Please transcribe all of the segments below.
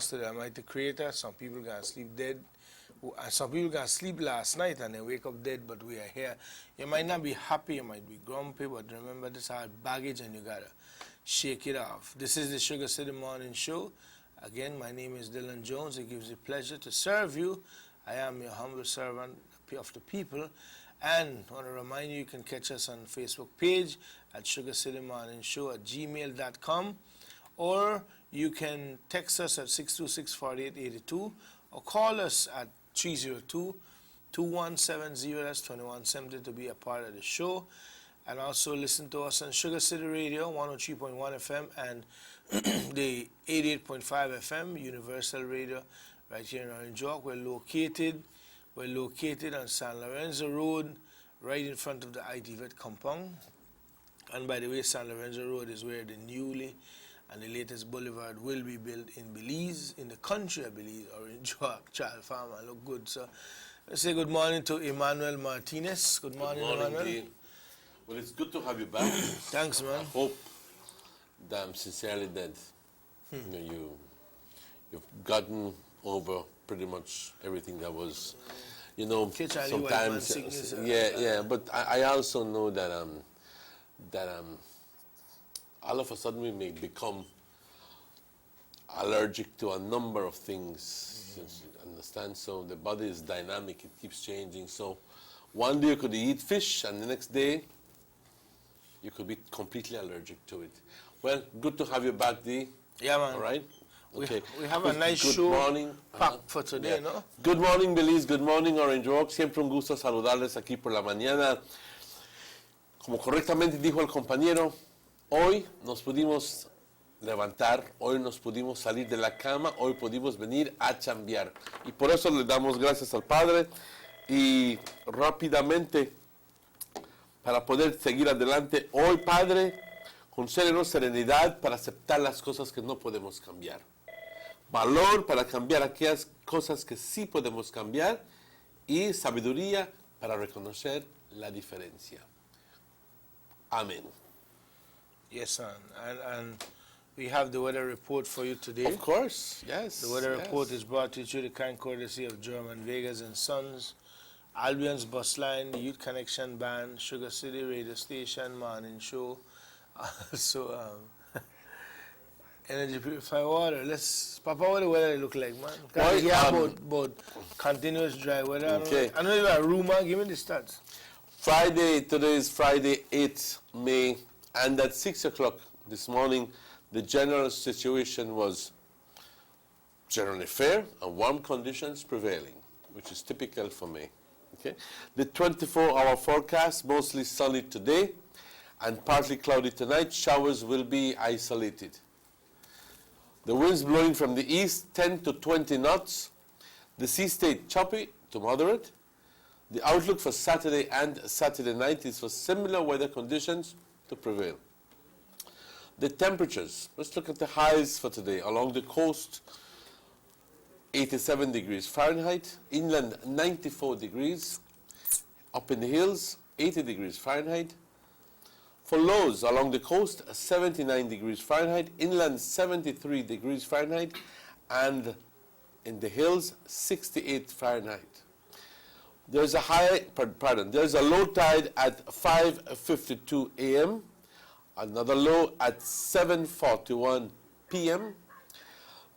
to the Almighty Creator. Some people gonna sleep dead. Some people gonna sleep last night and they wake up dead, but we are here. You might not be happy, you might be grumpy, but remember this hard baggage and you gotta shake it off. This is the Sugar City Morning Show. Again, my name is Dylan Jones. It gives me pleasure to serve you. I am your humble servant of the people. And I want to remind you, you can catch us on Facebook page at Sugar City Morning Show at gmail.com, or you can text us at 626-4882 or call us at 302-2170, that's 2170, to be a part of the show. And also listen to us on Sugar City Radio, 103.1 FM, and the 88.5 FM, Universal Radio, right here in Orange Walk. We're located on San Lorenzo Road, right in front of the IT Vet compound. And by the way, San Lorenzo Road is where the newly and the latest boulevard will be built in Belize, in the country of Belize, Orange Walk, Child Farmer. Look good, so let's say good morning to Emmanuel Martinez. Good morning, Emmanuel. Dean. Well, it's good to have you back. Thanks, man. I hope that I'm sincerely that you've gotten over pretty much everything that was, sometimes, But I also know that all of a sudden we may become allergic to a number of things. You understand? So the body is dynamic; it keeps changing. So one day you could eat fish, and the next day you could be completely allergic to it. Well, good to have you back, D. Yeah, man. All right? Okay. We have a nice show packed for today, ¿no? Good morning, Belize. Good morning, Orange Walk. Siempre un gusto saludarles aquí por la mañana. Como correctamente dijo el compañero, hoy nos pudimos levantar, hoy nos pudimos salir de la cama, hoy pudimos venir a chambear. Y por eso le damos gracias al Padre. Y rápidamente, para poder seguir adelante, hoy, Padre, concédenos serenidad para aceptar las cosas que no podemos cambiar. Valor para cambiar aquellas cosas que sí podemos cambiar. Y sabiduría para reconocer la diferencia. Amén. Yes, son. And we have the weather report for you today. Of course, yes. The weather report is brought to you through the kind courtesy of German Vegas and Sons, Albion's Bus Line, the Youth Connection Band, Sugar City Radio Station, Morning Show. Energy Purified Water. Papa, what the weather look like, man? About continuous dry weather. Okay. I know you have a rumor. Give me the stats. Today is Friday, 8th May, and at 6 o'clock this morning, the general situation was generally fair and warm conditions prevailing, which is typical for May. Okay. The 24-hour forecast, mostly sunny today and partly cloudy tonight. Showers will be isolated. The winds blowing from the east, 10 to 20 knots. The sea stayed choppy to moderate. The outlook for Saturday and Saturday night is for similar weather conditions to prevail. The temperatures, let's look at the highs for today. Along the coast, 87 degrees Fahrenheit. Inland, 94 degrees. Up in the hills, 80 degrees Fahrenheit. For lows along the coast, 79 degrees Fahrenheit. Inland, 73 degrees Fahrenheit. And in the hills, 68 Fahrenheit. There's a low tide at 5:52 a.m., another low at 7:41 p.m.,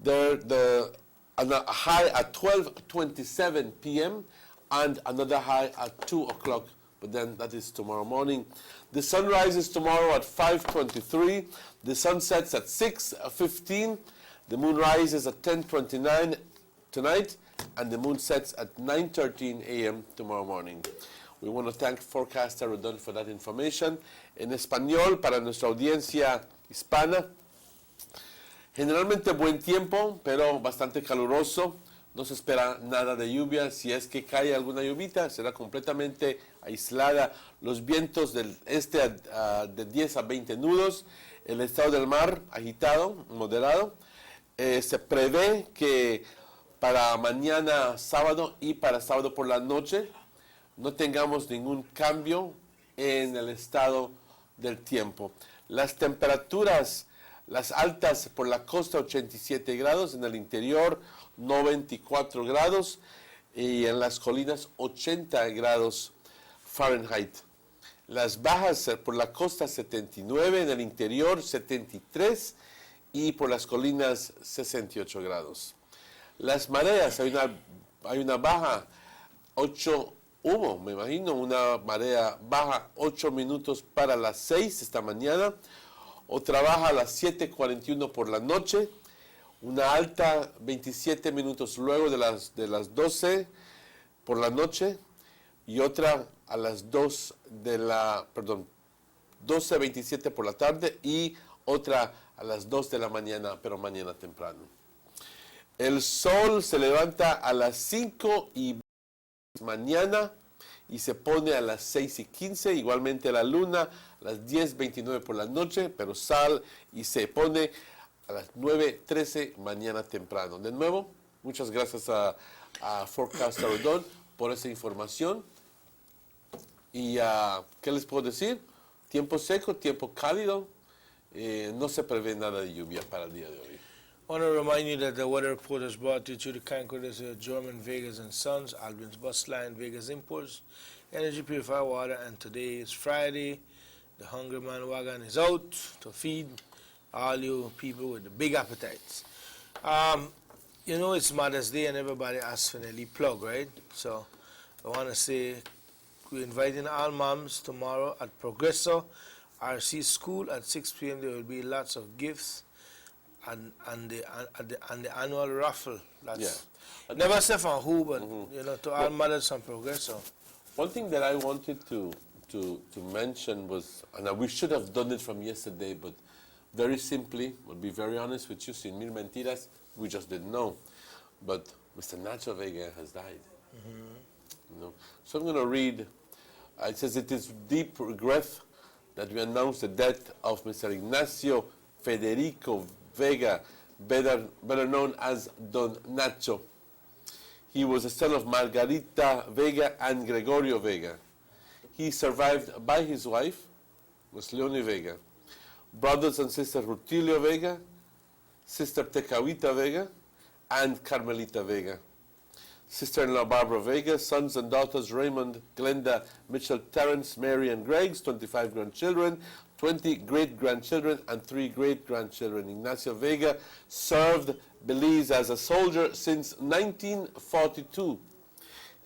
a high at 12:27 p.m., and another high at 2 o'clock, but then that is tomorrow morning. The sun rises tomorrow at 5:23, the sun sets at 6:15, the moon rises at 10:29 tonight, and the moon sets at 9:13 a.m. tomorrow morning. We want to thank Forecaster Rodon for that information. En español, para nuestra audiencia hispana, generalmente buen tiempo, pero bastante caluroso. No se espera nada de lluvia. Si es que cae alguna lluvita, será completamente aislada. Los vientos del este de 10 a 20 nudos. El estado del mar agitado, moderado. Se prevé que para mañana sábado y para sábado por la noche no tengamos ningún cambio en el estado del tiempo. Las temperaturas Las altas por la costa 87 grados, en el interior 94 grados y en las colinas 80 grados Fahrenheit. Las bajas por la costa 79, en el interior 73 y por las colinas 68 grados. Las mareas, hay una baja 8 hubo, me imagino, una marea baja 8 minutos para las 6 esta mañana, otra baja a las 7:41 por la noche, una alta 27 minutos luego de las 12 por la noche y otra a las 12:27 por la tarde y otra a las 2 de la mañana, pero mañana temprano. El sol se levanta a las 5:20 mañana y se pone a las 6:15, igualmente la luna a las 10:29 por la noche, pero sale y se pone a las 9:13 mañana temprano. De nuevo, muchas gracias a Forecast Arizona por esa información. Y ¿qué les puedo decir? Tiempo seco, tiempo cálido, no se prevé nada de lluvia para el día de hoy. I want to remind you that the weather report is brought to you through the kind courtesy of German Vegas and Sons, Albion's Bus Line, Vegas Imports, Energy Purified Water, and today is Friday. The Hungry Man Wagon is out to feed all you people with the big appetites. You know it's Mother's Day and everybody asks for an early plug, right? So I want to say we're inviting all moms tomorrow at Progresso RC School at 6 p.m. There will be lots of gifts. And the annual raffle. That's never say from who, but you know, to all mothers from Progresso. One thing that I wanted to mention was, and we should have done it from yesterday, but very simply, I'll be very honest with you, sin mil mentiras, we just didn't know. But Mr. Nacho Vega has died. You know? So I'm going to read. It says, it is deep regret that we announce the death of Mr. Ignacio Federico Vega, better known as Don Nacho. He was the son of Margarita Vega and Gregorio Vega. He survived by his wife, Ms. Leonie Vega, brothers and sisters Rutilio Vega, sister Tecavita Vega, and Carmelita Vega. Sister-in-law Barbara Vega, sons and daughters Raymond, Glenda, Mitchell, Terrence, Mary, and Greg's, 25 grandchildren, 20 great-grandchildren, and 3 great-grandchildren. Ignacio Vega served Belize as a soldier since 1942.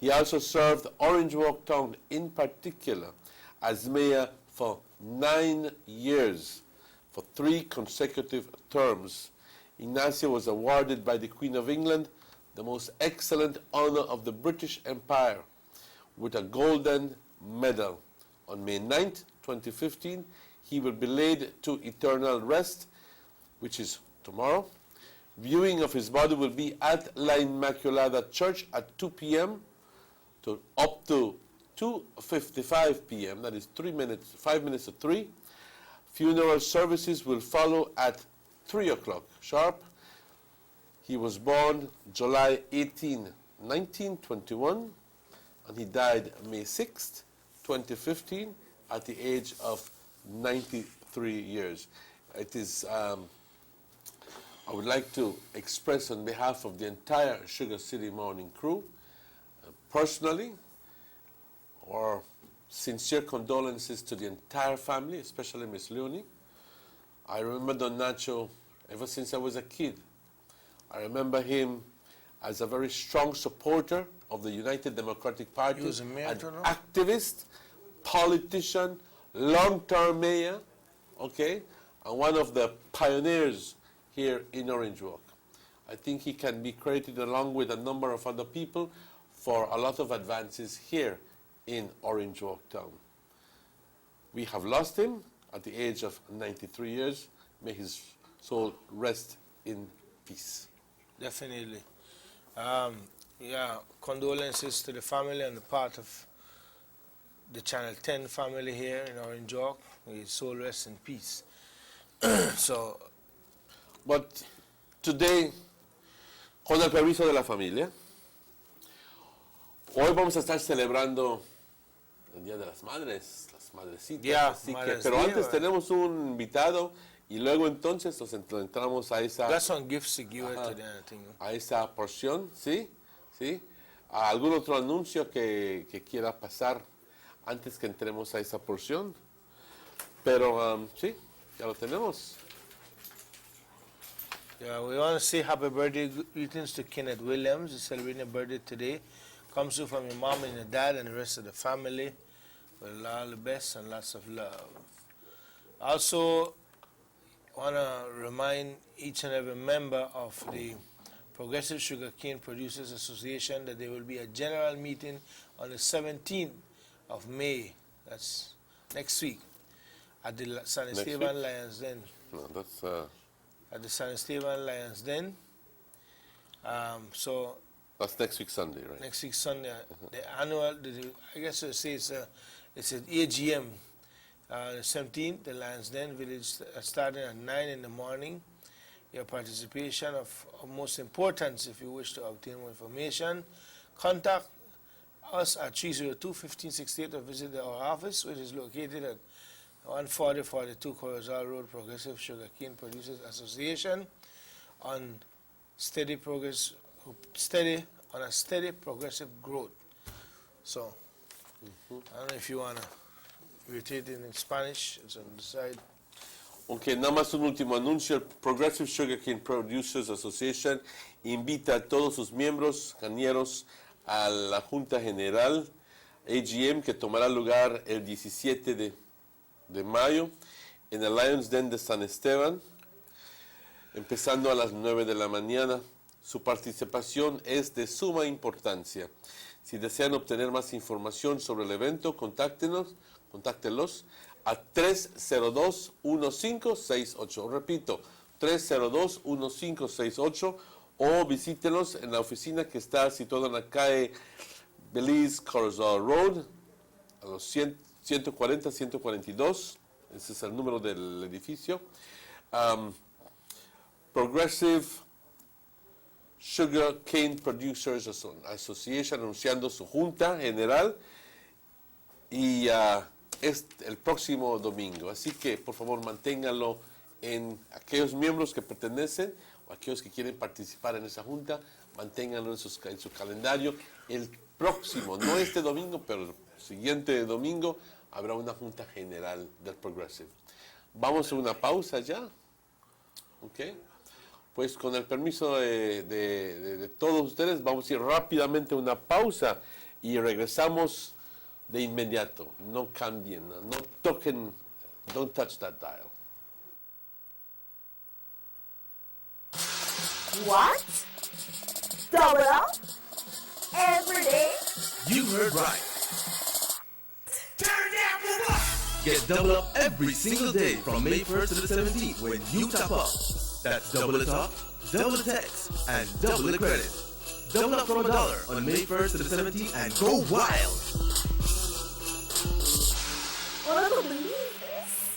He also served Orange Walk Town in particular as mayor for 9 years, for 3 consecutive terms. Ignacio was awarded by the Queen of England the most excellent honor of the British Empire with a golden medal. On May 9th, 2015, he will be laid to eternal rest, which is tomorrow. Viewing of his body will be at La Inmaculada Church at 2 p.m. to up to 2:55 p.m. That is 5 minutes to 3. Funeral services will follow at 3 o'clock sharp. He was born July 18, 1921, and he died May 6th, 2015, at the age of 93 years. It is, I would like to express on behalf of the entire Sugar City Morning crew, personally, our sincere condolences to the entire family, especially Miss Leonie. I remember Don Nacho ever since I was a kid. I remember him as a very strong supporter of the United Democratic Party, He was a mayor, an too, no? activist, politician, long-term mayor, okay, and one of the pioneers here in Orange Walk. I think he can be credited along with a number of other people for a lot of advances here in Orange Walk Town. We have lost him at the age of 93 years. May his soul rest in peace. Definitely. Yeah, condolences to the family on the part of the Channel 10 family here in Orange Walk. May his soul rest in peace. So, But today, con el permiso de la familia, hoy vamos a estar celebrando el Día de las Madres, las madrecitas. Yeah, así que, Mother's pero Day, antes right? tenemos un invitado y luego entonces nos entramos a esa, Got some gifts to give it to them, I think. a esa porción, ¿sí? ¿Sí? ¿Algún otro anuncio que quiera pasar antes que entremos a esa porción? Pero sí, ya lo tenemos. Yeah, we want to say happy birthday greetings to Kenneth Williams. He's celebrating a birthday today. Comes to you from your mom and your dad and the rest of the family. With all the best and lots of love. Also, want to remind each and every member of the Progressive Sugarcane Producers Association that there will be a general meeting on the 17th of May. That's next week at the San Next Esteban week? Lions Den. No, that's, At the San Esteban Lions Den. So that's next week Sunday, right? next week Sunday, the annual, I guess I say it's an AGM. The 17th, the Lions Den Village, starting at 9 in the morning. Your participation of most importance if you wish to obtain more information. Contact us at 302-1568 or visit our office, which is located at 14042 Corozal Road, Progressive Sugarcane Producers Association, on steady progress, on a steady progressive growth. So, I don't know if you wanna repeat it in Spanish. It's on the side. Ok, nada más un último anuncio. El Progressive Sugarcane Producers Association invita a todos sus miembros cañeros a la Junta General AGM que tomará lugar el 17 de mayo en el Lions Den de San Esteban, empezando a las 9 de la mañana. Su participación es de suma importancia. Si desean obtener más información sobre el evento, contáctelos a 302-1568. Repito, 302-1568 o visítenos en la oficina que está situada en la calle Belize Corozal Road, a los 140-142. Ese es el número del edificio. Progressive Sugar Cane Producers Association anunciando su junta general y es el próximo domingo. Así que por favor manténganlo en aquellos miembros que pertenecen o aquellos que quieren participar en esa junta, manténganlo en su calendario. El próximo, no este domingo, pero el siguiente domingo habrá una junta general del Progressive. Vamos a una pausa ya. ¿Ok? Pues con el permiso de todos ustedes, vamos a ir rápidamente a una pausa y regresamos de inmediato. No cambien, no toquen, don't touch that dial. What? Double up? Every day? You heard right. Turn down for what? Get double up every single day from May 1st to the 17th when you top up. That's double the talk, double the text, and double the credit. Double up from $1 on May 1st to the 17th and go wild. Wanna believe this?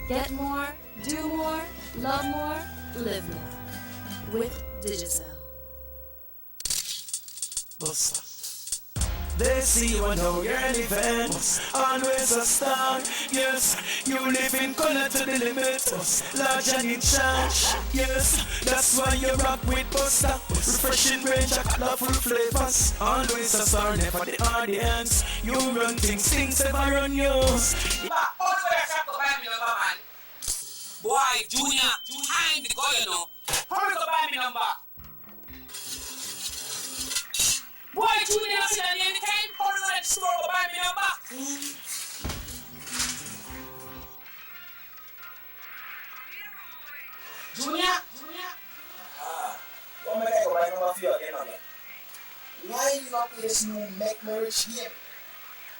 Get more, do more, love more, live more. With Digicel. They see you and how you're living. Always a star. Yes, you live in color to the limit. Large and in charge. Yes, that's why you rock with Buster. Refreshing range of colorful flavors. Always a star, never the audience. You run things ever run yours. Boy, Junior, I ain't the guy, you know. Hurry up, buy me number. Boy, Junior, I said anytime. Hurry up, let's store up, buy me number. Junior. What am I going to buy number for you again, man? Why you not play this new Make Me Rich game?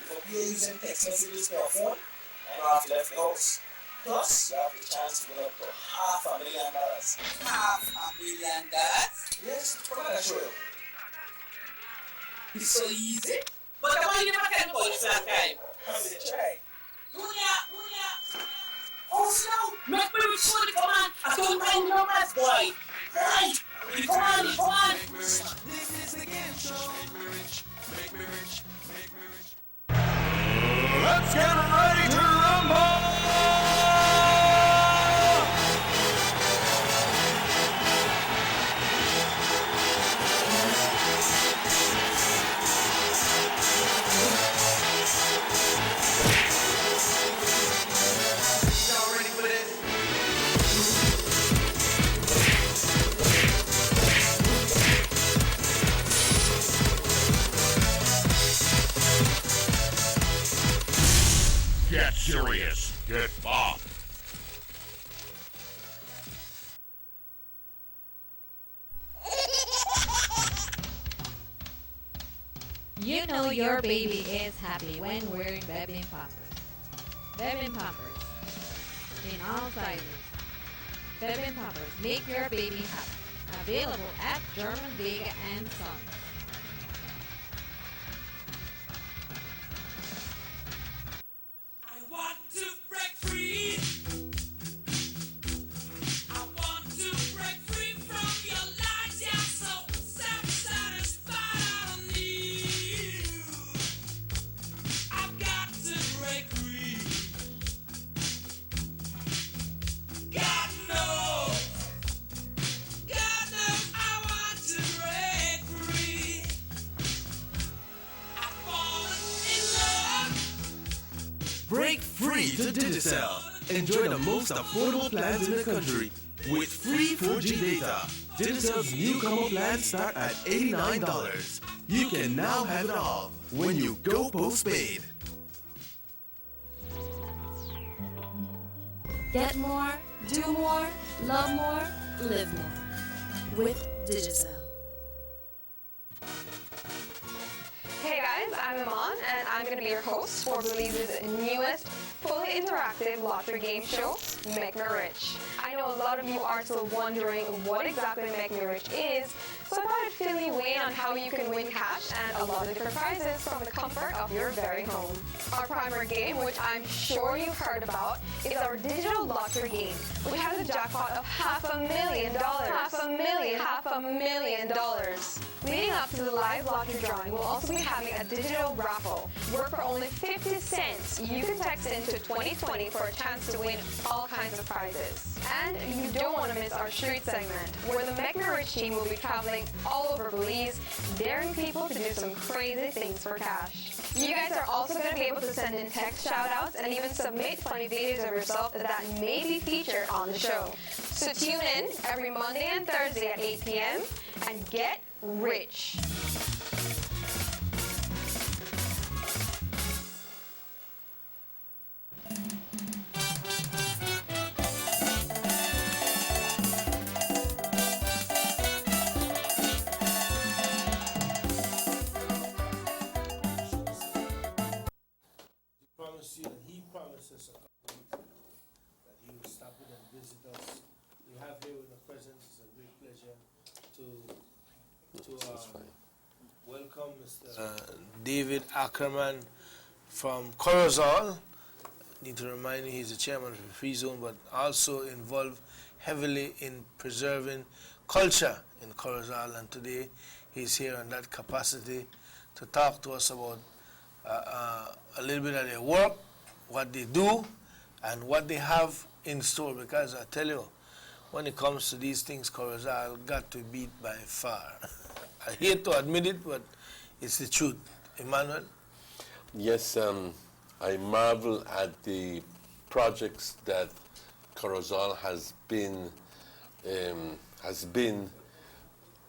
If you play using text messages for your phone, and you have to left the house. Plus, you have the chance to win up to $500,000. $500,000? Yes, what can I show you? It's so easy. But the money never can go this last time. How did you try? Junior. Oh, slow. Make me rich for the command. I don't mind numbers, boy. Right. Come on. This is the game show. Make me rich. Let's get serious. Get bopped. You know your baby is happy when wearing Bebin Pampers. Bebin Pampers. In all sizes. Bebin Pampers make your baby happy. Available at German Vega and Sons. I want to break free. I want to break free from your lies. Yeah, so self-satisfied. I don't need you. I've got to break free. God knows. God knows I want to break free. I've fallen in love. Break free to Digicel. Enjoy the most affordable plans in the country with free 4G data. Digicel's new combo plans start at $89. You can now have it all when you go postpaid. Get more, do more, love more, live more. With Digicel. Hey guys, I'm Iman, and I'm going to be your host for Belize's newest, fully interactive lottery game show, Make Me Rich. I know a lot of you are still wondering what exactly Make Me Rich is, so I thought I'd fill you in on how you can win cash and a lot of different prizes from the comfort of your very home. Our primary game, which I'm sure you've heard about, is our digital lottery game, which has a jackpot of $500,000. $500,000. Leading up to the live lottery drawing, we'll also be having a digital raffle, where for only 50 cents, you can text into 2020 for a chance to win all kinds of prizes. And you don't want to miss our street segment, where the Make Me Rich team will be traveling all over Belize, daring people to do some crazy things for cash. You guys are also going to be able to send in text shout-outs and even submit funny videos of yourself that may be featured on the show. So tune in every Monday and Thursday at 8 p.m. and get rich. Promised you, and he promised us a couple weeks ago that he will stop in and visit us. We have here in the presence, it's a great pleasure to welcome Mr. David Ackerman from Corozal. Need to remind you, he's the chairman of the Free Zone, but also involved heavily in preserving culture in Corozal. And today he's here in that capacity to talk to us about a little bit of their work, what they do, and what they have in store. Because I tell you, when it comes to these things, Corozal got to beat by far. I hate to admit it, but it's the truth. Emmanuel? Yes, I marvel at the projects that Corozal has been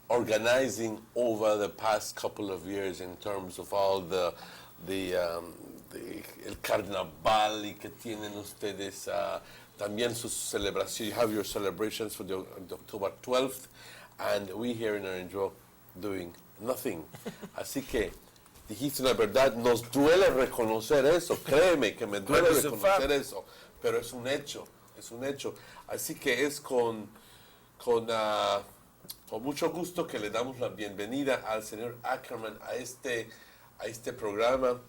organizing over the past couple of years in terms of all the el carnaval y que tienen ustedes, también sus celebraciones. You have your celebrations for the October 12th, and we here in Orange doing nothing. Así que dijiste una verdad, nos duele reconocer eso, créeme que me duele reconocer eso, pero es un hecho, es un hecho. Así que es con mucho gusto que le damos la bienvenida al señor Ackerman a este programa.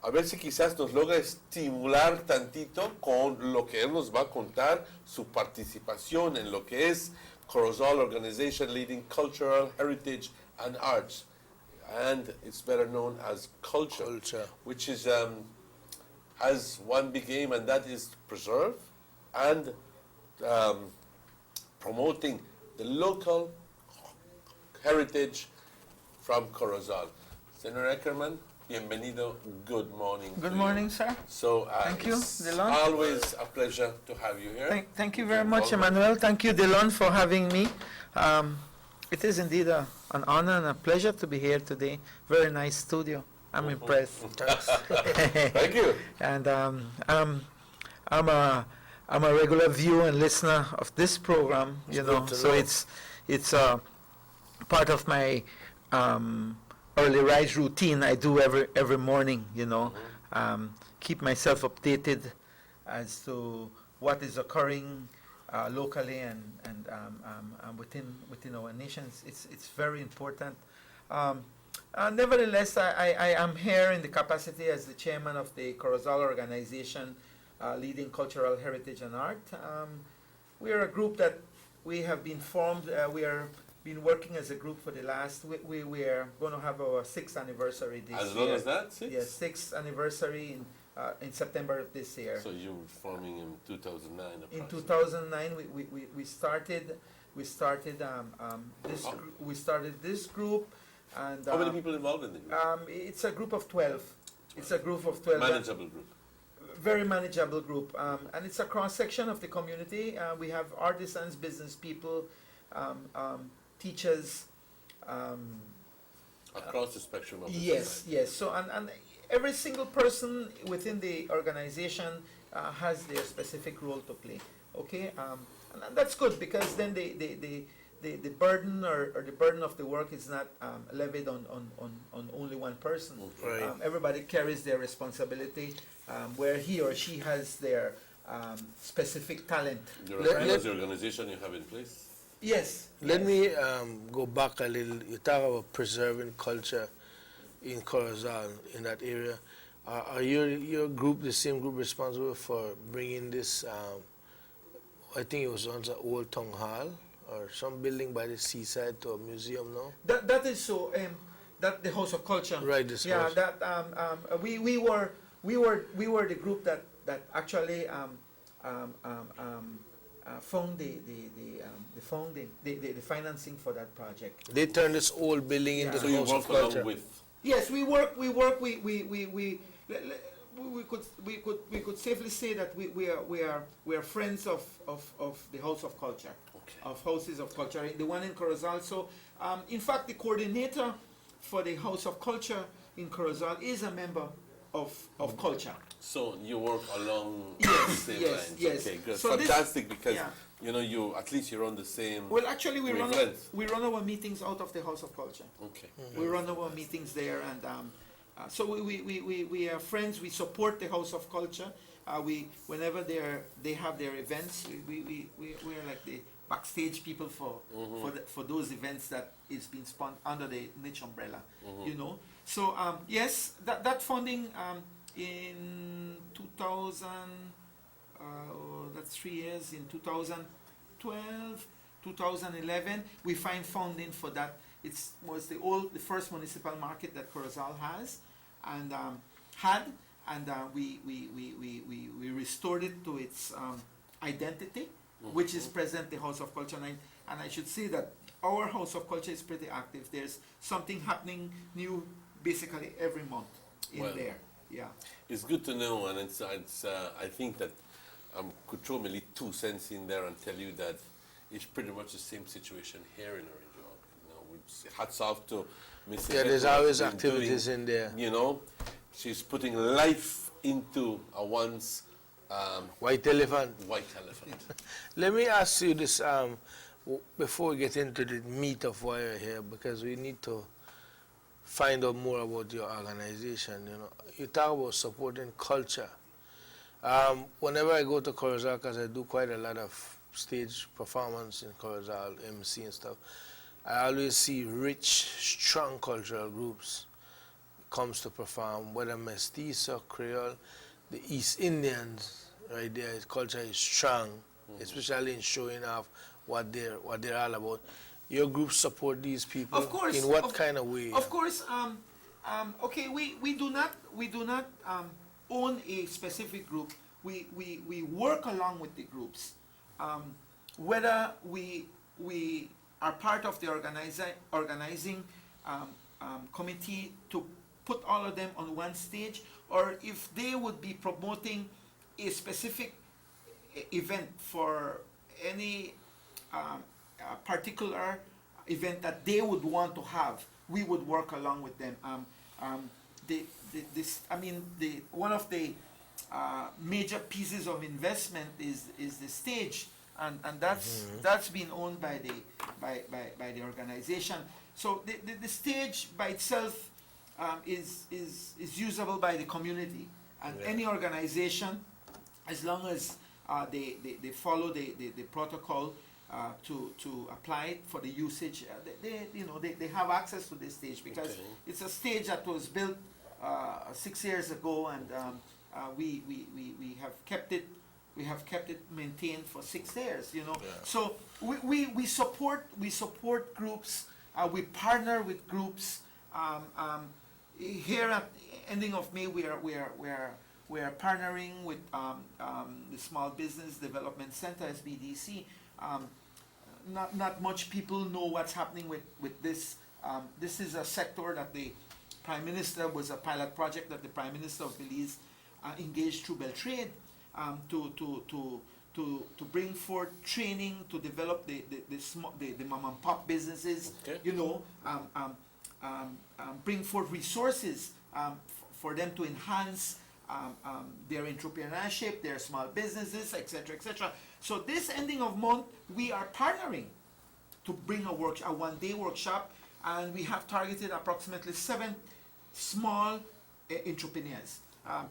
A ver si quizás nos logra estimular tantito con lo que él nos va a contar, su participación en lo que es Corozal Organization Leading Cultural Heritage and Arts. And it's better known as culture. Which is has one big aim, and that is to preserve and promoting the local heritage from Corozal. Señor Ackerman, bienvenido. Good morning. Good morning, sir. So thank you, it's Delon. always a pleasure to have you here. Thank you very much, Emmanuel. Thank you, Delon, for having me. It is indeed an honor and a pleasure to be here today. Very nice studio. I'm impressed. Thank you. And I'm I'm a regular viewer and listener of this program, you It's know, good to so know. it's part of my early rise routine I do every morning, you know, keep myself updated as to what is occurring locally and within our nations. It's very important. Nevertheless, I am here in the capacity as the chairman of the Corozal organization, leading cultural heritage and art. We are a group that we have been formed. We are been working as a group for the last. We are going to have our 6th anniversary this year. As long as that, 6? Yes, 6th anniversary in September of this year. So you were forming in 2009. In 2009, we started this. Oh. We started this group, and How many people involved in the group? it's a group of 12. It's a group of 12. Manageable group. Very manageable group, and it's a cross section of the community. We have artisans, business people, teachers. Across the spectrum of the Yes, society. yes. So and every single person within the organization has their specific role to play. Okay, and that's good because then the burden or the burden of the work is not levied on only one person. Right. Everybody carries their responsibility where he or she has their specific talent. You Let- recognize let- the organization you have in place? Yes. Let yes. me go back a little. You talk about preserving culture in Corozal, in that area. Are your group, the same group, responsible for bringing this, I think it was once an old town hall or some building by the seaside to a museum now? That is so. That the House of Culture. Right, this Yeah. house. That we were the group that actually found the financing for that project. They turned this old building into Yeah. So the you House of work along Culture. with. Yes, we could safely say that we are friends of the House of Culture, Okay. of Houses of Culture. The one in Corozal. So, in fact, the coordinator for the House of Culture in Corozal is a member of Culture. So you work along Yes, the same yes, lines. yes. Okay, good. So this- Fantastic because yeah. you know you at least you're on the same. Well, actually, we wavelength. run our meetings out of the House of Culture. Okay. We run our meetings there, and so we are friends. We support the House of Culture. Whenever they have their events, we're like the backstage people for those events that is being spun under the niche umbrella. You know. So yes, that funding in 2000. That's 3 years. In 2012, 2011, we find funding for that. It was the first municipal market that Corozal has, and we restored it to its identity, which is present the House of Culture. And I should say that our House of Culture is pretty active. There's something happening new basically every month in Well, there. Yeah. It's good to know, and it's I think that could throw maybe 2 cents in there and tell you that it's pretty much the same situation here in Orange Walk. You know, hats off to Miss Yeah, Yvette there's who has always been activities doing, in there. You know, she's putting life into a once White elephant. white elephant. Let me ask you this before we get into the meat of why you're here, because we need to find out more about your organization. You know, you talk about supporting culture. Whenever I go to Corozal, because I do quite a lot of stage performance in Corozal, MC and stuff, I always see rich, strong cultural groups comes to perform, whether Mestizo, Creole, the East Indians, right there, his culture is strong, especially in showing off what they're all about. Your group support these people Of course. in what kind of way? Of course. Okay. We do not own a specific group. We work along with the groups. Whether we are part of the organizing committee to put all of them on one stage, or if they would be promoting a specific event for any particular event that they would want to have, we would work along with them. One of the major pieces of investment is the stage, and that's been owned by the organization. So the stage by itself is usable by the community, and any organization, as long as they follow the protocol to apply it for the usage, they have access to this stage, because it's a stage that was built 6 years ago, and we have kept it maintained for 6 years. So we support groups. We partner with groups. Here at ending of May, we are partnering with the Small Business Development Center, SBDC. Not much people know what's happening with this. This is a sector that the Prime Minister, was a pilot project that the Prime Minister of Belize engaged through Beltrade to bring forth training to develop the mom and pop businesses. Bring forth resources for them to enhance their entrepreneurship, their small businesses, etc., etc. So this ending of month, we are partnering to bring a one-day workshop, and we have targeted approximately 7 small entrepreneurs.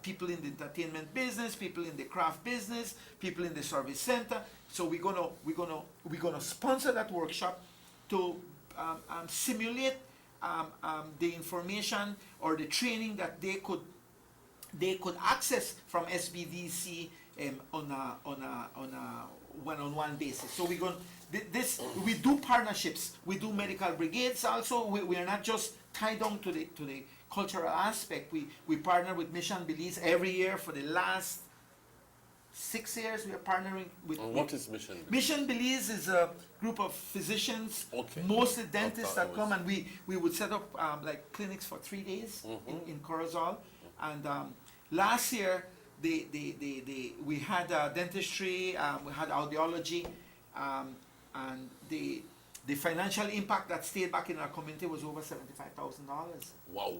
People in the entertainment business, people in the craft business, people in the service center. So we're gonna sponsor that workshop to simulate the information or the training that they could access from SBDC on a one-on-one basis. So we do partnerships. We do medical brigades also. We are not just tied down to the cultural aspect. We partner with Mission Belize every year for the last 6 years. We are partnering with. What is Mission Belize? Mission Belize is a group of physicians, mostly dentists that come, and we would set up like clinics for 3 days in Corozal. And last year we had dentistry, we had audiology, and the financial impact that stayed back in our community was over $75,000. Wow.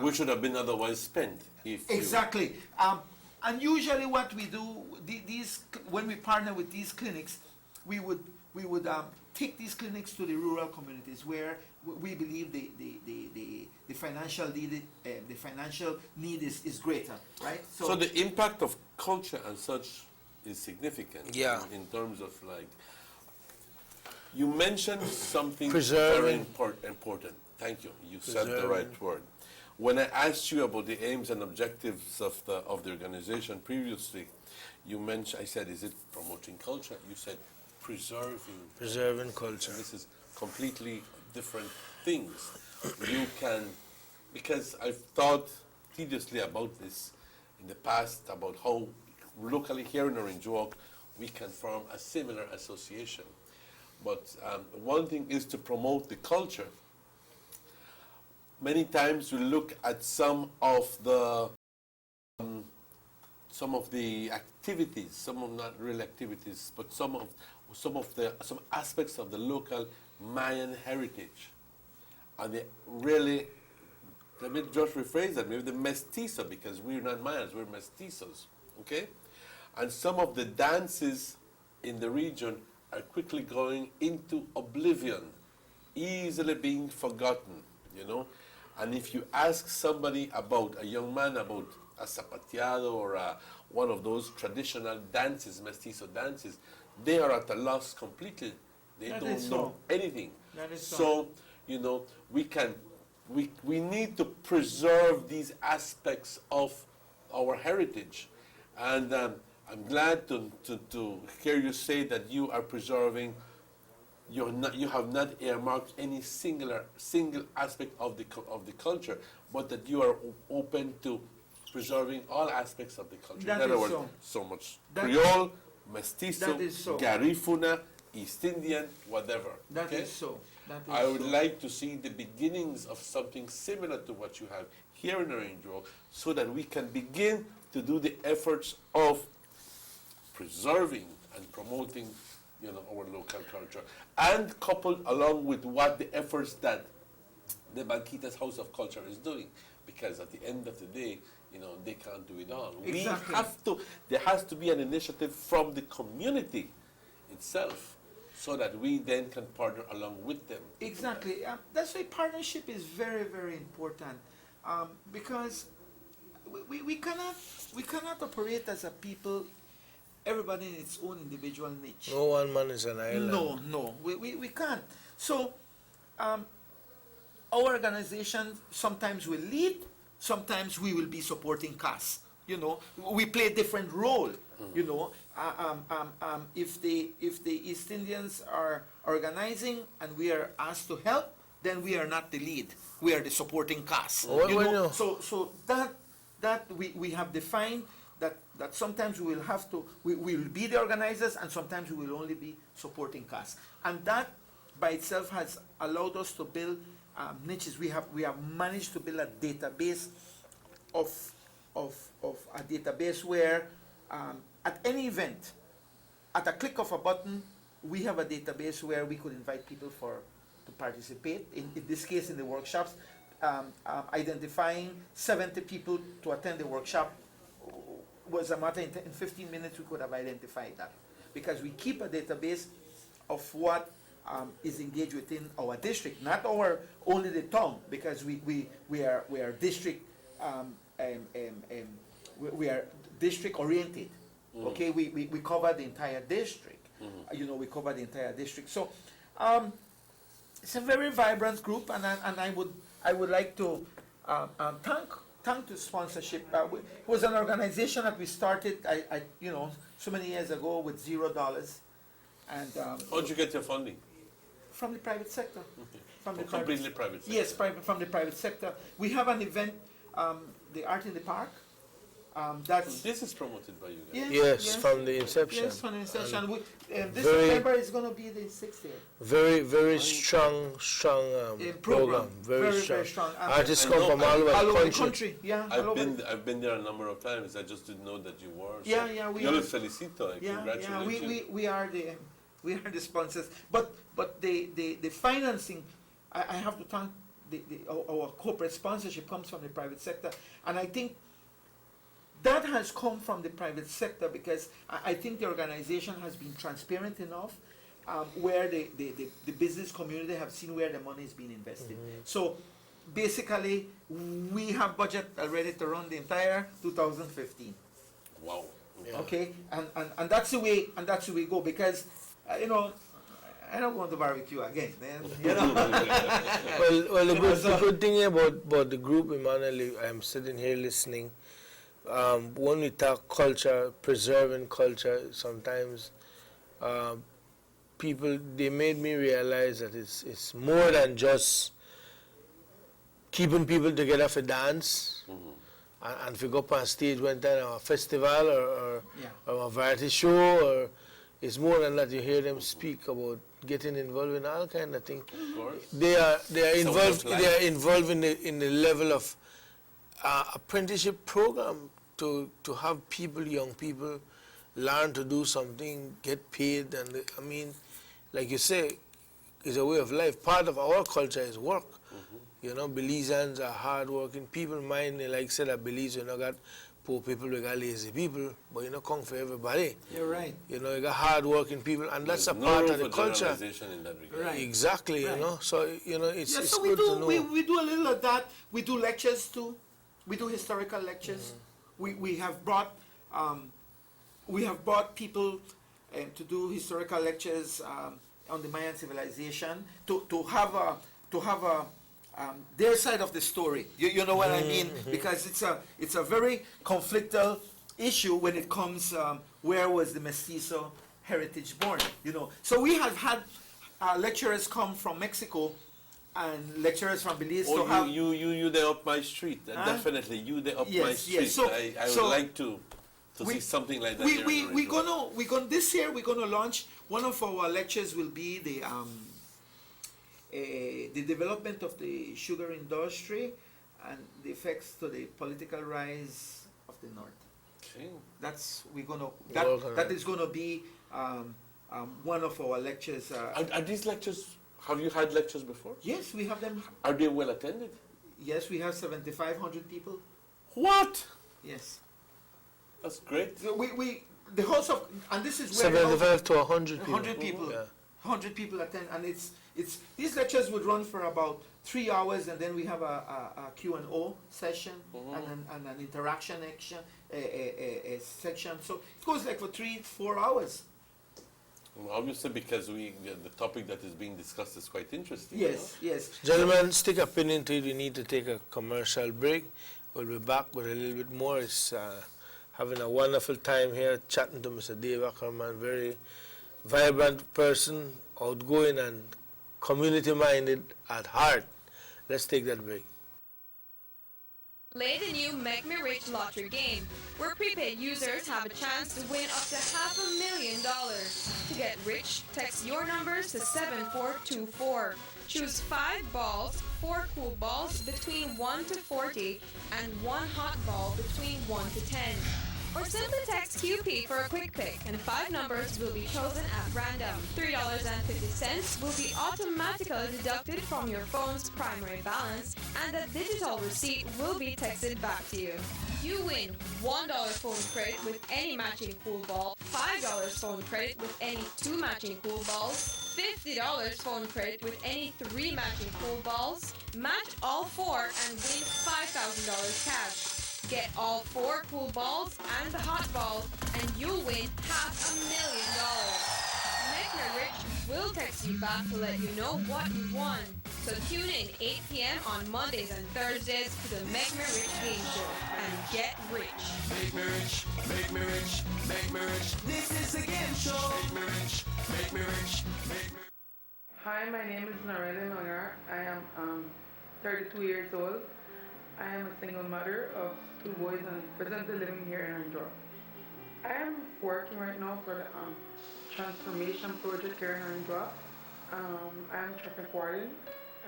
Which should have been otherwise spent. Exactly. And usually what we do, when we partner with these clinics, we would take these clinics to the rural communities where we believe the financial need is greater, right? So the impact of culture and such is significant. Yeah. In terms of you mentioned something Preserving. very important. Thank you. You said the right word. When I asked you about the aims and objectives of the organization previously, you mentioned. I said, "Is it promoting culture?" You said, "Preserving culture." This is completely different things. You can, because I've thought tediously about this in the past, about how locally here in Orange Walk we can form a similar association. But one thing is to promote the culture. Many times we look at some of the activities, not real activities, but some aspects of the local Mayan heritage, and they really. Let me just rephrase that. Maybe the mestizo, because we're not Mayans, we're mestizos, okay? And some of the dances in the region are quickly going into oblivion, easily being forgotten, And if you ask somebody a young man about a zapateado or one of those traditional dances, mestizo dances, they are at a loss completely. They don't know anything. That is so. We need to preserve these aspects of our heritage, and I'm glad to hear you say that you are preserving. You have not earmarked any single aspect of the culture, but that you are open to preserving all aspects of the culture. That In other is words, so. much Creole, mestizo, That is so. Garifuna, East Indian, whatever. That is so. I would like to see the beginnings of something similar to what you have here in Orange Walk, so that we can begin to do the efforts of preserving and promoting, our local culture, and coupled along with what the efforts that the Banquitas House of Culture is doing, because at the end of the day, they can't do it all. Exactly. We have to, there has to be an initiative from the community itself so that we then can partner along with them. Exactly. That's why partnership is very, very important, because we cannot operate as a people, everybody in its own individual niche. No one man is an island. No, we can't. So, our organization sometimes will lead, sometimes we will be supporting CAS. We play a different role. If the East Indians are organizing and we are asked to help, then we are not the lead. We are the supporting CAS. So that we have defined that sometimes we will have to, we will be the organizers and sometimes we will only be supporting CAS. And that by itself has allowed us to build niches. We have managed to build a database of a database where at any event, at a click of a button, we have a database where we could invite people to participate. In this case, in the workshops, identifying 70 people to attend the workshop was a matter. In 15 minutes we could have identified that, because we keep a database of what is engaged within our district, not only the town, because we are district we are district oriented. Okay, we cover the entire district. We cover the entire district. So it's a very vibrant group, and I would like to thank the sponsorship. It was an organization that we started so many years ago with $0, and How'd you get your funding? from the private sector. From the Completely private sector? Yes, from the private sector. We have an event, the Art in the Park. This is promoted by you guys. Yes, from the inception. Yes, from the inception. This very- September is going to be the 6th year. Very strong program. Very strong. Artists come from all over the country. Yeah, I've been there a number of times. I just didn't know that you were. So Yeah. Yo les felicito. Congratulations. We are the sponsors. But the financing, I have to thank our corporate sponsorship comes from the private sector, and I think that has come from the private sector because I think the organization has been transparent enough, where the business community have seen where the money is being invested. So basically, we have budget already to run the entire 2015. Wow. Okay, and that's the way we go, because I don't want to barbecue again, man. Well, the good thing about the group, Emmanuel, I'm sitting here listening. When we talk culture, preserving culture, sometimes they made me realize that it's more than just keeping people together for dance and if you go up on stage one time or a festival or a variety show, or it's more than that. You hear them speak about getting involved in all kind of things. Of course. They are involved. They are involved in the level of apprenticeship program to have young people, learn to do something, get paid, and I mean, like you say, it's a way of life. Part of our culture is work. Belizeans are hard-working people. Like I said, at Belize, got poor people, we got lazy people, but come for everybody. You're right. You got hard-working people, and that's There's a no part room of the for culture. generalization in that regard. Right. Exactly, Right. So it's So good to know. we do a little of that. We do lectures too. We do historical lectures. We have brought people to do historical lectures on the Mayan civilization to have their side of the story. You know what I mean? Because it's a very conflictual issue when it comes where was the mestizo heritage born. So we have had lecturers come from Mexico and lecturers from Belize to have. You there up my street. Definitely, you there up my street. Yes. I would like to see something like that. We're gonna this year we're gonna launch one of our lectures will be the development of the sugar industry and the effects to the political rise of the North. Okay. That is gonna be one of our lectures. Are these lectures? Have you had lectures before? Yes, we have them. Are they well attended? Yes, we have 7,500 people. What? Yes. That's great. So the house of, and this is where the house- 75 to 100 people. 100 people. Yeah. 100 people attend, and it's these lectures would run for about 3 hours, and then we have a Q&O session and an interaction action, a section. So it goes like for 3-4 hours. Well, obviously, because the topic that is being discussed is quite interesting. Yes, yes. Gentlemen, stick a pin into it. We need to take a commercial break. We'll be back with a little bit more. It's having a wonderful time here chatting to Mr. Dave Ackerman, very vibrant person, outgoing and community-minded at heart. Let's take that break. Play the new Make Me Rich lottery game, where prepaid users have a chance to win up to $500,000. To get rich, text your numbers to 7424. Choose 5 balls, 4 cool balls between 1 to 40, and 1 hot ball between 1 to 10. Or simply text QP for a quick pick, and 5 numbers will be chosen at random. $3.50 will be automatically deducted from your phone's primary balance, and a digital receipt will be texted back to you. You win $1 phone credit with any matching pool ball, $5 phone credit with any 2 matching pool balls, $50 phone credit with any 3 matching pool balls, match all 4 and win $5,000 cash. Get all 4 pool balls and the hot balls, and you'll win $500,000. Make Me Rich will text you back to let you know what you won. So tune in 8 p.m. on Mondays and Thursdays to the Make Me Rich game show and get rich. Make me rich, make me rich, make me rich. This is a game show. Make me rich, make me rich, make me rich. Hi, my name is Narelle Nogar. I am 32 years old. I am a single mother of 2 boys and presently living here in Andorra. I am working right now for the transformation project here in Andorra. I am traffic warden.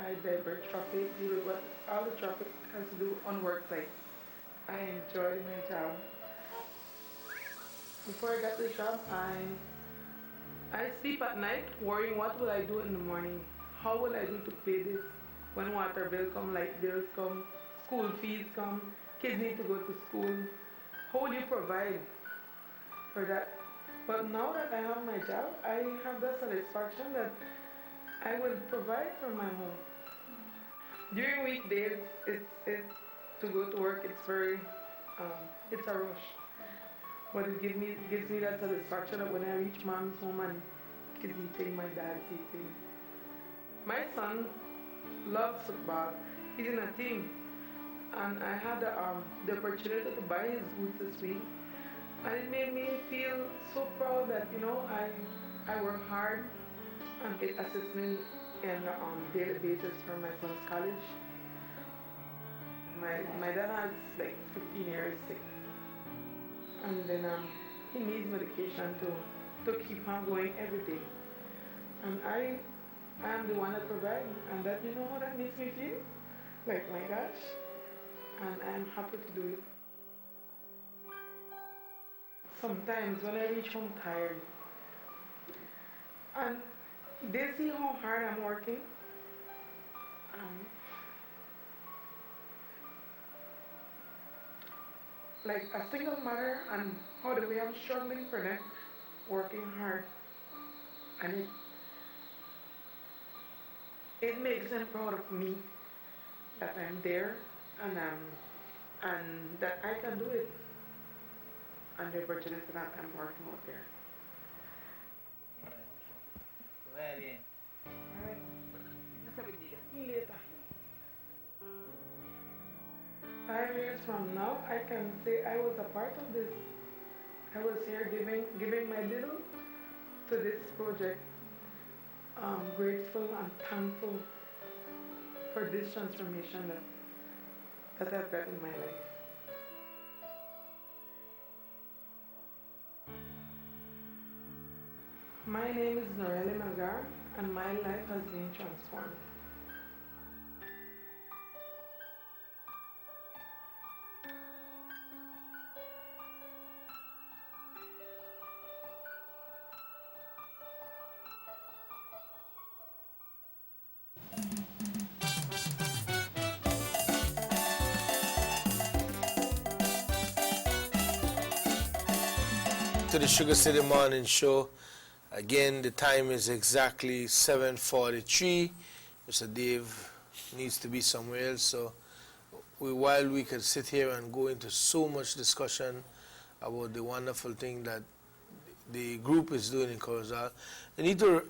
I divert traffic, deal with what all the traffic has to do on work site. I enjoy my job. Before I got this job, I sleep at night worrying what will I do in the morning. How will I do to pay this? When water bill come, light bills come, school fees come, kids need to go to school. How will you provide for that? But now that I have my job, I have the satisfaction that I will provide for my home. During weekdays, it's to go to work. It's very, it's a rush. But it gives me that satisfaction that when I reach mom's home and kids eating, my dad's eating. My son loves football. He's in a team. And I had the opportunity to buy his boots this week. And it made me feel so proud that, you know, I work hard and get assistance on daily basis for my son's college. My dad has like 15 years sick. And then he needs medication to keep on going every day. And I am the one that provides, and that, you know how that makes me feel? Like, my gosh. And I'm happy to do it. Sometimes when I reach home tired, and they see how hard I'm working, like a single mother, and how the way I'm struggling for them, working hard, and it makes them proud of me that I'm there and that I can do it, and the opportunity that I'm working out there. Later. 5 years from now, I can say I was a part of this. I was here giving my little to this project. I'm grateful and thankful for this transformation that I've got in my life. My name is Narelle Nogar, and my life has been transformed. to the Sugar City Morning Show. Again, the time is exactly 7:43. Mr. Dave needs to be somewhere else, so while we could sit here and go into so much discussion about the wonderful thing that the group is doing in Corozal, I need to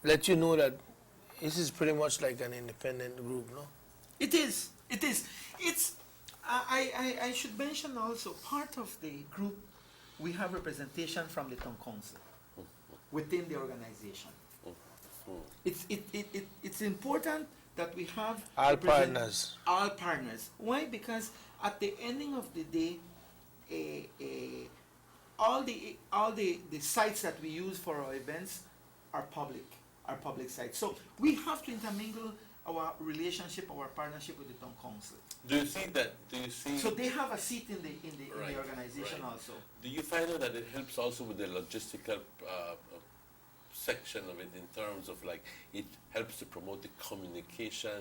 let you know that this is pretty much like an independent group, no? It is. It is. It's. I should mention also part of the group. We have representation from the town council within the organization. It's important that we have All partners. All partners. Why? Because at the ending of the day, all the sites that we use for our events are public sites. So we have to intermingle our relationship, our partnership with the town council. Do you see that? Do you see? So they have a seat in the Right, organization right. also. Do you find out that it helps also with the logistical section of it in terms of like it helps to promote the communication,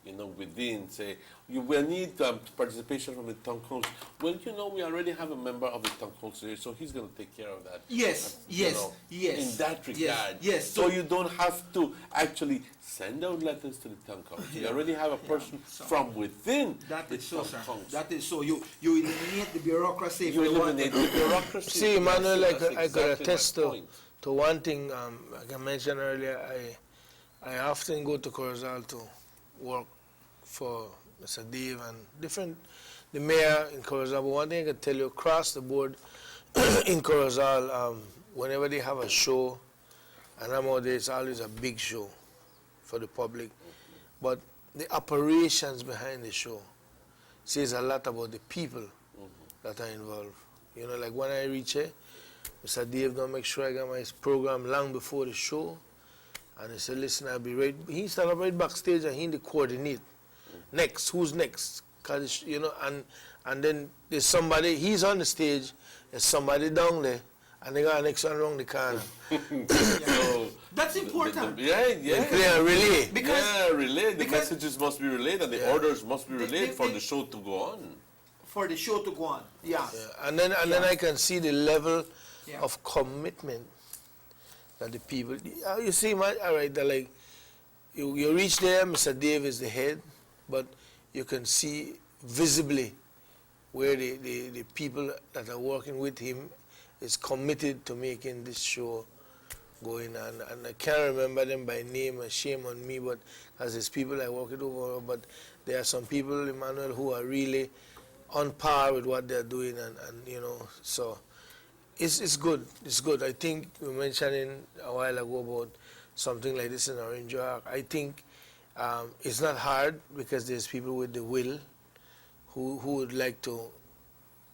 you know, within, say, you will need participation from the town council. Well, you know, we already have a member of the town council here, so he's going to take care of that. Yes, you yes, know, yes. In that regard. Yes, yes. So you don't have to actually send out letters to the town council. You Yeah, already have a yeah, person so from within That the is so, town sir. council. That is so. You eliminate the bureaucracy. if You want eliminate to. the bureaucracy. See, Emmanuel, Yes, I that's could exactly attest my to, point. to one thing, like I mentioned earlier, I often go to Corozal to work for Mr. Dave and the mayor in Corozal. But one thing I can tell you, across the board in Corozal, whenever they have a show, and I'm out there, it's always a big show for the public. But the operations behind the show says a lot about the people that are involved. You know, like when I reach here, Mr. Dave don't make sure I get my program long before the show. And he said, listen, I'll be right. He stand up right backstage and he the coordinate. Next, who's next? Cause you know, and then there's somebody, he's on the stage, there's somebody down there, and they got the next one around the corner. So, That's important. yeah. Play a relay. Relay. The because messages must be relayed and the orders must be relayed for the show to go on. For the show to go on. Yeah. And then I can see the level Yeah. of commitment that the people. You see, man, all right, they're like you reach there, Mr. Dave is the head, but you can see visibly where the people that are working with him is committed to making this show going on. And I can't remember them by name, shame on me, but as there's people I work with over, but there are some people, Emmanuel, who are really on par with what they're doing, and you know, so it's good. It's good. I think we were mentioning a while ago about something like this in Orange Arc. I think it's not hard because there's people with the will who would like to,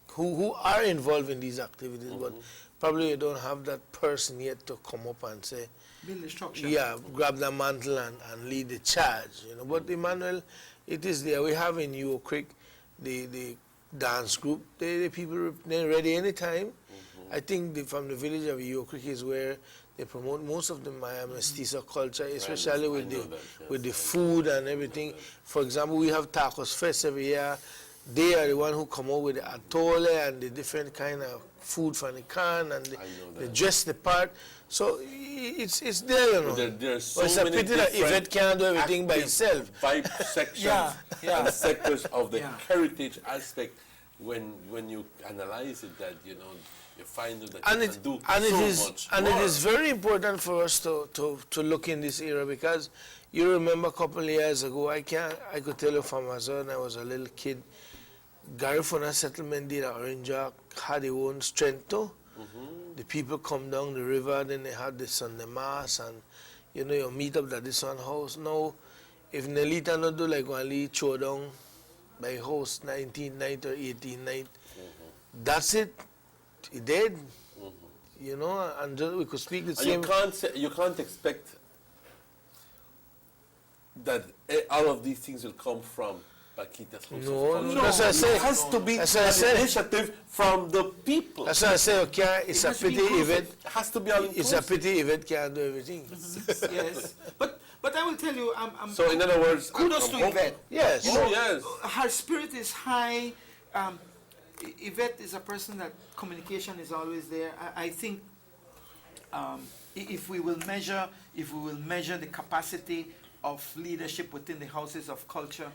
who are involved in these activities, but probably you don't have that person yet to come up and say, Build the structure. yeah, grab the mantle and lead the charge, you know. But Emmanuel, it is there. We have in Ewo Creek the dance group. The people, they're ready anytime. I think from the village of Ewo Creek is where they promote most of the Maya mestizo culture, especially with the food and everything. For example, we have Tacos Fest every year. They are the one who come up with the atole and the different kind of food from the can, and they dress the part. So it's there, you know. There's so But it's a many pity that different Yvette can't do everything by active itself. Vibe sections and sectors of the heritage aspect. When you analyze it, that you know, you find that And you it, can do and so it is much and more. it is very important for us to look in this era, because you remember a couple of years ago, I could tell you from when I was a little kid, Garifuna settlement did Orange Arc had their own strength too. The people come down the river, then they had the Sunday mass, and you know, you meet up at this one house. Now, if Nelita not do like one lead show down by house 19 night or 18 night, that's it. It did. You know, and we could speak the And same. you can't expect that all of these things will come from Paquita's House No, of Culture. no, that's what I say. It has to be That's what I an say. initiative from the people. That's why I say, okay, it's a has to be pity inclusive. Yvette. It has to be all It's a inclusive. pity Yvette can't do everything. Yes. But I will tell you, I'm So in other words, kudos I'm to Yvette. Yes. You know, yes. her spirit is high. Yvette is a person that communication is always there. I think if we will measure the capacity of leadership within the houses of culture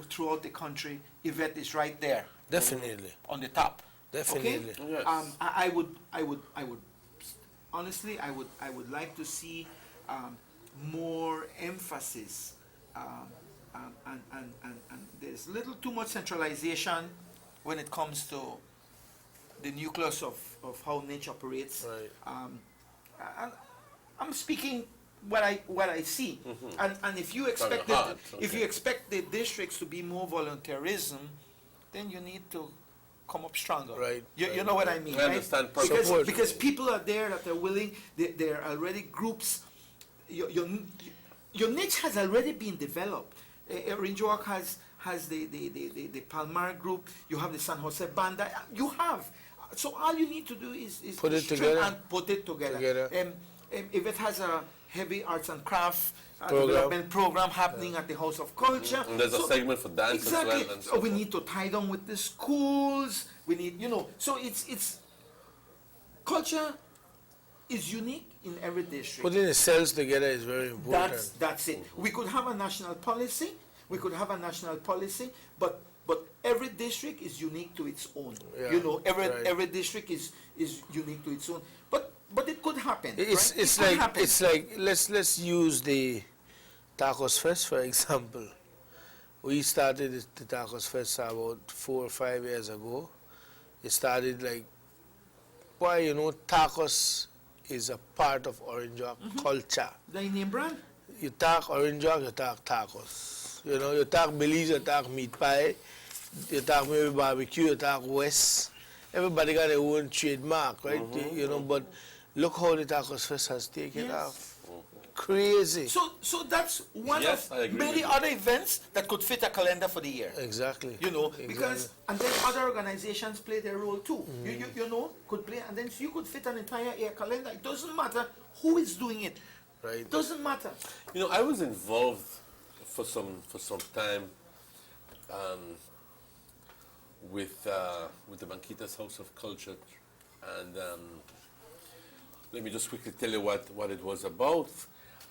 throughout the country, Yvette is right there. Definitely. On the top. Definitely. Okay? Yes. I would honestly, I would like to see more emphasis, and there's little too much centralization when it comes to the nucleus of how nature operates. Right. I'm speaking what I see, and if you expect From your heart, if okay. you expect the districts to be more volunteerism, then you need to come up stronger. Right, You right. know what I mean, I right? understand Because, perfectly. because people are there that are willing. There are already groups. Your niche has already been developed. Range Walk has the Palmar group. You have the San Jose Banda. You have. So all you need to do is Put it string together. and put it together. If it has a heavy arts and craft Program. development program happening at the House of Culture. And there's a segment for dance exactly. as well. And So we need to tie down with the schools. We need, so it's culture is unique in every district. Putting the cells together is very important. That's it. We could have a national policy. But every district is unique to its own. Yeah, Every district is unique to its own. But it could happen. It's right? it's It could like happen. it's like let's use the Tacos Fest for example. We started the Tacos Fest about 4 or 5 years ago. It started like, tacos is a part of Orange Walk culture. The name brand. You talk Orange Walk, you talk tacos. You talk Belize, you talk meat pie, you talk maybe barbecue, you talk West. Everybody got their own trademark, right? But look how the Tacos Fest has taken off. Crazy. So that's one Yes, I of agree many with you. other events that could fit a calendar for the year. Exactly. Because and then other organizations play their role too. Could play, and then you could fit an entire year calendar. It doesn't matter who is doing it. Right. It doesn't matter. I was involved for some time with the Banquitas House of Culture, and let me just quickly tell you what it was about.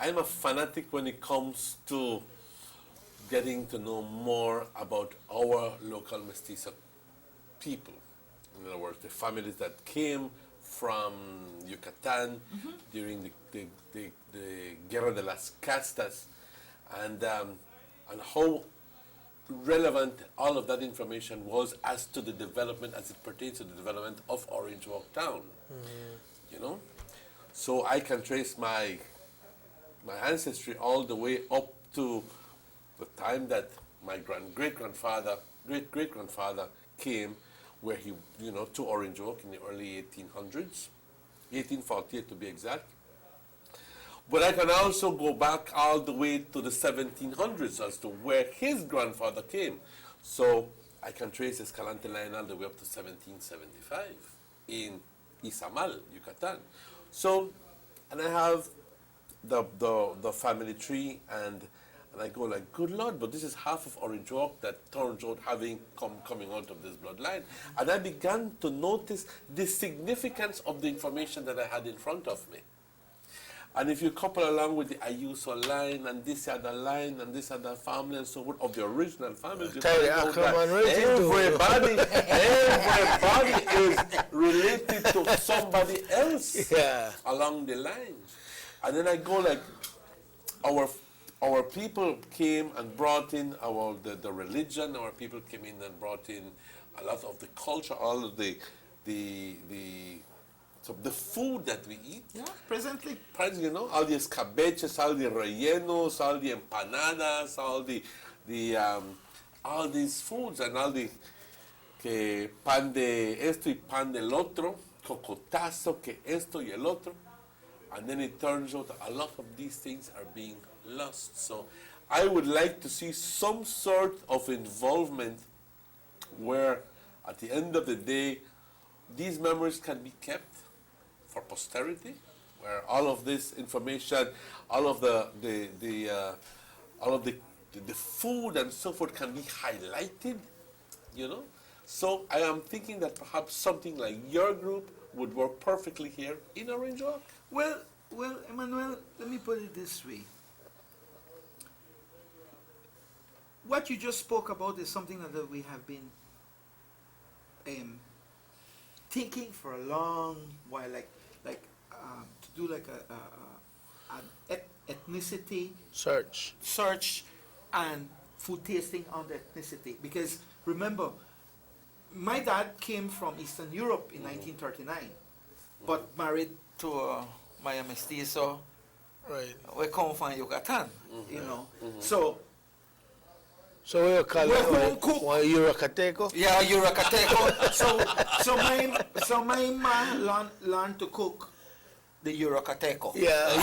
I'm a fanatic when it comes to getting to know more about our local mestizo people. In other words, the families that came from Yucatan during the Guerra de las Castas, and how relevant all of that information was as to the development, as it pertains to the development of Orange Walk Town. So I can trace my ancestry all the way up to the time that my great-grandfather came, where he, to Orange Walk in the early 1800s, 1848 to be exact. But I can also go back all the way to the 1700s as to where his grandfather came. So I can trace Escalante line all the way up to 1775 in Izamal, Yucatan. So, and I have the family tree, and I go like, good Lord, but this is half of Orange Walk that turns out coming out of this bloodline. And I began to notice the significance of the information that I had in front of me. And if you couple along with the Ayuso line and this other line and this other family and so forth of the original family, you find out that everybody is related to somebody else along the line. And then I go like, our people came and brought in the religion. Our people came in and brought in a lot of the culture, all of the food that we eat. Yeah, presently. All the escabeches, all the rellenos, all the empanadas, all these foods, and all the que pan de esto y pan del otro, cocotazo, que esto y el otro. And then it turns out that a lot of these things are being lost. So I would like to see some sort of involvement where at the end of the day, these memories can be kept for posterity, where all of this information, all of the food and so forth can be highlighted, So I am thinking that perhaps something like your group would work perfectly here in Orange Walk. Well, Emmanuel, let me put it this way. What you just spoke about is something that we have been thinking for a long while, to do like an ethnicity search and food tasting on the ethnicity. Because remember, my dad came from Eastern Europe in 1939, but married to Maya Mestizo. Right. We come from Yucatan, you know. So we call We're home it cook. Yucateco? Yeah, Yucateco. so my ma learned to cook the Yucateco. Yeah.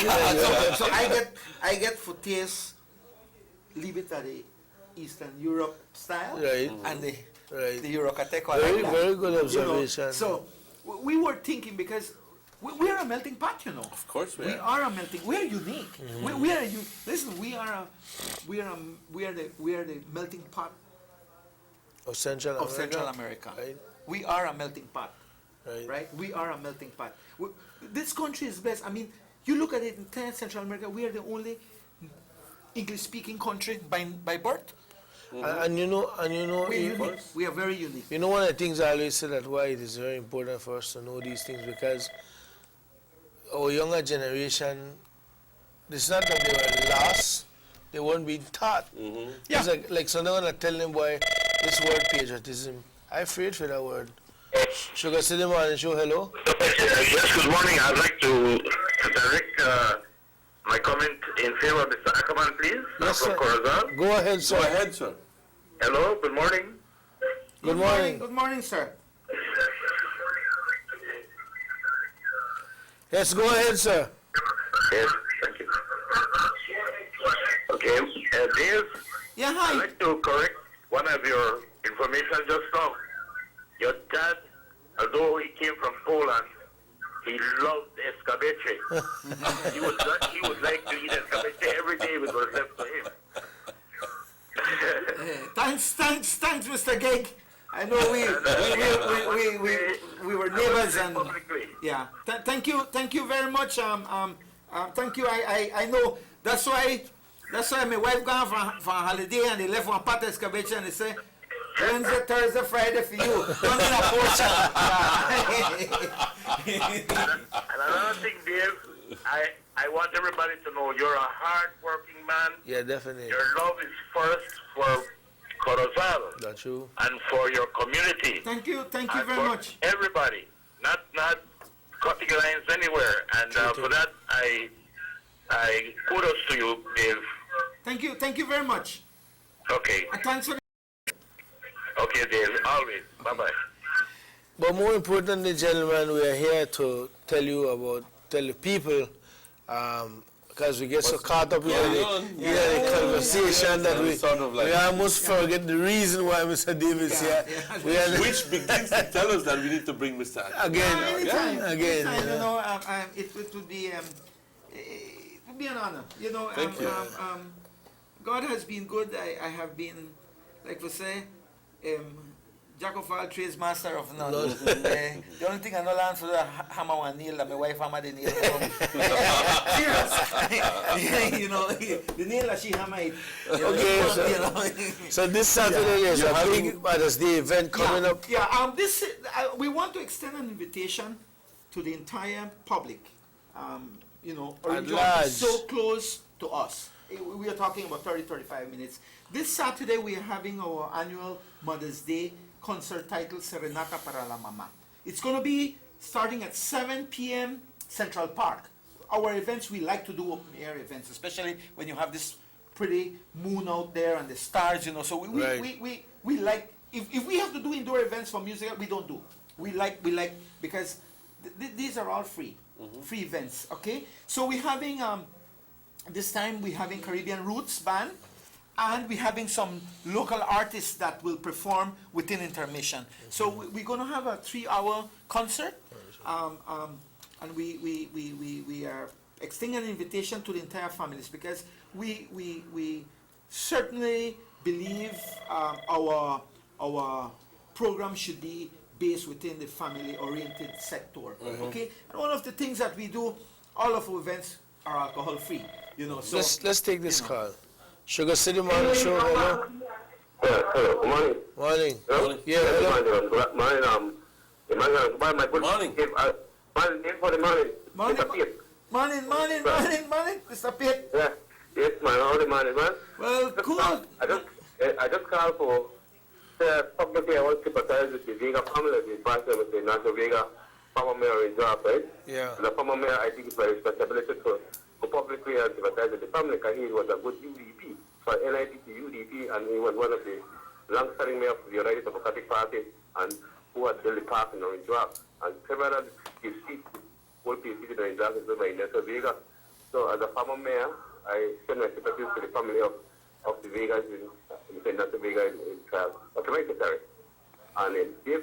So I get for taste, leave it at the Eastern Europe style, Right. and the Right. Yucateco. Very good You know, observation. so we were thinking because we are a melting pot, you know. Of course we We are. are a melting. We are unique. We are listen. We are the melting pot Of Central of America. Central America. Right. We are a melting pot. Right. Right? We are a melting pot. This country is blessed. I mean, you look at it in entire Central America. We are the only English-speaking country by birth. And you know, We're unique. We are very unique. you know, one of the things I always say that why it is very important for us to know these things, because our younger generation, it's not that they were lost, they weren't being taught. Yeah. It's like so now when I tell them why this word patriotism, I'm afraid for that word. Sugar Cinema and show hello. Yes, good morning. I'd like to direct my comment in favor of Mr. Ackerman, please. Yes, from sir. Corazon. Go ahead, sir. Go ahead, sir. Hello, good morning. Good morning. Good morning, sir. Yes, go ahead, sir. Yes, thank you. Okay, Dave, Yeah, I'd hi. like to correct one of your information just now. Your dad, although he came from Poland, he loved escabeche. he would like to eat escabeche every day if it was left to him. Thanks, Mr. Gig. I know we were neighbors and yeah. Thank you very much. Thank you. I know that's why my wife gone for a holiday and they left one pot of escabeche and they say Wednesday, Thursday, Friday for you. Don't in a portion. And another thing, Dave, I want everybody to know you're a hard-working man. Yeah, definitely. Your love is first for Corozal That's true. and for your community. Thank you and very for much. everybody, not cutting lines anywhere. And for that, I kudos to you, Dave. Thank you very much. Okay. And thanks for Okay, Dave. Always. Bye-bye. But more importantly, gentlemen, we are here to tell the people, because we get so caught up in the conversation that we sort of like- we almost forget the reason why Mr. Davis here. We are Which begins to tell us that we need to bring Mr. Ackerman. again, anytime, again. anytime, you know, it would be an honor. You know, Thank you. God has been good. I have been, like we say, jack of all trades, master of none. The only thing I know learn for the hammer and nail that my wife hammer the nail. Serious. You know, the nail that she hammer it. Okay, so this Saturday is a big Mother's Day event coming up. Yeah, we want to extend an invitation to the entire public. You know, Orange Walk large. is so close to us. We are talking about 30-35 minutes. This Saturday we are having our annual Mother's Day concert titled Serenata para la Mama. It's going to be starting at 7 p.m. Central Park. Our events, we like to do open air events, especially when you have this pretty moon out there and the stars, you know. So we like, if we have to do indoor events for music, we don't do. We like because these are all free events, okay? So we're having, this time we're having Caribbean Roots Band, and we're having some local artists that will perform within intermission. So we're going to have a 3-hour concert, and we are extending an invitation to the entire families because we certainly believe our programs should be based within the family-oriented sector. Okay, and one of the things that we do, all of our events are alcohol-free. You know, so Let's take this call. Sugar City Morning Show. Hello. Hello, good morning. Morning. Hello? Yeah, hello. Morning, my good Morning. Morning, for the morning. Morning, Mr. Pitt. morning, Mr. Pitt. Yeah, yes, man, all the morning, man. Well, cool. I just called for publicly I want to sympathize with the Vega family, the pastor with the National Vega former mayor in job, right? Yeah. The former mayor, I think it's my responsibility to publicly sympathize with the family because he was a good UDP for NIDP UDP, and he was one of the long-standing mayor of the United Democratic Party and who had built the park in Orange Walk. And several of his seats will be seated in Orange Walk by National Vega. So as a former mayor, I send my sympathies to the family of the Vegas in National Vega in Secretary. And if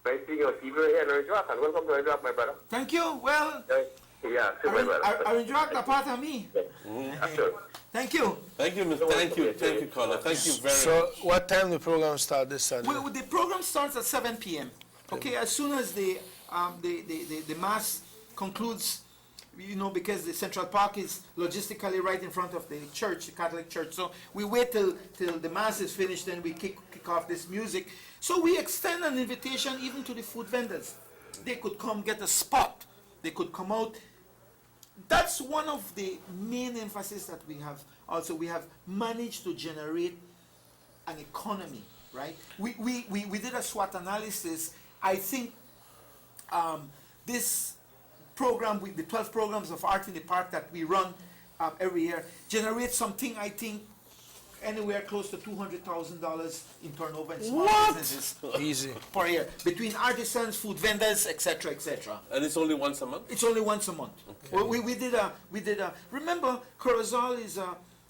I see your TV here in Orange Walk, and welcome to Orange Walk, my brother. Thank you. Well, yeah, my brother. Orange Walk a part of me. Sure. Thank you. Thank you, Mr. Thank you, caller. Thank you very So, much. what time the program start this Saturday? Well, the program starts at 7 p.m. Okay, as soon as the mass concludes, you know, because the Central Park is logistically right in front of the church, the Catholic Church. So we wait till the mass is finished, then we kick off this music. So we extend an invitation even to the food vendors. They could come get a spot. They could come out. That's one of the main emphasis that we have. Also, we have managed to generate an economy, right? We did a SWOT analysis. I think this program, with the 12 programs of Art in the Park that we run every year, generates something, I think, anywhere close to $200,000 in turnover in small businesses Easy. per year, between artisans, food vendors, etc., etc. And it's only once a month? It's only once a month. Okay. Well, we did a. Remember, Corozal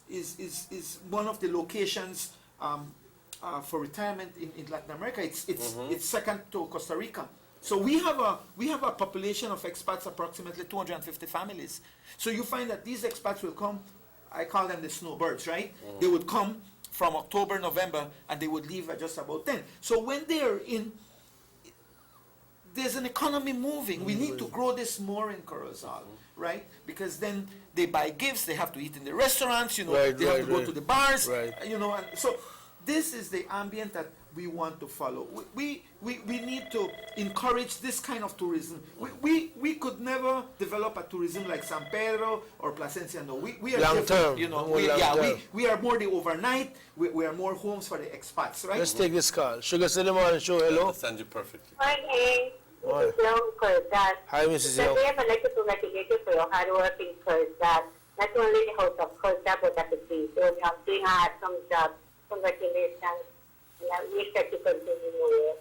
is one of the locations for retirement in Latin America. It's second to Costa Rica. So we have a population of expats, approximately 250 families. So you find that these expats will come. I call them the snowbirds, right? They would come from October, November, and they would leave at just about 10. So when they're in, there's an economy moving. We need to grow this more in Corozal, right? Because then they buy gifts, they have to eat in the restaurants, you know, they have to go to the bars, you know, and so this is the ambient that we want to follow. We need to encourage this kind of tourism. We could never develop a tourism like San Pedro or Plasencia. No, we are long different, term. you know. Term. We are more the overnight. We are more homes for the expats, right? Let's take this call. Sugar City Morning Show. Hello. I understand you perfectly. Morning. Morning. Mrs. Young Kurzat. Hi, Mrs. Young. Today, I'd like to congratulate you for your hard work in Kurzat. Not only the House of Kurzat, but at the place. So, you're doing an awesome job. Congratulations. And we expect to continue.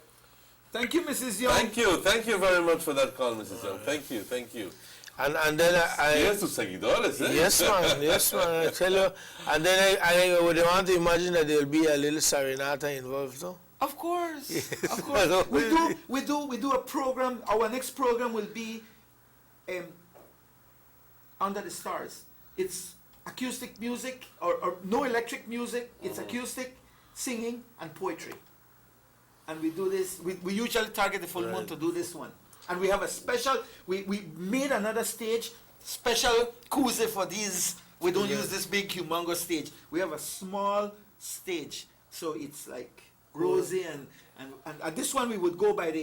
Thank you, Mrs. Young. Thank you very much for that call, Mrs. Young. Thank you. And then Tienes tus seguidores, eh? Yes, man, I tell you. And then I would want to imagine that there will be a little serenata involved, though. Of course, of course. We do a program. Our next program will be Under the Stars. It's acoustic music or no electric music. It's acoustic, singing, and poetry. And we do this. We usually target the full moon to do this one. And we have a special. We made another stage, special koozie for these. We don't use this big, humongous stage. We have a small stage, so it's like rosy and this one we would go by the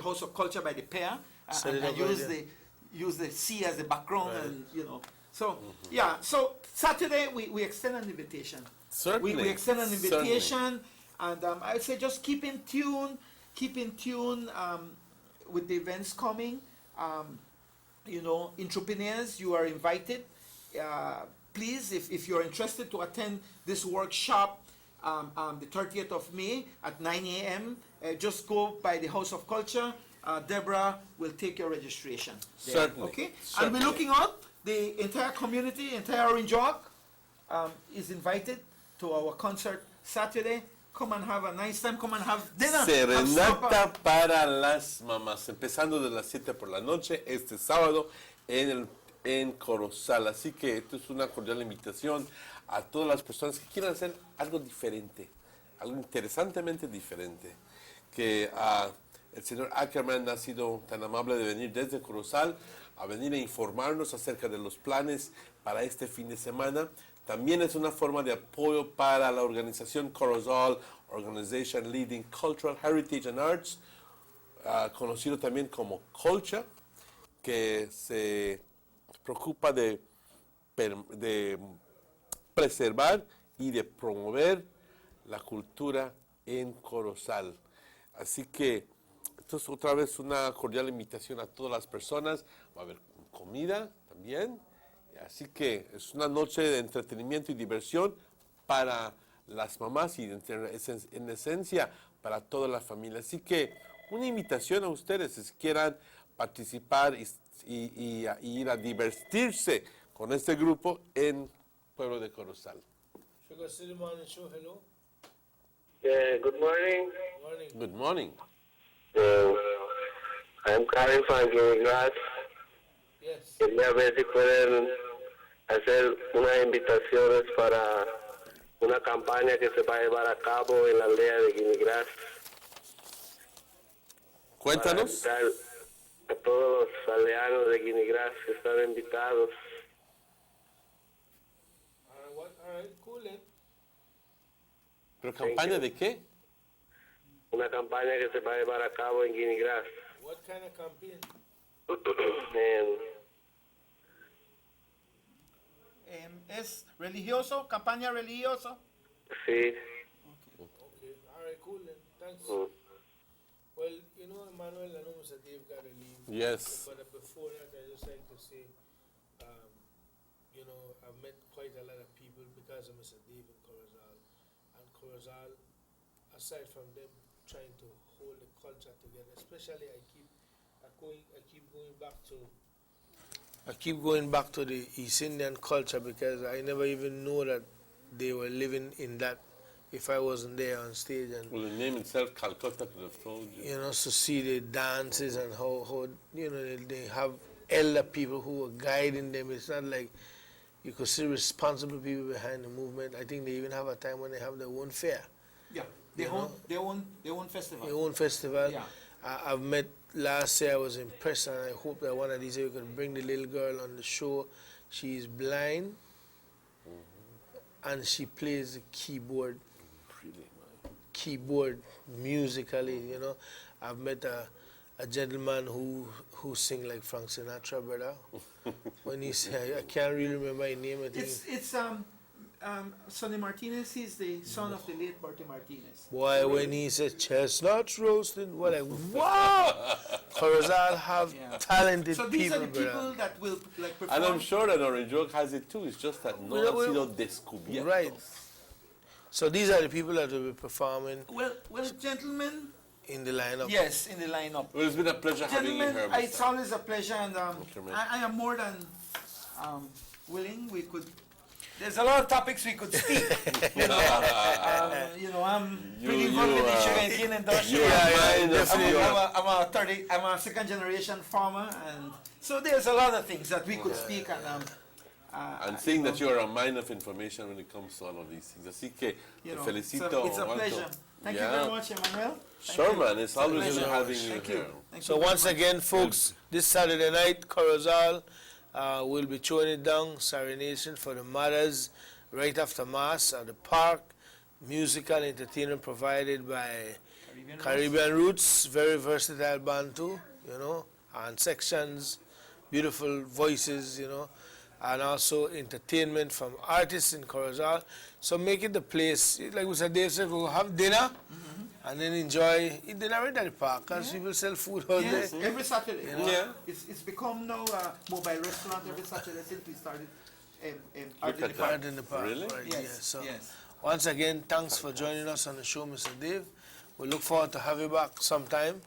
House of Culture by the pair and use the sea as the background and you know. So yeah, so Saturday we extend an invitation. Certainly. We extend an invitation, and I would say just keep in tune with the events coming. You know, entrepreneurs, you are invited. Please, if you're interested to attend this workshop, the 30th of May at 9 a.m., just go by the House of Culture. Deborah will take your registration there. Certainly. Okay? Certainly. And we're looking out. The entire community, entire Orange Walk, is invited to our concert Saturday. Come and have a nice time. Come and have dinner. Serenata para las mamás, empezando de las 7 por la noche este sábado en Corozal. Así que esto es una cordial invitación a todas las personas que quieran hacer algo diferente, algo interesantemente diferente, que el señor Ackerman ha sido tan amable de venir desde Corozal a venir a informarnos acerca de los planes para este fin de semana. También es una forma de apoyo para la organización Corozal Organization Leading Cultural Heritage and Arts, conocido también como Colcha, que se preocupa de preservar y de promover la cultura en Corozal. Así que esto es otra vez una cordial invitación a todas las personas. Va a haber comida también. Así que es una noche de entretenimiento y diversión para las mamás y en esencia para toda la familia. Así que una invitación a ustedes si quieran participar y ir a divertirse con este grupo en Pueblo de Corozal. Sugar City Morning Show, hello. Good morning. Good morning. I'm calling from Guinea. Yes. Quería ver si pueden hacer unas invitaciones para una campaña que se va a llevar a cabo en la aldea de Guinea. Cuéntanos. Para invitar a todos los aldeanos de Guinea que están invitados. All right, cool, eh? ¿Pero campaña de qué? Una campaña que se va a llevar a cabo en Guinea. What kind of campaign? ¿Es religioso? ¿Campaña religiosa? Sí. Okay, all right, cool, then. Thanks. Well, you know, Emmanuel, I know Mr. Dave got to leave. Yes. But before that, I just like to say, you know, I've met quite a lot of people because of Mr. Dave in Corozal. And Corozal, aside from them trying to hold the culture together, especially I keep going back to the East Indian culture because I never even know that they were living in that if I wasn't there on stage. And well, the name itself, Calcutta, could have told you. You know, to see the dances and how you know, they have elder people who are guiding them. It's not like you could see responsible people behind the movement. I think they even have a time when they have their own fair. Yeah, their own festival. Their own festival. Yeah. I've met last year. I was impressed, and I hope that one of these years we can bring the little girl on the show. She's blind, and she plays the keyboard musically. You know, I've met a gentleman who sing like Frank Sinatra, brother. When he say, I can't really remember his name. I think It's Sonny Martinez. He's the son of the late Bertie Martinez. boy, when he says chestnuts roasted, we're like, wow! Corozal have talented So these people, are the people brother. that will like perform. And I'm sure that Orange Oak has it too. It's just that no Well, ha sido descubierto. Right. So these are the people that will be performing Well, gentlemen. in the lineup. Yes, in the lineup. Well, it's been a pleasure having you Gentlemen, here. it's always a pleasure, and man. I am more than willing. We could. There's a lot of topics we could speak. You know, I'm pretty involved in the sugarcane industry. I'm a second generation farmer, and so there's a lot of things that we could speak. And seeing that you are a mine of information when it comes to all of these things. Así que te felicito. It's a pleasure. Thank you very much, Emmanuel. Sure, man. It's always good having you Thank here. you. So once again, folks, this Saturday night, Corozal will be throwing it down, Serenation for the mothers, right after Mass at the park. Musical entertainment provided by Caribbean Roots, very versatile band too, you know, and sections, beautiful voices, you know, and also entertainment from artists in Corozal. So make it the place, like Mr. Dave said, we'll have dinner and then eat dinner right at the park because people sell food out Yes, there. every Saturday. You know? Yeah. It's become now a mobile restaurant every Saturday since we started Art Look in the at Park. Art in the park. Really? Right, Yes, yeah. So yes. once again, thanks for joining us on the show, Mr. Dave. We look forward to have you back sometime.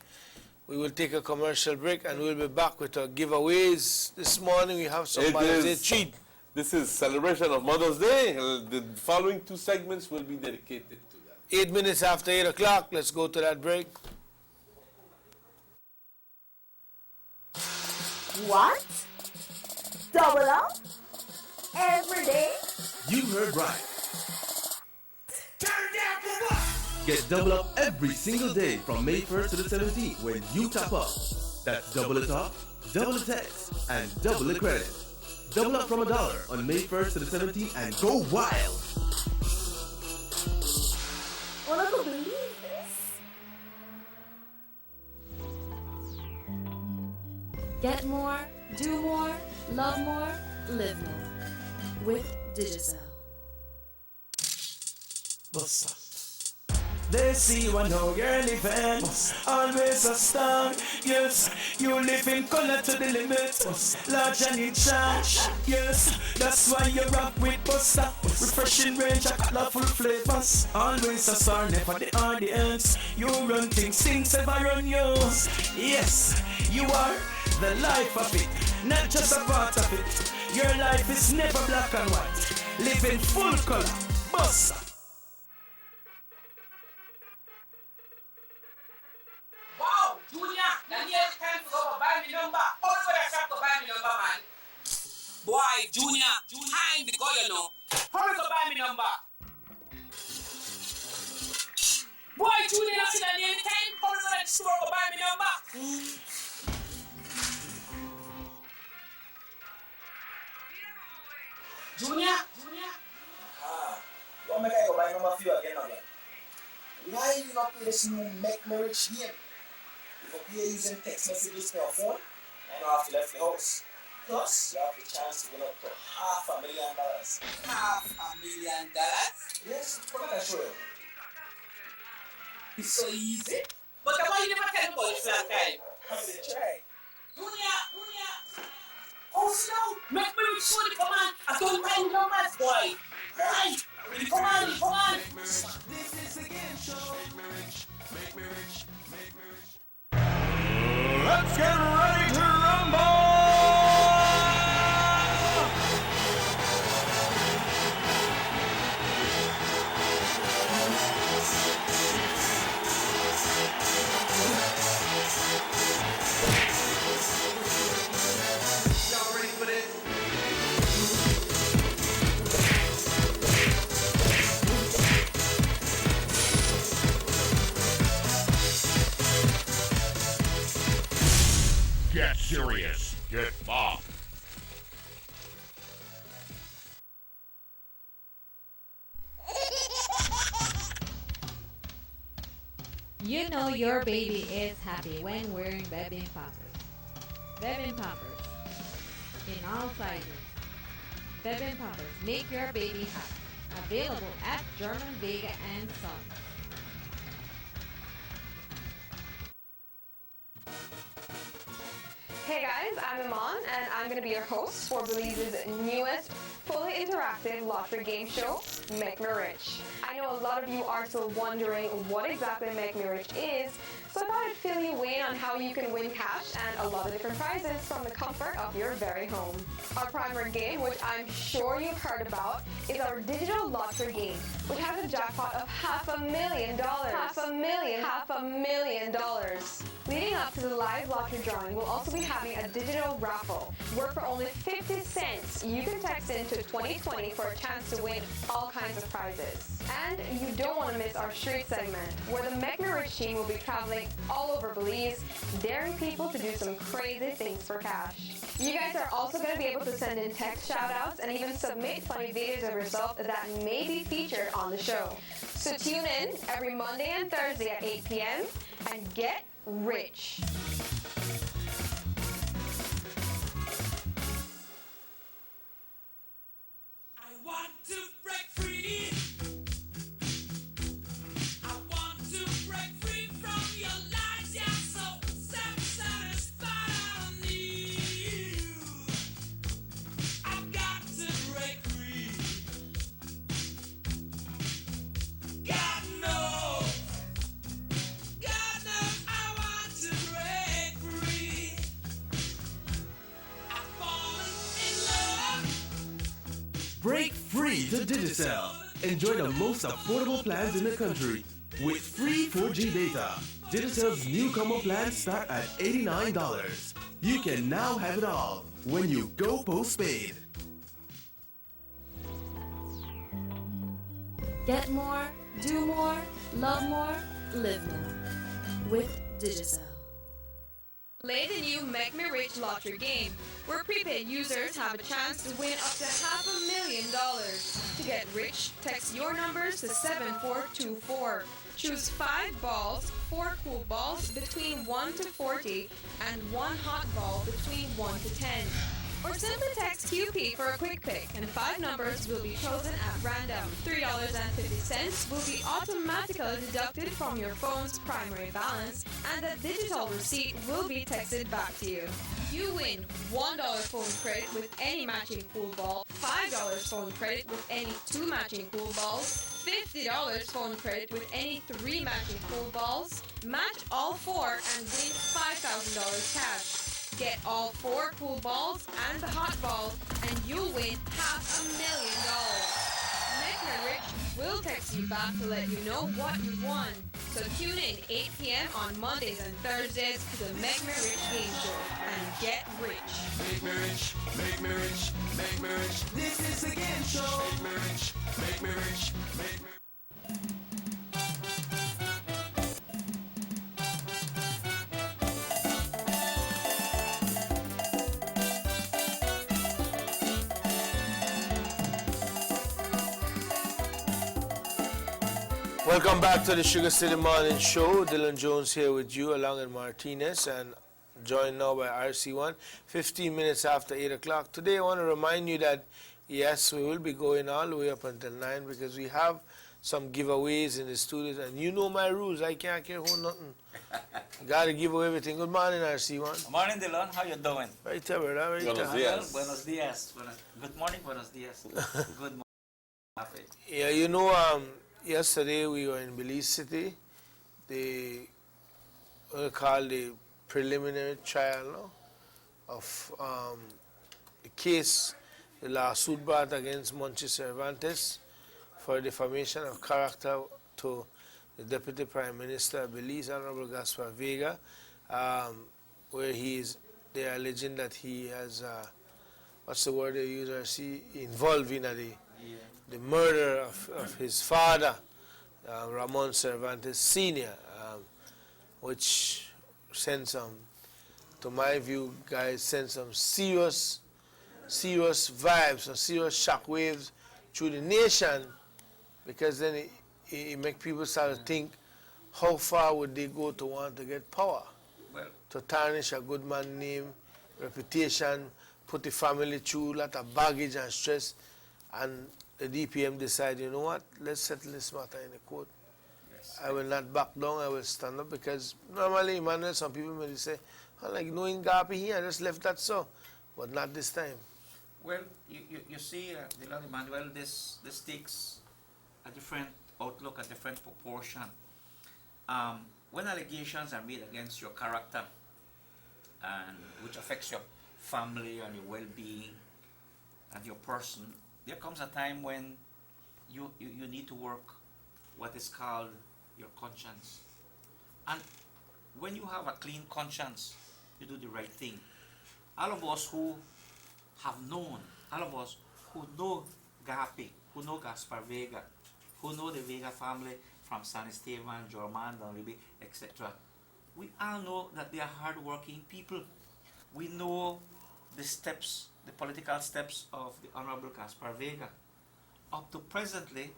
We will take a commercial break and we'll be back with our giveaways. This morning we have some Mother's Day treat. This is celebration of Mother's Day. The following two segments will be dedicated to that. 8 minutes after 8 o'clock. Let's go to that break. What? Double up? Every day? You heard right. Turn down for what? Get double up every single day from May 1st to the 17th when you top up. That's double the talk, double the text, and double the credit. Double up from $1 on May 1st to the 17th and go wild. Wanna go believe this? Get more, do more, love more, live more. With Digicel. Bossa. They see you and know you're living. Always a star. Yes, you live in color to the limit. Large and in charge. Yes, that's why you rock with Busta. Refreshing range, a colorful flavors. Always a star, never the audience. You run things ever run you. Yes, you are the life of it, not just a part of it. Your life is never black and white. Live in full color. Busta. Wow, Junior, Daniel can't go buy me number. All for that shop to buy me number, man. Boy, Junior, time to go, you know. Hurry to buy me number. Boy, Junior, see Daniel can't hurry to that store to buy me number. Junior. You want me to go buy number for you again, again? Why you not play this new Make Me Rich game? If you play using text messages to your phone, and you have to left the house. Plus, you have the chance to win up to $500,000. $500,000? Yes, what can I show you? It's so easy. But why you never tell me about this last time? I'm going to try. Junior. Oh, slow. Make me rich money, come on. I don't mind numbers, boy. Right. Come on. This is the game show. Make me rich. Let's get ready to rumble! Y'all ready for this? Get serious. Get buff. You know your baby is happy when wearing Bebin Pampers. Bebin Pampers. In all sizes. Bebin Pampers make your baby happy. Available at German Vega and Sons. Hey guys, I'm Iman, and I'm going to be your host for Belize's newest fully interactive lottery game show, Make Me Rich. I know a lot of you are still wondering what exactly Make Me Rich is, so I thought I'd fill you in on how you can win cash and a lot of different prizes from the comfort of your very home. Our primary game, which I'm sure you've heard about, is our digital lottery game, which has a jackpot of $500,000. $500,000. Leading up to the live lottery drawing, we'll also be having a digital raffle. Work for only 50 cents. You can text into 2020 for a chance to win all kinds of prizes. And you don't want to miss our street segment, where the Make Me Rich team will be traveling all over Belize, daring people to do some crazy things for cash. You guys are also going to be able to send in text shoutouts and even submit funny videos of yourself that may be featured on the show. So tune in every Monday and Thursday at 8 p.m. and get rich. I want to break free. I want to break free from your lies. Yeah, so self-satisfied. I need you. I've got to break free. God knows I want to break free. I've fallen in love. Break free to Digicel. Enjoy the most affordable plans in the country with free 4G data. Digicel's new combo plans start at $89. You can now have it all when you go postpaid. Get more, Do more, love more, live more. With Digicel. Play the new Make Me Rich lottery game, where prepaid users have a chance to win up to $500,000. To get rich, text your numbers to 7424. Choose 5 balls, 4 cool balls between 1 to 40, and 1 hot ball between 1 to 10. Or simply text QP for a quick pick, and 5 numbers will be chosen at random. $3.50 will be automatically deducted from your phone's primary balance, and the digital receipt will be texted back to you. You win $1 phone credit with any matching pool ball, $5 phone credit with any 2 matching pool balls, $50 phone credit with any 3 matching pool balls. Match all 4 and win $5,000 cash. Get all 4 pool balls and the hot ball, and you'll win $500,000. Make Me Rich will text you back to let you know what you won. So tune in 8 p.m. on Mondays and Thursdays to the Make Me Rich game show and get rich. Make me rich, make me rich, make me rich. This is the game show. Make me rich, make me rich, make me rich. Welcome back to the Sugar City Morning Show. Dylan Jones here with you along with Martinez, and joined now by RC1, 15 minutes after 8 o'clock. Today I want to remind you that, yes, we will be going all the way up until 9 because we have some giveaways in the studios, and you know my rules. I can't care who nothing. Got to give away everything. Good morning, RC1. Good morning, Dylan. How you doing? Right there, brother. Right Buenos there. dias. Buenos dias. Good morning, buenos dias. Good morning. Happy. Yeah, you know, yesterday we were in Belize City. They called the preliminary trial no, of the case, the lawsuit brought against Monchi Cervantes for defamation of character to the Deputy Prime Minister of Belize, Honorable Gaspar Vega, where they are alleging that he has, what's the word they use, involved in the murder of his father, Ramon Cervantes Sr., which sent some, to my view, guys, sent some serious vibes, some serious shockwaves through the nation, because then it make people start to think, how far would they go to want to get power? Well, to tarnish a good man's name, reputation, put the family through a lot of baggage and stress, and the DPM decide, you know what, let's settle this matter in the court. yes. I will not back down, I will stand up, because normally, Emmanuel, some people may say, oh, like knowing Gapi here, I just left that so, but not this time. Well, you see, Dylan Emmanuel, this takes a different outlook, a different proportion. When allegations are made against your character, and which affects your family and your well-being and your person, there comes a time when you need to work what is called your conscience. And when you have a clean conscience, you do the right thing. All of us who have known, all of us who know Gapi, who know Gaspar Vega, who know the Vega family from San Esteban, Jorman, Don Ribe, etc., we all know that they are hard-working people. We know the steps, the political steps of the Honorable Gaspar Vega. Up to presently,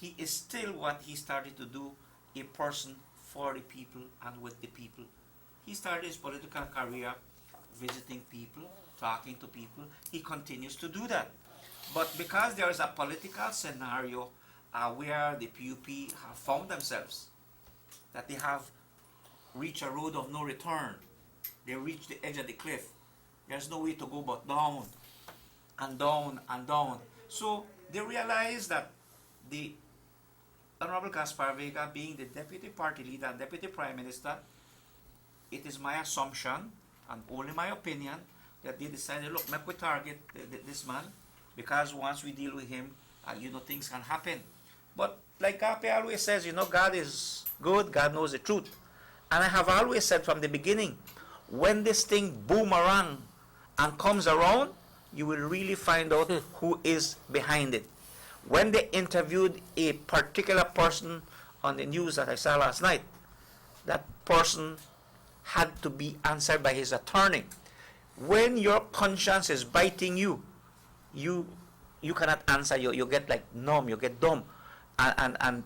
he is still what he started to do, a person for the people and with the people. He started his political career visiting people, talking to people. He continues to do that. But because there is a political scenario where the PUP have found themselves, that they have reached a road of no return, they reached the edge of the cliff, there's no way to go but down and down and down. So they realize that the Honorable Gaspar Vega, being the deputy party leader and deputy prime minister, it is my assumption and only my opinion that they decided, look, make we target this man, because once we deal with him, things can happen. But like Gapi always says, God is good, God knows the truth. And I have always said from the beginning, when this thing boomerang and comes around, you will really find out who is behind it. when they interviewed a particular person on the news that I saw last night, that person had to be answered by his attorney. When your conscience is biting you, you cannot answer. You get like numb, you get dumb, and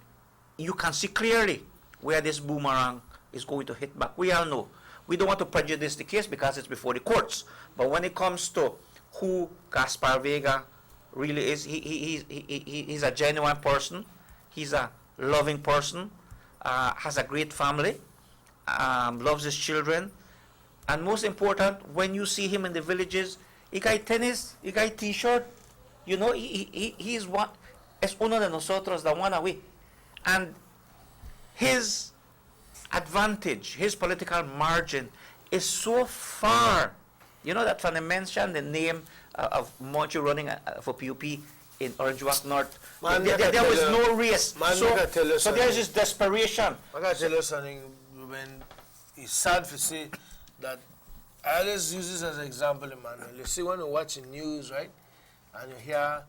you can see clearly where this boomerang is going to hit back. We all know. We don't want to prejudice the case because it's before the courts. But when it comes to who Gaspar Vega really is, he's a genuine person. He's a loving person, has a great family, loves his children. And most important, when you see him in the villages, he got tennis, he got t-shirt. You know, he's one, es uno de nosotros, the one away. And his advantage, his political margin is so far. You know that when I mentioned the name of Monchi running for PUP in Orange Walk North, there was no race. So there's this desperation. I got to tell you something, Ruben. It's sad to say that I always use this as an example, Emmanuel. You see when you're watching news, right, and you hear,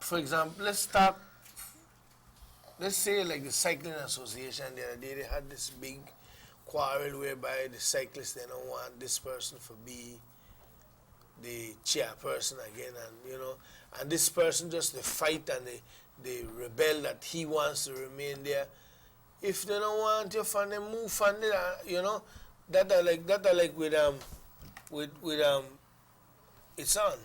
for example, let's say like the Cycling Association the other day, they had this big quarrel whereby the cyclists, they don't want this person to be the chairperson again, and you know, and this person just they fight and they rebel that he wants to remain there. If they don't want you from them, move from there, you know. That are like with it's on.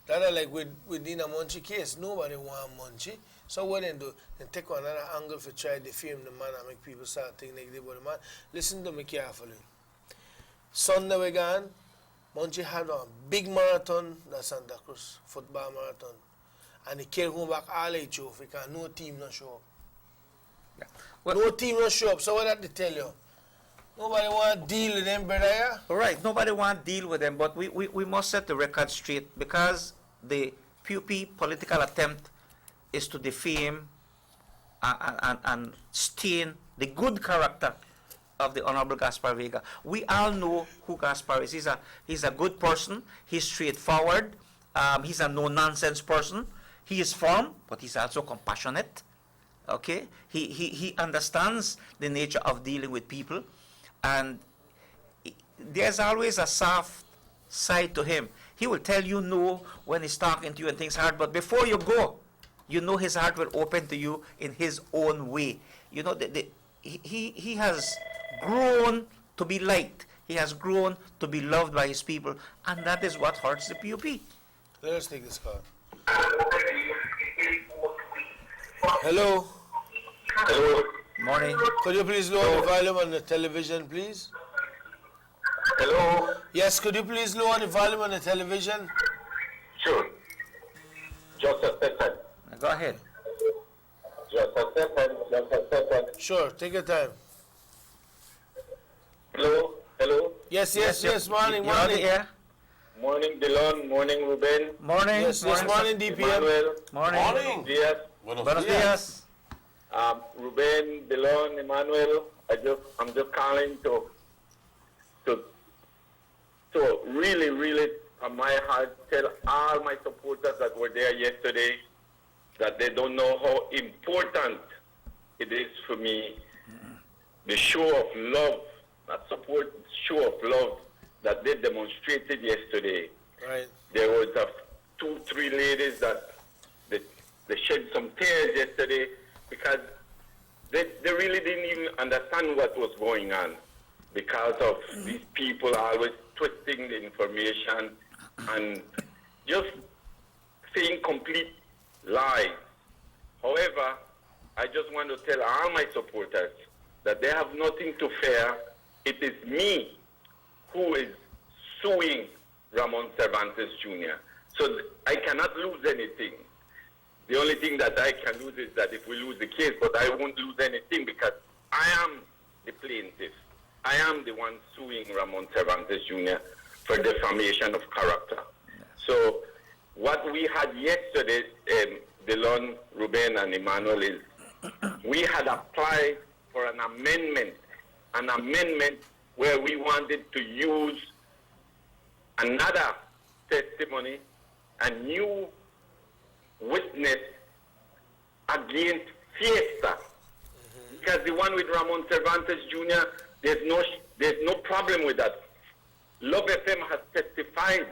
That are like with Dina Munchie case. Nobody want Munchie. So what they do? They take another angle for try to defame the man and make people start thinking negative about the man. Listen to me carefully. Sunday we gone, Munchie had a big marathon, that's Santa Cruz, football marathon. And he came home back all eight trophy because no team no show up. Yeah. Well, no team no show up. So what that they tell you? Nobody want to deal with them, brother, yeah? Right, nobody want to deal with them, but we must set the record straight because the PUP political attempt is to defame and stain the good character of the Honorable Gaspar Vega. We all know who Gaspar is. He's a good person. He's straightforward. He's a no-nonsense person. He is firm, but he's also compassionate. Okay? He understands the nature of dealing with people. And there's always a soft side to him. He will tell you no when he's talking to you and things hard, but before you go, you know his heart will open to you in his own way. You know, he has grown to be liked. He has grown to be loved by his people, and that is what hurts the PUP. Let us take this call. Hello. Hello. Morning. Could you please lower the volume on the television, please? Hello. Yes, could you please lower the volume on the television? Sure. Just a second. Go ahead. Just a second. Just a second. Sure, take your time. Hello. Hello. Yes, morning, You're on the morning. air. Morning, Dylan. Morning, Ruben. Morning. Yes, morning, DPM. Emmanuel. Morning. Diaz. Buenos dias. Ruben, Dylan, Emmanuel. I'm just calling to really from my heart tell all my supporters that were there yesterday that they don't know how important it is for me. The show of love, that support, show of love that they demonstrated yesterday. Right. There was 2-3 ladies that they shed some tears yesterday because they really didn't even understand what was going on because of these people always twisting the information and just saying complete lies. However, I just want to tell all my supporters that they have nothing to fear. It is me who is suing Ramon Cervantes Jr. So I cannot lose anything. The only thing that I can lose is that if we lose the case, but I won't lose anything because I am the plaintiff. I am the one suing Ramon Cervantes Jr. for defamation of character. So what we had yesterday, Dylan, Ruben, and Emmanuel, is we had applied for an amendment where we wanted to use another testimony, a new witness against Fiesta. Because the one with Ramon Cervantes Jr., there's no problem with that. Love FM has testified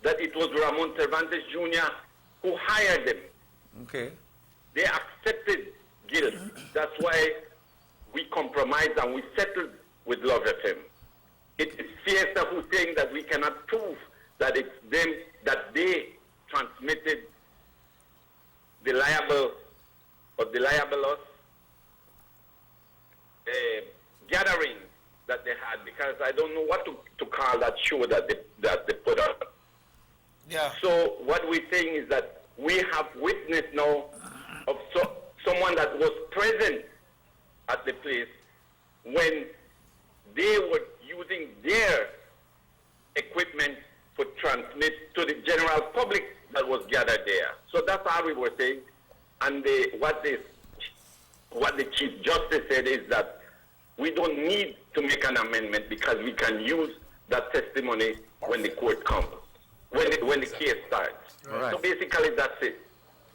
that it was Ramon Cervantes Jr. who hired them. Okay. They accepted guilt. That's why we compromised and we settled with Love FM. It is Fiesta who's saying that we cannot prove that it's them, that they transmitted the libelous gathering that they had, because I don't know what to call that show that they put up. Yeah. So what we're saying is that we have witness now of someone that was present at the place when they were using their equipment to transmit to the general public that was gathered there. So that's how we were saying. And what the Chief Justice said is that we don't need to make an amendment because we can use that testimony when the court comes, when the case starts. Right. So basically that's it.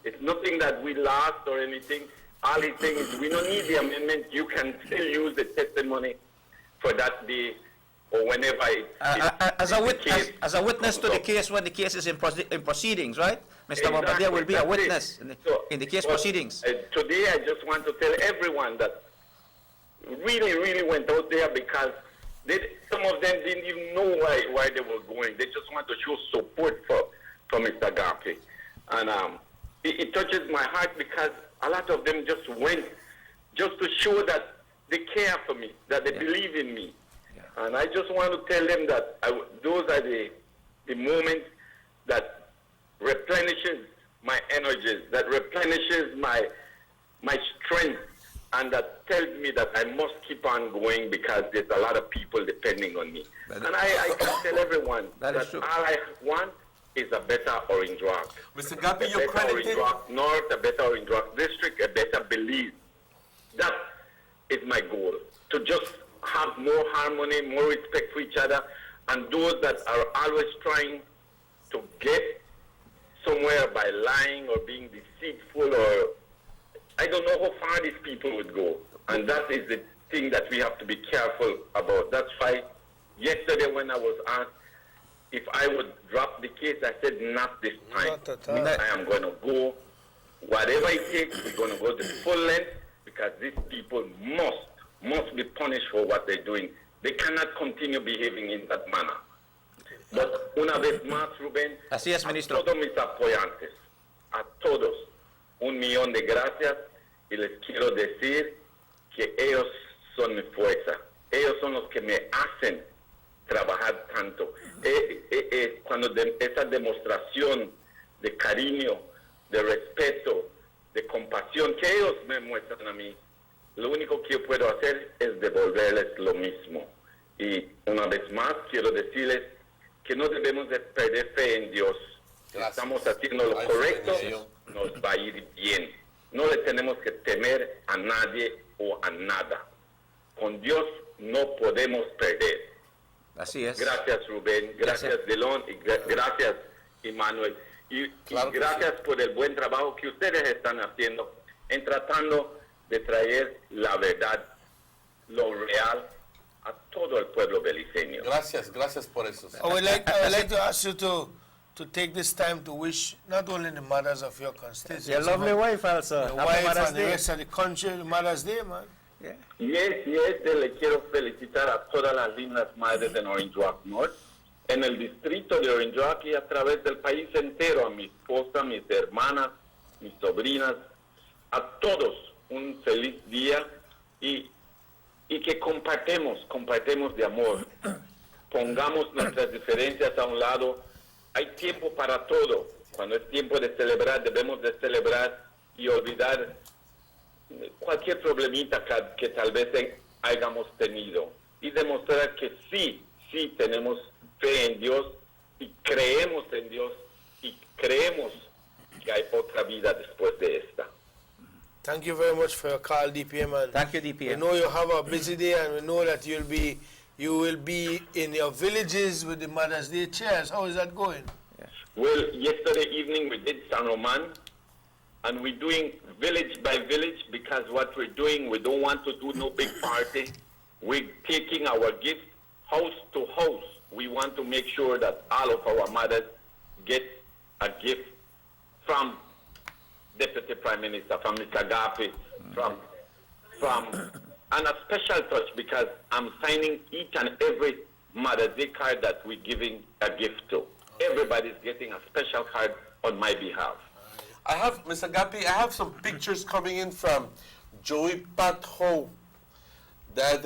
It's nothing that we lost or anything. All he's saying is we don't need the amendment. You can still use the testimony for that day or whenever As a witness to the case when the case is in proceedings, right? Mr. Bombardier will be a witness in the case proceedings. Today I just want to tell everyone that really went out there because some of them didn't even know why they were going. They just want to show support for Mr. Garpey. And it touches my heart because a lot of them just went just to show that they care for me, that they believe in me. Yeah. And I just want to tell them that those are the moments that replenishes my energies, that replenishes my strength, and that tells me that I must keep on going because there's a lot of people depending on me. And I can tell everyone that all I want is a better Orange Rock. Mr. Garpey, a better Orange Rock North, a better Orange Rock District, a better Belize. That is my goal, to just have more harmony, more respect for each other, and those that are always trying to get somewhere by lying or being deceitful, or I don't know how far these people would go. And that is the thing that we have to be careful about. That's why yesterday when I was asked if I would drop the case, I said not this time. I am going to go, whatever it takes, we're going to go the full length, because these people must be punished for what they're doing. They cannot continue behaving in that manner. But una vez más, Rubén, así es, ministro. A todos mis apoyantes, a todos, 1,000,000 de gracias, y les quiero decir que ellos son mi fuerza. Ellos son los que me hacen trabajar tanto. Cuando esa demostración de cariño, de respeto, de compasión que ellos me muestran a mí, lo único que yo puedo hacer es devolverles lo mismo. Y una vez más quiero decirles que no debemos de perder fe en Dios. Gracias. Estamos haciendo lo correcto, nos va a ir bien. No le tenemos que temer a nadie o a nada. Con Dios no podemos perder. Así es. Gracias, Rubén. Gracias, Delon. Y gracias, Emmanuel. Y gracias por el buen trabajo que ustedes están haciendo en tratando de traer la verdad, lo real, a todo el pueblo beliceño. Gracias por eso. I would like to ask you to take this time to wish not only the mothers of your constituents, your lovely wife also. the Happy wife Mother's and the Day. rest of the country, Mother's Day, man. Yeah. Yes, le quiero felicitar a todas las lindas madres en Orange Rock North, en el distrito de Orange Rock y a través del país entero, a mi esposa, mis hermanas, mis sobrinas, a todos un feliz día y que compartemos de amor. Pongamos nuestras diferencias a un lado. Hay tiempo para todo. Cuando es tiempo de celebrar, debemos de celebrar y olvidar cualquier problemita que tal vez hayamos tenido y demostrar que sí tenemos fe en Dios y creemos en Dios y creemos que hay otra vida después de esta. Thank you very much for your call, DPM. And thank you, DPM. We know you have a busy day, and we know that you will be in your villages with the Mother's Day chairs. How is that going? We Well, yesterday evening we did San Roman, and we're doing village by village because what we're doing, we don't want to do no big party. We're taking our gift house to house. We want to make sure that all of our mothers get a gift from Deputy Prime Minister, from Mr. Gapi, and a special touch because I'm signing each and every Mother's Day card that we're giving a gift to. Everybody's getting a special card on my behalf. I have, Mr. Gapi, I have some pictures coming in from Joey Patho that,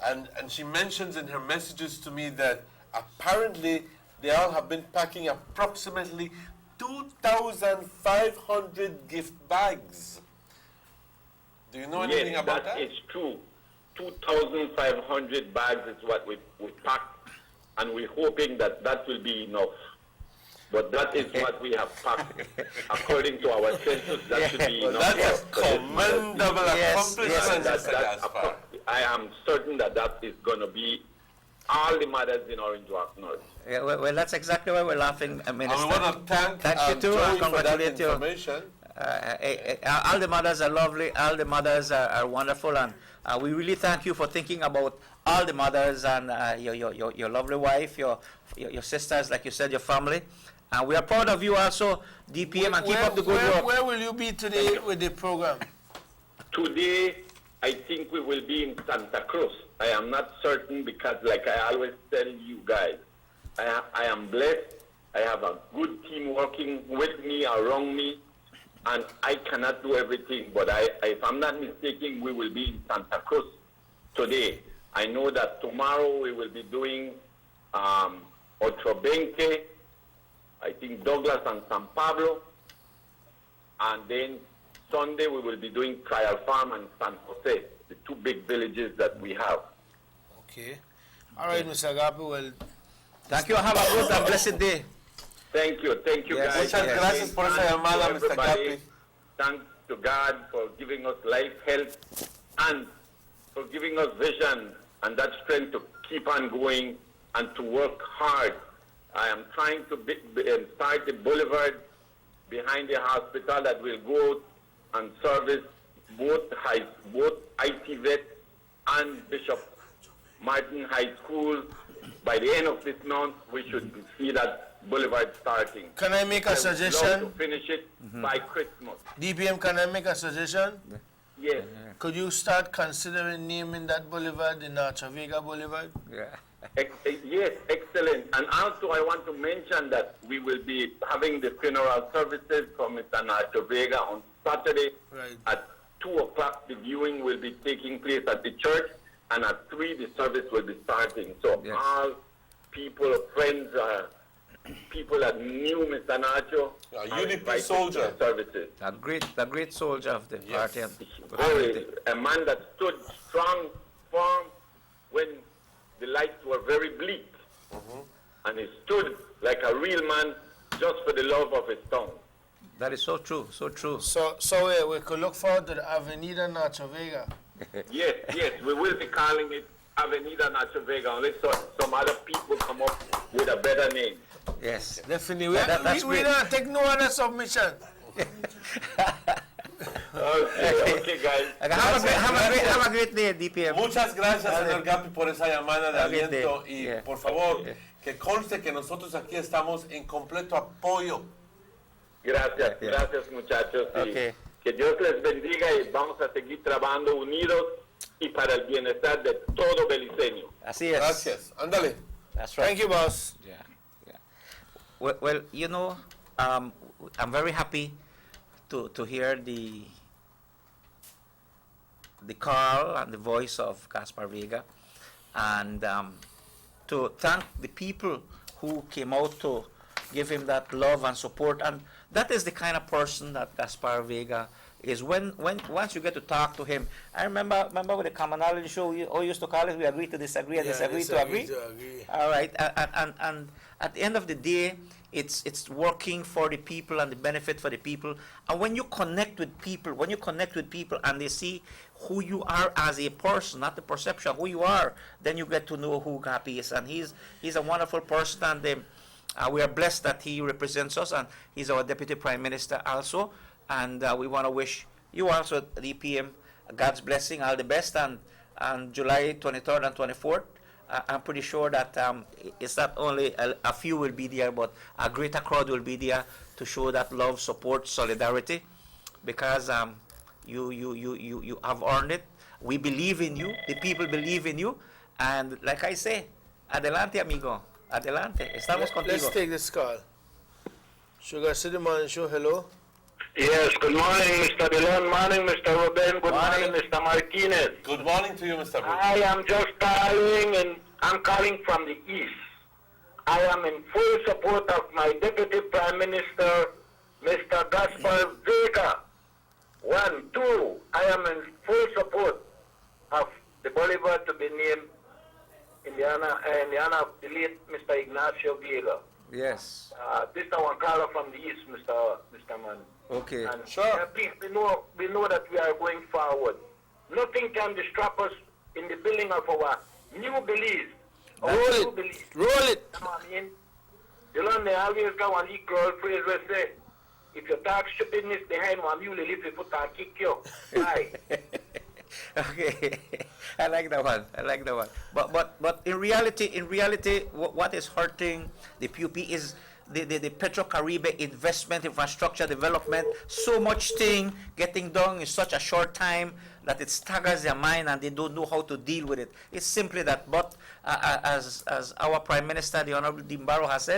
and she mentions in her messages to me that apparently they all have been packing approximately 2,500 gift bags. Do you know anything about that? Yes, that is true. 2,500 bags is what we packed, and we're hoping that that will be enough. But that is what we have packed. According to our census, that should be enough. That is commendable accomplishment, Mr. Gaspar. I am certain that that is going to be all the mothers in Orange Walk North. Yeah, well, that's exactly why we're laughing, Minister. And we want to thank you too, Joey and for that congratulate you. information. All the mothers are lovely, all the mothers are wonderful, and we really thank you for thinking about all the mothers and your lovely wife, your sisters, like you said, your family. And we are proud of you also, DPM, and keep up the good work. Where will you be today with the program? Today, I think we will be in Santa Cruz. I am not certain because, like I always tell you guys, I am blessed. I have a good team working with me, around me, and I cannot do everything. But if I'm not mistaken, we will be in Santa Cruz today. I know that tomorrow we will be doing Otrobenque, I think Douglas and San Pablo, and then Sunday we will be doing Trial Farm and San Jose, the two big villages that we have. Okay. All right, Mr. Agape, well... Thank you. Have a good and blessed day. Thank you Yes, guys. muchas gracias por esa llamada, Mr. Everybody, thanks to God for giving us life, health, and for giving us vision and that strength to keep on going and to work hard. I am trying to start a boulevard behind the hospital that will go and service both ITVET and Bishop Martin High School. By the end of this month, we should see that boulevard starting. Can I make a I would suggestion? love to finish it by Christmas. DPM, can I make a suggestion? Yes. Could you start considering naming that boulevard the Nacho Vega Boulevard? Yeah. Yes, excellent. And also I want to mention that we will be having the funeral services for Mr. Nacho Vega on Saturday. Right. At 2 o'clock, the viewing will be taking place at the church, and at 3, the service will be starting. So all people, friends, people that knew Mr. Nacho, UDP soldier. Services. A great soldier of the party. And A man that stood strong, firm, when the lights were very bleak. And he stood like a real man just for the love of his town. That is so true, so true. So we could look forward to the Avenida Nacho Vega. Yes, we will be calling it Avenida Nacho Vega unless some other people come up with a better name. Yes. Definitely. We great. don't take no other submission. Okay, guys. Have a great day, DPM. Muchas gracias, señor Gapi, por esa llamada de Have a good aliento. day. Y Yeah. por favor, que conste que nosotros aquí estamos en completo apoyo. Gracias muchachos. Y Okay. que Dios les bendiga y vamos a seguir trabajando unidos y para el bienestar de todo Beliceño. Así es. Gracias. Ándale. That's right. Thank you, boss. Yeah. Well, you know, I'm very happy to hear the call and the voice of Gaspar Vega, and to thank the people who came out to give him that love and support. And that is the kind of person that Gaspar Vega is. Once you get to talk to him, I remember with the Commonality show, we all used to call it, we agree to disagree and disagree to agree. All right, and at the end of the day, it's working for the people and the benefit for the people. And when you connect with people, and they see who you are as a person, not the perception of who you are, then you get to know who Gapi is. And he's a wonderful person, and We are blessed that he represents us, and he's our Deputy Prime Minister also. And we want to wish you also, the PM, God's blessing, all the best, and July 23rd and 24th. I'm pretty sure that it's not only a few will be there, but a greater crowd will be there to show that love, support, solidarity, because you have earned it. We believe in you. The people believe in you. And like I say, adelante, amigo. Adelante. Estamos contigo. Let's take this call. Sugar City Morning Show, hello. Yes, good morning, Mr. Dillon. Morning, Mr. Ruben. Good morning, Mr. Martinez. Good morning to you, Mr. Ruben. I am just calling, and I'm calling from the east. I am in full support of my Deputy Prime Minister, Mr. Gaspar Vega. 1, 2, I am in full support of the Bolivar to be named in the honor of the late Mr. Ignacio Vega. Yes. This is one caller from the east, Mr. Man. Okay. And please, we know that we are going forward. Nothing can disrupt us in the building of our new beliefs. Roll it. Roll it. You know what I mean? You know, they always got one equal phrase where say, if you talk stupidness behind one mule, if you put and kick you. Why? Okay. I like that one. But in reality, what is hurting the PUP is the Petrocaribe investment, infrastructure development. So much thing getting done in such a short time that it staggers their mind and they don't know how to deal with it. It's simply that. But as our Prime Minister, the Honorable Dimbaro, has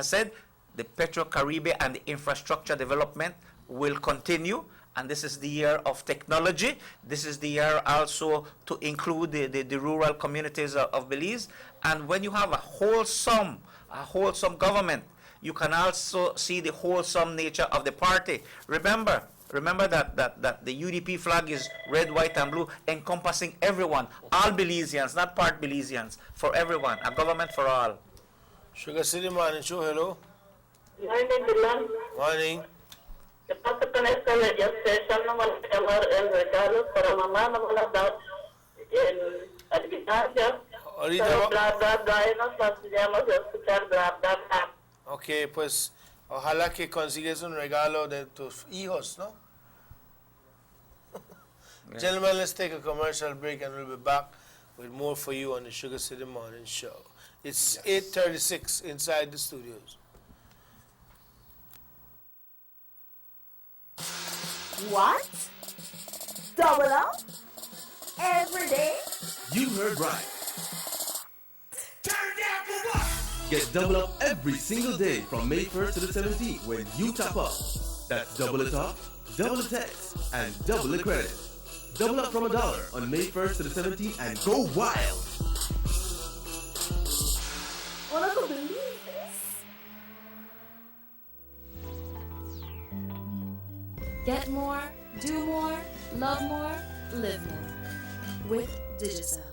said, the Petrocaribe and the infrastructure development will continue. And this is the year of technology. This is the year also to include the rural communities of Belize. And when you have a wholesome government, you can also see the wholesome nature of the party. Remember that the UDP flag is red, white, and blue, encompassing everyone, all Belizeans, not part Belizeans, for everyone, a government for all. Sugar City Morning Show, hello. Morning, Dylan. Morning. ¿Qué pasa con esta legislación? No me va a llamar el regalo para mamá, no me la da en Alquinacia. Pero bla, bla, bla, y nos fastidiamos de escuchar bla, bla, bla. Ok, pues ojalá que consigues un regalo de tus hijos, ¿no? Yeah. Gentlemen, let's take a commercial break and we'll be back with more for you on the Sugar City Morning Show. It's 8:36 inside the studios. What? Double up? Every day? You heard right. Turn down for what? Get double up every single day from May 1st to the 17th when you top up. That's double the talk, double the text, and double the credit. Double up from $1 on May 1st to the 17th and go wild. Wanna go believe this? Get more, do more, love more, live more. With Digicel.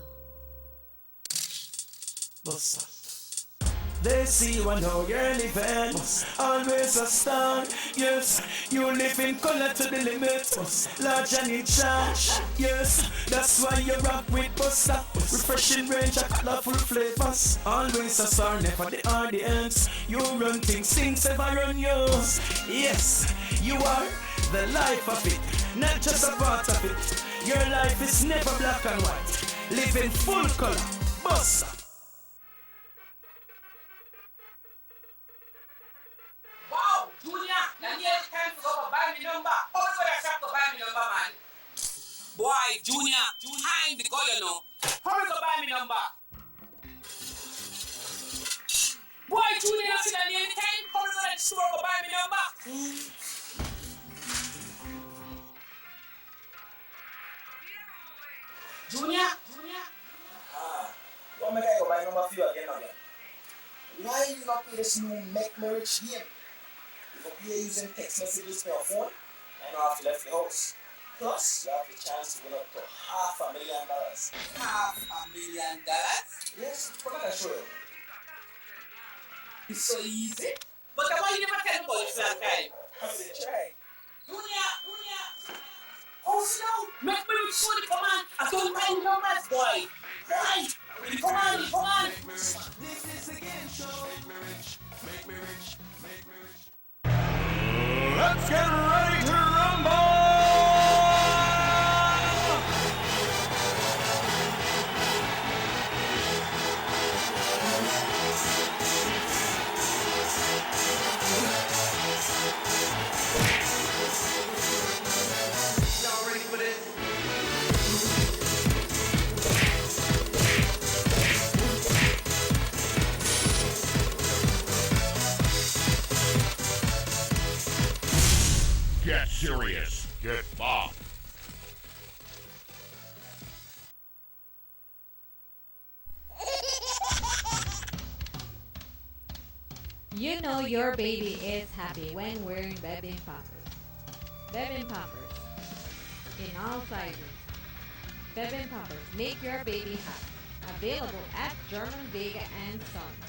They see you and how you're living. Always a star. Yes, you live in color to the limit. Large and in charge. Yes, that's why you rock with Buster. Refreshing range of colorful flavors. Always a star, never the audience. You run things ever run yours. Yes, you are the life of it, not just a part of it. Your life is never black and white. Live in full color. Buster. Wow, Junior, now here's time to go for buy me number. Always go to shop to buy me number, man. Boy, Junior, time to go, you know. Hurry to buy me number. Boy, Junior, see that near time. Hurry to the store to buy me number. Junior. What make I go buy number for you again? Why you not play this new Make Me Rich game? You can play using text messages for your phone and you have to left the house. Plus, you have the chance to win up to $500,000. $500,000? Yes, come on, I'll show you. It's so easy. But why you never tell me about it that time? How did you try? Junior. Oh, slow. Make me rich for the command. I don't mind numbers, boy. Right. Come on. This is the game show. get ready to rumble! Y'all ready for this? Get serious. Get bopped. You know your baby is happy when wearing Bebin Pampers. Bebin Pampers. In all sizes. Bebin Pampers make your baby happy. Available at German Vega and Sons.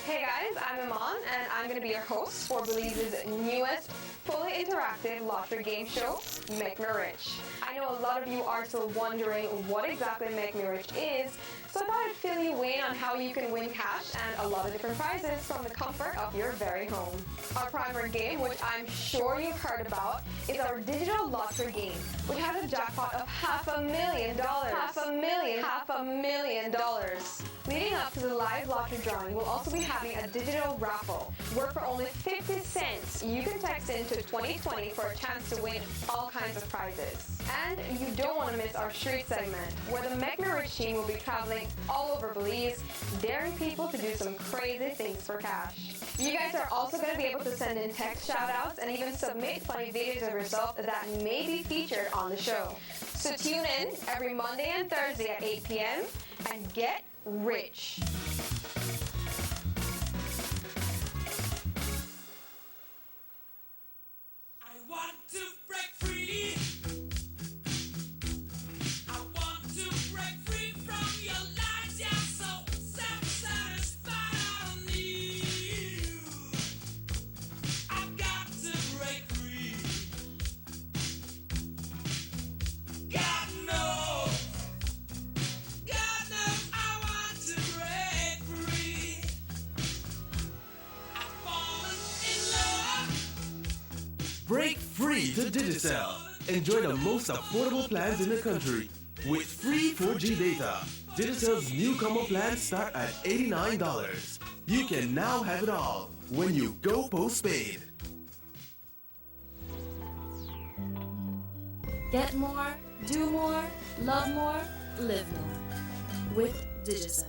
Hey guys, I'm Iman, and I'm going to be your host for Belize's newest fully interactive lottery game show, Make Me Rich. I know a lot of you are still wondering what exactly Make Me Rich is, so I thought I'd fill you in on how you can win cash and a lot of different prizes from the comfort of your very home. Our primary game, which I'm sure you've heard about, is our digital lottery game, which has a jackpot of $500,000. $500,000. Leading up to the live lottery drawing, we'll also be having a digital raffle. Work for only 50 cents. You can text into 2020 for a chance to win all kinds of prizes. And you don't want to miss our street segment, where the Make Me Rich team will be traveling all over Belize, daring people to do some crazy things for cash. You guys are also going to be able to send in text shoutouts and even submit funny videos of yourself that may be featured on the show. So tune in every Monday and Thursday at 8 p.m. and get rich. I want to break free. I want to break free from your lies. Yeah, so self-satisfied. I don't need you. I've got to break free. God knows. God knows I want to break free. I've fallen in love. Break free to Digicel. Enjoy the most affordable plans in the country with free 4G data. Digicel's new combo plans start at $89. You can now have it all when you go postpaid. Get more, do more, love more, live more. With Digicel.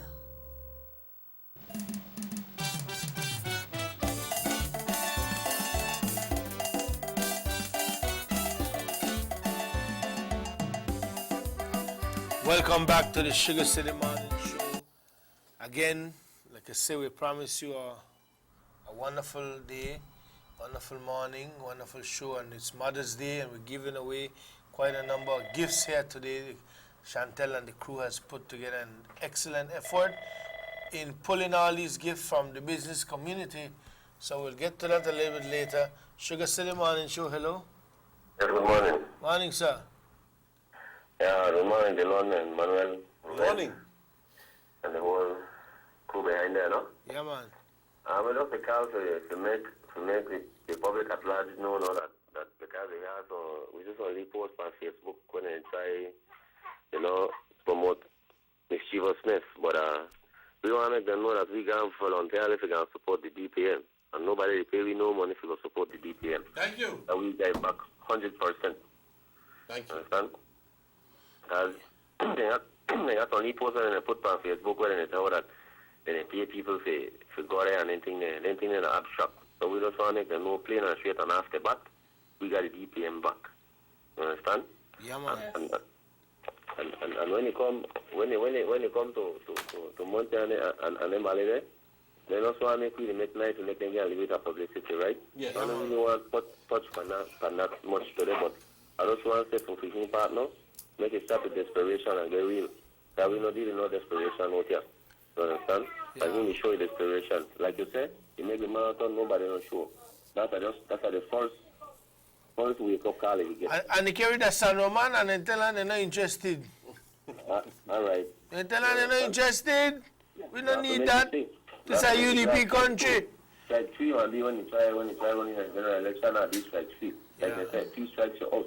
Welcome back to the Sugar City Morning Show. Again, like I say, we promise you a wonderful day, wonderful morning, wonderful show, and it's Mother's Day, and we're giving away quite a number of gifts here today. Chantel and the crew has put together an excellent effort in pulling all these gifts from the business community. So we'll get to that a little bit later. Sugar City Morning Show, hello. Good morning. Morning, sir. Yeah, good morning, Delon and Manuel. Good morning. And the whole crew behind there, no? Yeah, man. We just a call to make the public at large know that because they have, we just only post on Facebook when they try, promote mischievousness. But we want to make them know that we can voluntarily if we can support the DPM. And nobody pay we no money if we go support the DPM. Thank you. And we give back 100%. Thank you. Understand? Because they got only post and they put on Facebook where they tell that they pay people for go there and anything in the abstract. So we just want to make them know plain and straight and after back, we got the DPM back. You understand? Yeah, man. And when you come to Monte and them Valley there, they also want to make really make nice to make them get a little bit of publicity, right? Yes. I don't really want to touch for not much today, but I just want to say for fishing partners, make it stop with desperation and get real. That we not dealing no desperation out here. You understand? Yeah. I really show you desperation. Like you said, you make the marathon, nobody don't show. That's the first wake up call you get. And they carry the San Roman and they tell them they're not interested. All right. You tell her you're not interested? We don't need that. This is a UDP country. Strike 3 on the when you try running a general election or this strike 3. Like I said, 2 strikes you're out.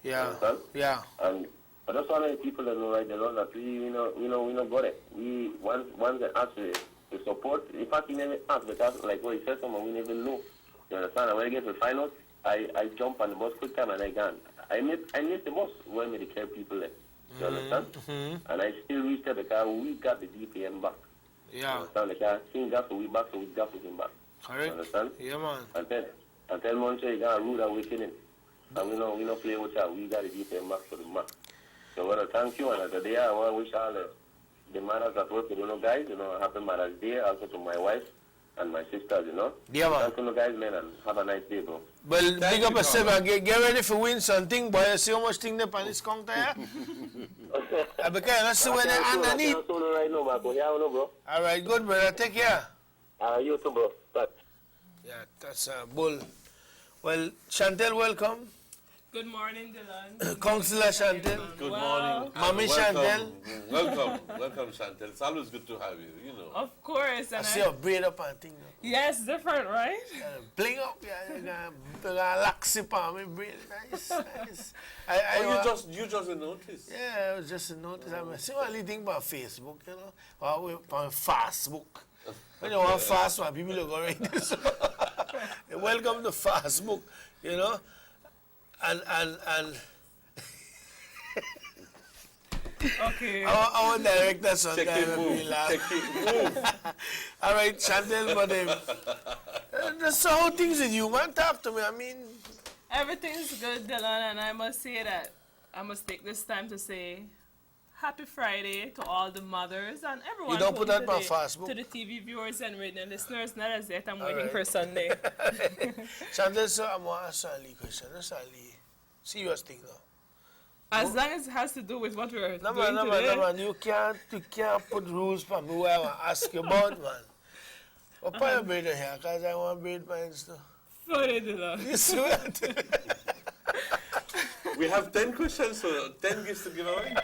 Yeah. Understand? Yeah. And but that's all the people that know right, they know that we not got it. We once they ask the support, in fact we never ask because like what he said someone we never know. You understand? And when I get to the finals, I jump on the bus quick time and I gone. I miss the bus when the care people there. You understand? And I still reach there because we got the DPM back. Yeah. You understand? Because he got for we back, so we got for him back. Correct. You understand? Yeah, man. And tell Moncho you got a rude awakening. And we don't play with that. We got the DPM back for the match. So I want to thank you, and today I want to wish all the mothers that work with guys, happy Mother's Day, also to my wife and my sisters, Yeah, man. Thank you, guys, man, and have a nice day, bro. Well, big up yourself and get ready for win something, boy. You see how much thing they on this counter here? Because I see when they underneath. Right now, Marco. Yeah, bro. All right, good, brother. Take care. You too, bro. Bye. Yeah, that's a bull. Well, Chantel, welcome. Good morning, Dylan. Councillor Chantel. Good morning. Mommy Chantel. Welcome, Chantel. It's always good to have you, Of course. I And see your braid up and thing. Yes, different, right? Bling up, yeah. You got laxy on me braid. Nice, nice. You just noticed. Yeah, I was just a notice. I see what I think about Facebook, or on Facebook. When you want fast one, people look already. Welcome to Facebook, And Okay. Our director sometimes will be laughing. All right, Chantel, but so how things with you, man? Talk to me. I mean, Everything's good, Dylan, and I must say that I must take this time to say Happy Friday to all the mothers and everyone. You don't put that on today, Facebook? To the TV viewers and radio listeners, not as yet. I'm waiting for Sunday. Chantel, so I'm going to ask you a question. That's a serious thing now. As long as it has to do with what we're No, doing man, today. no, man. You can't put rules for me where I want to ask you about, man. What part of braid here? Because I want to braid mine too. Sorry, Dylan. You swear? We have 10 questions, so 10 gifts to give away.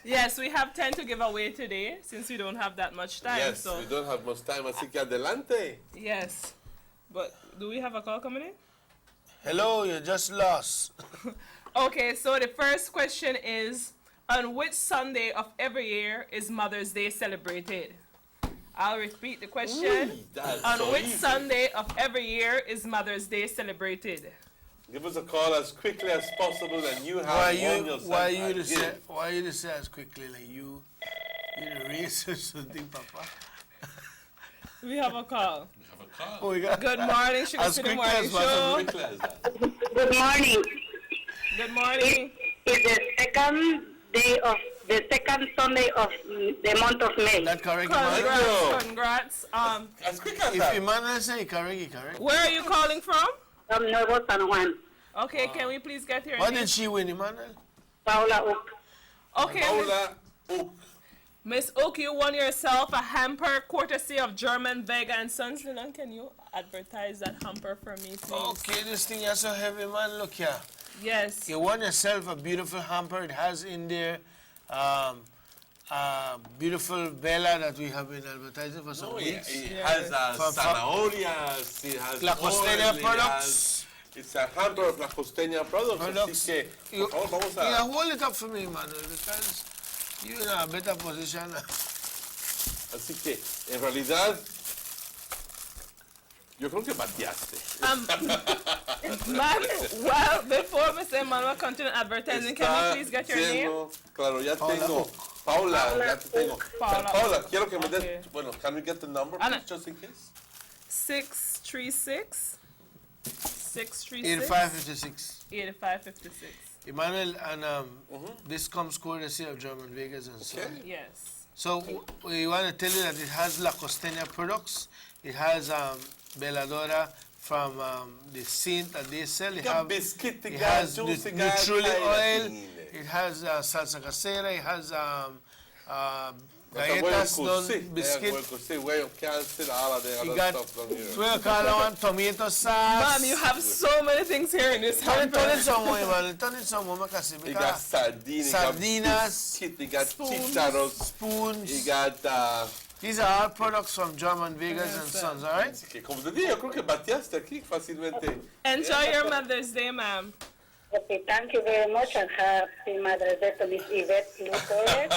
Yes, we have 10 to give away today since we don't have that much time. Yes, so. we don't have much time. Así que adelante. Yes. But do we have a call coming in? Hello, you just lost. Okay, so the first question is, on which Sunday of every year is Mother's Day celebrated? I'll repeat the question. On so which easy. Sunday of every year is Mother's Day celebrated? Give us a call as quickly as possible, and you have Why won yourself why a you to say gift. why you to say as quickly like you the race or something, Papa? We have a call. Oh, we got Good morning, Sugar as City quickly Morning as possible. Show. Good morning. Good morning. It's the second Sunday of the month of May. That correct, Congrats. As quick as if Emmanuel say correct, correct. Where are you calling from? Nuevo San Juan. Okay, can we please get your What name? did she win, Emmanuel? Paula Oak. Okay. Miss Oak, you won yourself a hamper courtesy of German Vega and Sons. Dylan, can you advertise that hamper for me, please? Okay, this thing is so heavy, man. Look here. Yes. You won yourself a beautiful hamper. It has in there beautiful Bella that we have been advertising for some weeks. It has zanahorias, it has La Costeña oil, products. It's a hamper of La Costeña products. Así que, por favor, vamos a... Yeah, hold it up for me, Emmanuel, because you're in a better position. Así que, en realidad, yo creo que bateaste. Well, before Mr. Emmanuel continue advertising, can we please get your name? Claro, ya tengo. Paula, ya te tengo. Paula. Paula, quiero que me des... Okay. Bueno, can we get the number, please, just in case? 636 8556. 8556. Emmanuel, and this comes courtesy of German Vegas and so. Yes. So we want to tell you that it has La Costeña products. It has Belladora from the Saint that they sell. It has Neutrally oil. It has salsa casera. It has Galletas done, biscuit. Where you cancel all of the You other got stuff down here. what you call one tomato sauce. Mom, you have so many things here in this Turn hamper. it some more, man. Turn it some more, make I see. You got sardines, Sardinas, you got spoons, chicharros, spoons. you got... These are all products from German Vegas and Sons, all right? Como te digo, yo creo que bateaste aquí fácilmente. Enjoy your Mother's Day, ma'am. Okay, thank you very much and happy Mother's Day to Miss Yvette Lucas.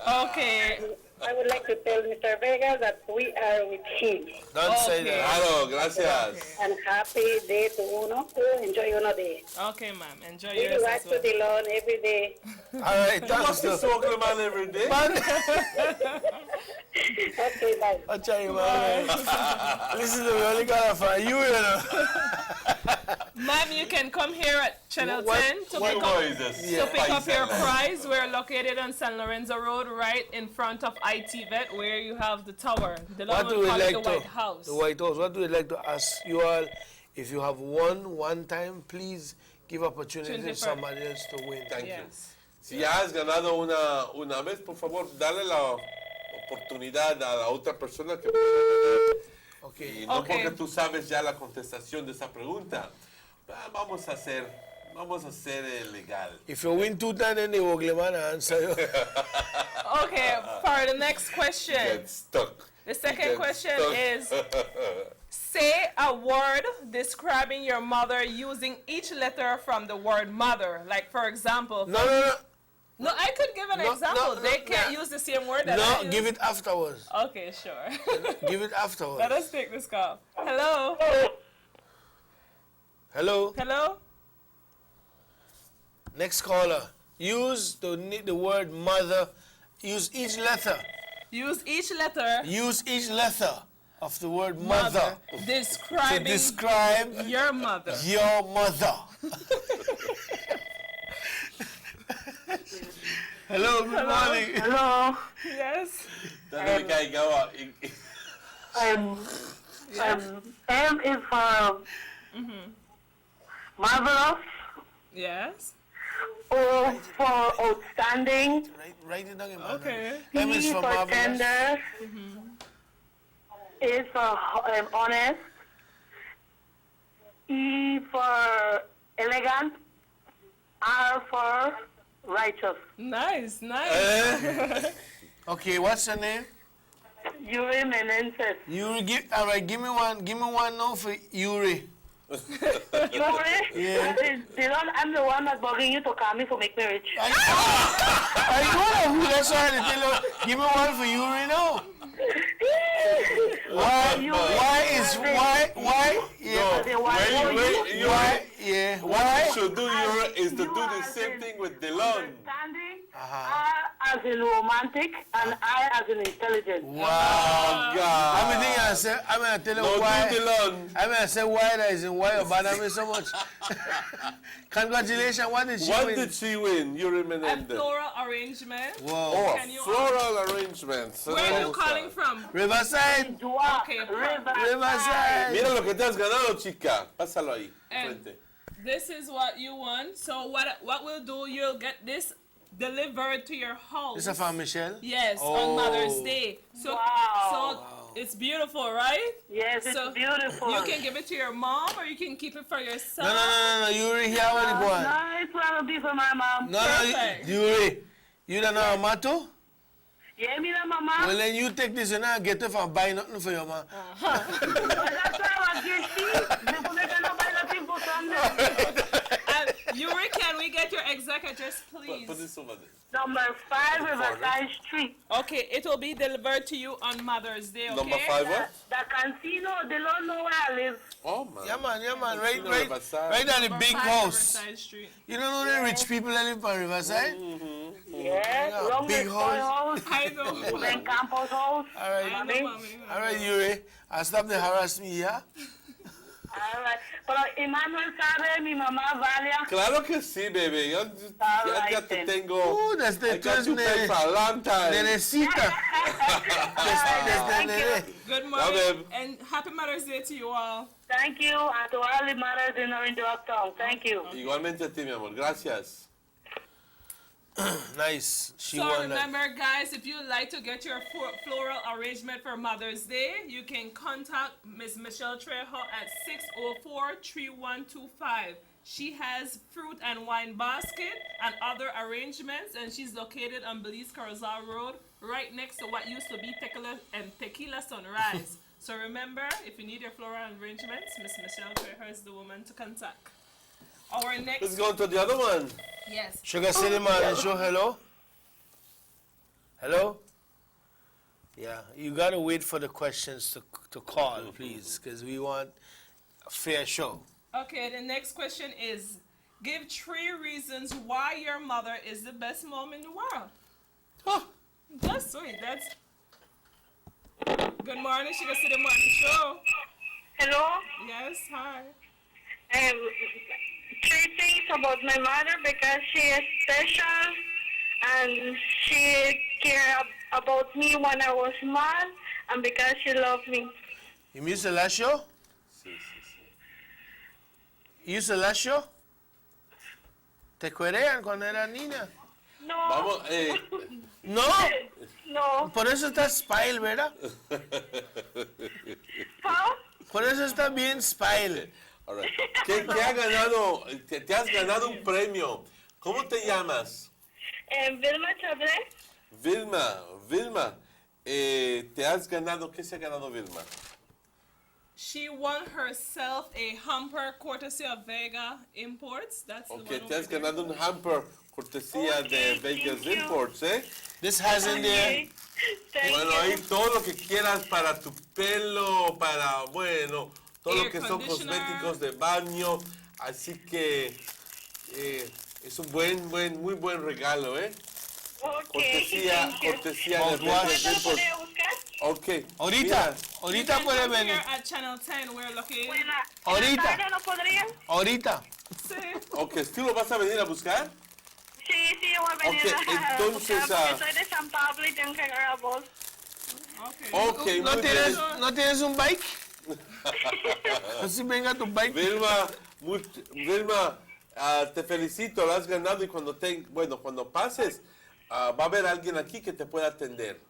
Okay. I would like to tell Mr. Vega that we are with him. Don't say that. Claro, gracias. And happy day to Uno. Enjoy Uno Day. Okay, ma'am. Enjoy We yours watch as well. to the lawn every day. All right, You thanks. must be smoking man every day. Okay, bye. I'll tell you, man. Listen to me, only got for you, you know. Ma'am, you can come here at Channel 10 to pick what up, is this? to pick up your Paisana. prize. We're located on San Lorenzo Road, right in front of IT Vet, where you have the tower. The What Lord do will we call it like the to? White House. The White House. What do we like to ask you all? If you have won one time, please give opportunity to 25. somebody else to win. Thank you. Yes. Si ya has ganado una vez, por favor, dale la oportunidad a la otra persona que Okay. y no Okay. porque tú sabes ya la contestación de esa pregunta. Vamos a hacer legal. If you win 2 times, then the ugly man answer you. Okay, for the next question. Get stuck. The second Get question stuck. is, say a word describing your mother using each letter from the word mother. Like, for example. No. No, I could give an No, example. no, They no, can't no. use the same word that I No, use. give it afterwards. Okay, sure. Give it afterwards. Let us take this call. Hello? Hello? Hello? Next caller. Use the word mother. Use each letter. Use each letter. Use each letter of the word mother. Describing to describe your mother. Your mother. Hello, good morning. Hello. Yes. Dale que caiga. M is for marvelous. Yes. O for outstanding. Write it down, man. Okay. M is T for for marvelous. tender. A is for honest. E for elegant. R for righteous. Nice, nice. Okay, what's your name? Yuri Menendez. Yuri, all right, give me one now for Yuri. Yuri? Yeah. I'm the one that's bugging you to call me to make me rich. I know who that's why I tell you. Give me one for Yuri now. Why? Yeah. Why? Yeah. What you should do is to do the same thing with Delon. R as in romantic and I as in intelligent. Wow, God. I'm gonna tell you why. I'm gonna say why that is in why you bother me so much. Congratulations. What did she win? What did she win? You A remember? floral arrangement. Whoa. Oh, Can you- floral arrangement. Where are you calling from? Riverside. Okay. Riverside. Mira lo que te has ganado, chica. Pásalo ahí. And Frente. this is what you won. So what we'll do, you'll get this delivered to your house. This is for Michelle? Yes, Oh. on Mother's Day. So it's beautiful, right? Yes, it's beautiful. You can give it to your mom or you can keep it for yourself. No. Yuri, here what it was. No, it's gonna be for my mom. No, Perfect. Yuri. You don't know how to? Yeah, me and my mom. Well, then you take this and I get it and buy nothing for your mom. That's why I was getting people make nobody nothing for Sunday. Yuri, can we get your exact address, please? Put this over there. Number 5 Riverside Street. Okay, it will be delivered to you on Mother's Day, okay? Number 5 what? The casino, they don't know where I live. Oh, man. Yeah, man. Right Riverside. on the Number big 5 house. Riverside Street. You don't know the rich people that live on Riverside? Yeah, long big house. I know. Then Campos House. All right. All right, Yuri. I'll stop the harass me, yeah? All right. Pero Emmanuel sabe, mi mamá Valia. Claro que sí, baby. Yo ya te tengo. That's the I got you paid for a long time. Nenecita. Good Yeah, morning babe. and happy Mother's Day to you all. Thank you. And to all the mothers in Orange Uptown. Thank you. Igualmente a ti, mi amor. Gracias. Nice. She So won that. remember, guys, if you'd like to get your floral arrangement for Mother's Day, you can contact Miss Michelle Trejo at 604-3125. She has fruit and wine basket and other arrangements, and she's located on Belize Carazal Road, right next to what used to be Tequila Sunrise. So remember, if you need your floral arrangements, Miss Michelle Trejo is the woman to contact. Our next... Let's go to the other one. Yes. Sugar City Man, show hello. Hello? Yeah, you gotta wait for the questions to call, please, because we want a fair show. Okay, the next question is, give 3 reasons why your mother is the best mom in the world. Oh. That's sweet. That's... Good morning, Sugar City Morning Show. Hello? Yes, hi. 3 things about my mother because she is special and she cared about me when I was small and because she loved me. ¿Y mi Celestio? ¿Y Celestio? ¿Te querían cuando era niña? No. Vamos, ¿No? No. Por eso está Spile, ¿verdad? Por eso está bien Spile. All right. ¿Qué ha ganado? Te has ganado un premio. ¿Cómo te llamas? Vilma Chablé. Vilma, te has ganado, ¿qué se ha ganado Vilma? She won herself a hamper courtesy of Vega Imports. That's the Okay, one te has over there. ganado un hamper cortesía de Vegas Imports, ¿eh? This has in there. Bueno, ahí todo lo que quieras para tu pelo, para, bueno, todo lo Air que son conditioner. cosméticos de baño. Así que es un muy buen regalo, ¿eh? Cortesía de Vegas Imports. Okay. Ahorita You can puede come venir. here at Channel 10. We're located. Ahorita. ¿No podría? Ahorita. Okay, ¿tú lo vas a venir a buscar? Sí, yo voy a venir Okay, a entonces, buscar porque soy de San Pablo y tengo que agarrar voz. Okay, ¿No muy ¿No tienes un bike? Así venga tu bike. Vilma, te felicito, lo has ganado y cuando pases, va a haber alguien aquí que te pueda atender.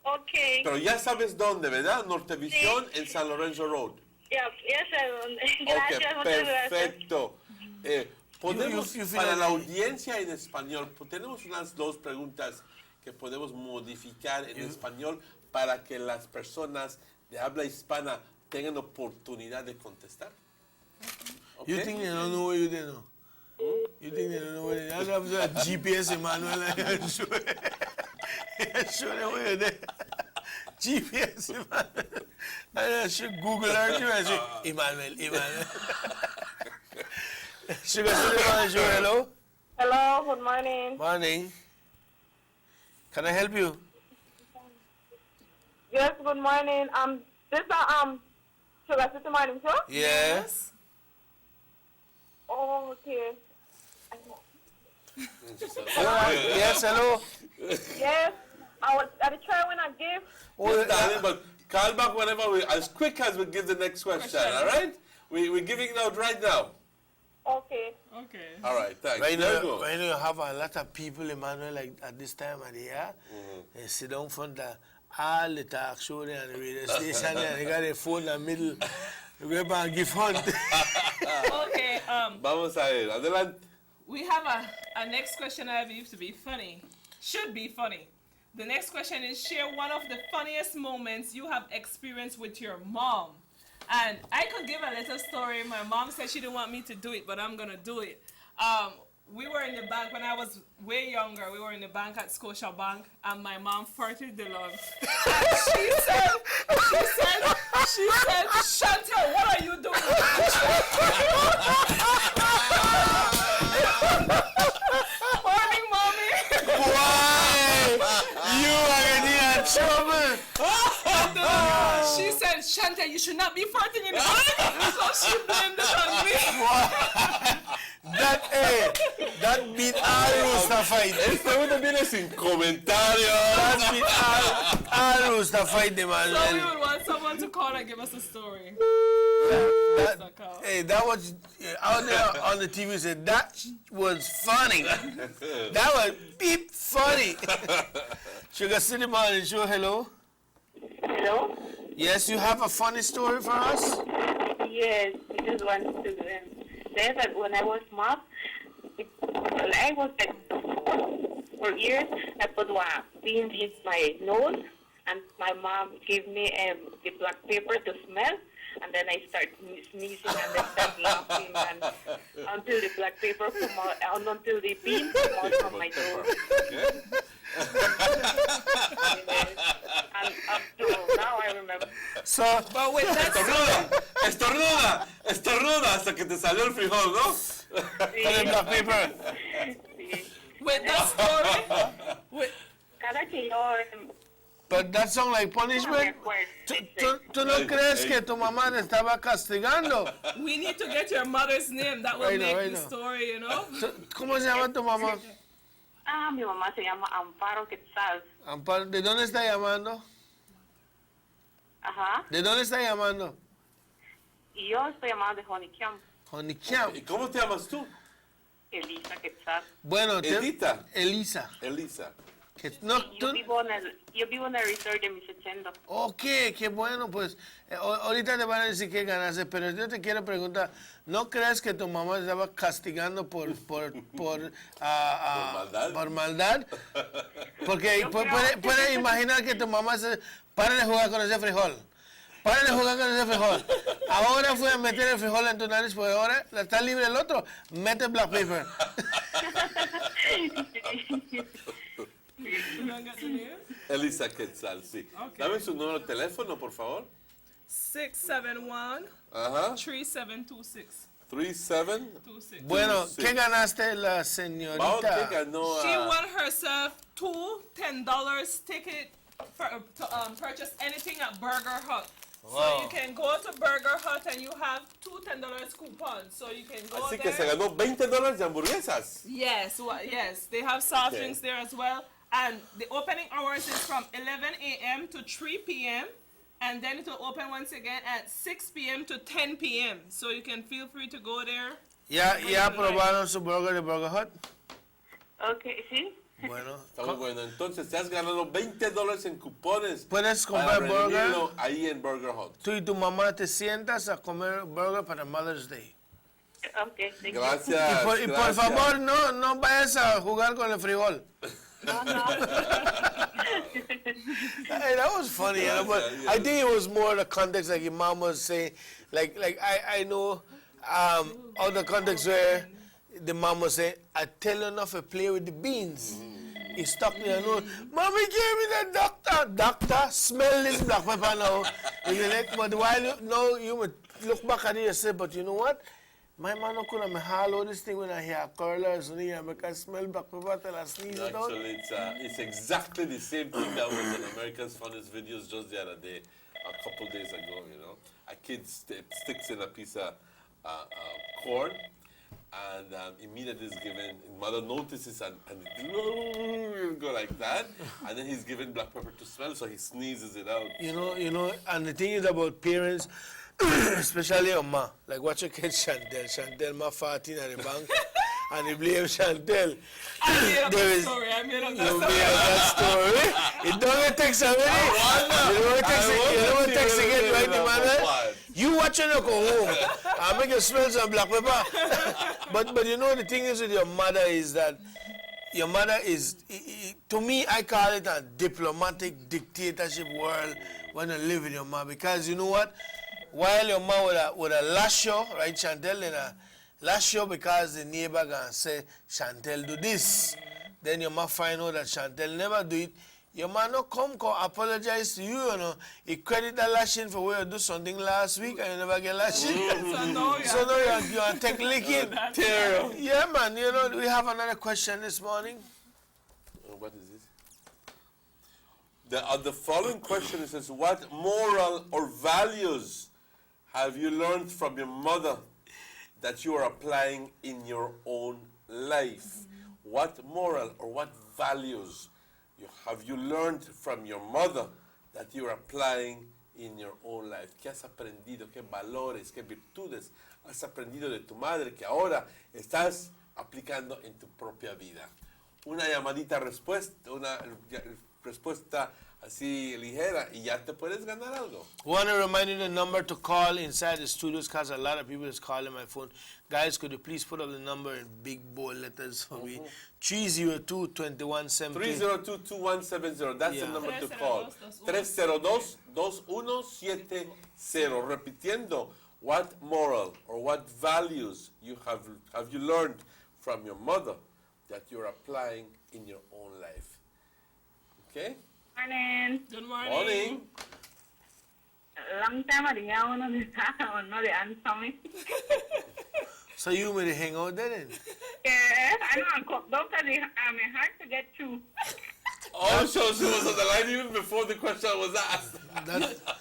Okay. Pero ya sabes dónde, ¿verdad? Nortevisión en San Lorenzo Road. Ya sé dónde. Gracias, muchas gracias. Perfecto. Podemos, You feel para like- la audiencia en español, tenemos unas 2 preguntas que podemos modificar en español para que las personas de habla hispana tengan oportunidad de contestar. You Okay? think they don't know what you did, no? You think they don't know what you did? I have a GPS, Emmanuel. I show them what you did. GPS, Emmanuel. I should Google Earth you and say, Emmanuel. Sugar City Man, show hello. Hello, good morning. Morning. Can I help you? Yes, good morning. This is Sugar City Morning Show? Yes. Oh, okay. Yes, hello. Yes, I try when I give. Yes, darling, but call back whenever as quick as we give the next question, all right? We're giving it out right now. Okay. All right, thanks. Right Very now, good. right now you have a lot of people, Emmanuel, like at this time of the year. They sit down front of all the talk show there and the radio station there, and they got their phone in the middle. You go back and give hunt. Okay, Vamos a ver, adelante. we have a next question I believe to be funny. Should be funny. The next question is, share one of the funniest moments you have experienced with your mom. And I could give a little story. My mom said she didn't want me to do it, but I'm going to do it. We were in the bank when I was way younger. We were in the bank at Scotia Bank, and my mom farted the lungs. she said, Chantel, what are you doing? Morning, mommy. Why? You are in trouble. She said, Chantel, you should not be farting in the bank. So she blamed it on me. That beat all Rooster fight. Este viene sin comentarios. That beat all Rooster fight, So we Emmanuel. would want someone someone to call and give us a story. Hey, that was out there on the TV. Said that was funny. That was beep funny. Sugar City Morning Show. Hello. Hello? Yes, you have a funny story for us? Yes, I just wanted to say that when I was small, I was like for years, I put beans in my nose, and my mom gave me the black paper to smell, and then I start sneezing and then start laughing and until the black paper come out, until the beans come out from my nose. And up to now I remember. So, but wait, estornuda hasta que te salió el frijol, ¿no? Con el black paper. With that story, Cada que yo But that sound like punishment. ¿Tú no crees que tu mamá te estaba castigando? we need to get your mother's name. That will Right now, make right the now. story, you know. ¿Cómo se llama tu mamá? mi mamá se llama Amparo Quetzal. Amparo, ¿de dónde está llamando? Ajá. ¿De dónde está llamando? Y yo estoy llamando de Joniquiam. Joniquiam. ¿Y cómo te llamas tú? Elisa Quetzal. Bueno, Edita. Elisa. Elisa. No, yo vivo en el resort de Misechendo. Ok, qué bueno, pues ahorita te van a decir que ganaste, pero yo te quiero preguntar, ¿no crees que tu mamá estaba castigando por maldad? Por maldad? Porque puede imaginar que tu mamá se... Para de jugar con ese frijol. Para de jugar con ese frijol. Ahora fue a meter el frijol en tu nariz, pues ahora está libre el otro. Mete black paper. Elisa Quetzal, sí. Okay. Dame su número de teléfono, por favor. 671 Ajá. 3726. 3726. Bueno, ¿qué ganaste la señorita? Vamos, ¿qué ganó? She won herself two $10 ticket to purchase anything at Burger Hut. So Wow. you can go to Burger Hut and you have two $10 coupons. So you can go Así there. que se ganó $20 de hamburguesas. Yes, yes. They have soft Okay. drinks there as well. And the opening hours is from 11 a.m. to 3 p.m. And then it will open once again at 6 p.m. to 10 p.m. So you can feel free to go there. ¿Ya probaron su burger de Burger Hut? Ok, sí. Bueno. Está muy bueno. Entonces, te has ganado $20 en cupones. Puedes para comprar burger. redimirlo ahí en Burger Hut. Tú y tu mamá te sientas a comer burger para Mother's Day. Ok, thank you. Gracias. Y por favor, no vayas a jugar con el frijol. Hey, that was funny, you know, but I think it was more the context, like your mom was saying, like I know other context where the mom was saying, I tell you not to play with the beans. He stuck there, no, Mommy gave me the doctor. Doctor, smell this black pepper now. And you're like, but while you would look back at it and say, but you know what? My man no could have hollow this thing when I hear curlers and I can smell black pepper till I sneeze it out. Actually, it's exactly the same thing that was in America's Funniest Videos just the other day, a couple days ago, you know. A kid sticks in a piece of corn, and immediately is given, mother notices and it go like that, and then he's given black pepper to smell, so he sneezes it out. You know, and the thing is about parents, especially your ma, like watch your kid Chantel, ma 14 at the bank, and you blame Chantel. I made up There that is- story. I made up You that made up that story. It don't take so many. You don't text again, right, Emmanuel? You watching it go home. I make you smell some black pepper. But you know the thing is with your mother is that your mother is, to me, I call it a diplomatic dictatorship world when you live with your mom. Because you know what? While your mom would a lash you, right, Chantel, and a lash you because the neighbor gonna say, Chantel do this. Then your mom find out that Chantel never do it. Your man no come apologize to you, you know. He credit the lashing for where you do something last week and you never get lashing. So now you take licking. Terrible. Yeah, man, you know, we have another question this morning. What is this? The following question says, what moral or values have you learned from your mother that you are applying in your own life? What moral or what values have you learned from your mother that you're applying in your own life? ¿Qué has aprendido? ¿Qué valores, qué virtudes has aprendido de tu madre que ahora estás aplicando en tu propia vida? Una llamadita respuesta, una respuesta así ligera y ya te puedes ganar algo. Want to remind you the number to call inside the studios because a lot of people is calling my phone. Guys, could you please put up the number in big bold letters for me? 302-2170. 302-2170. That's the number to call. 302-2170. Repitiendo, what moral or what values have you learned from your mother that you're applying in your own life? Okay? Morning. Good morning. Morning. Long time I didn't know the answer me. So you made a hang out there then? Yeah, I know I'm cooked up because it's hard to get through. Oh, so she was on the line even before the question was asked.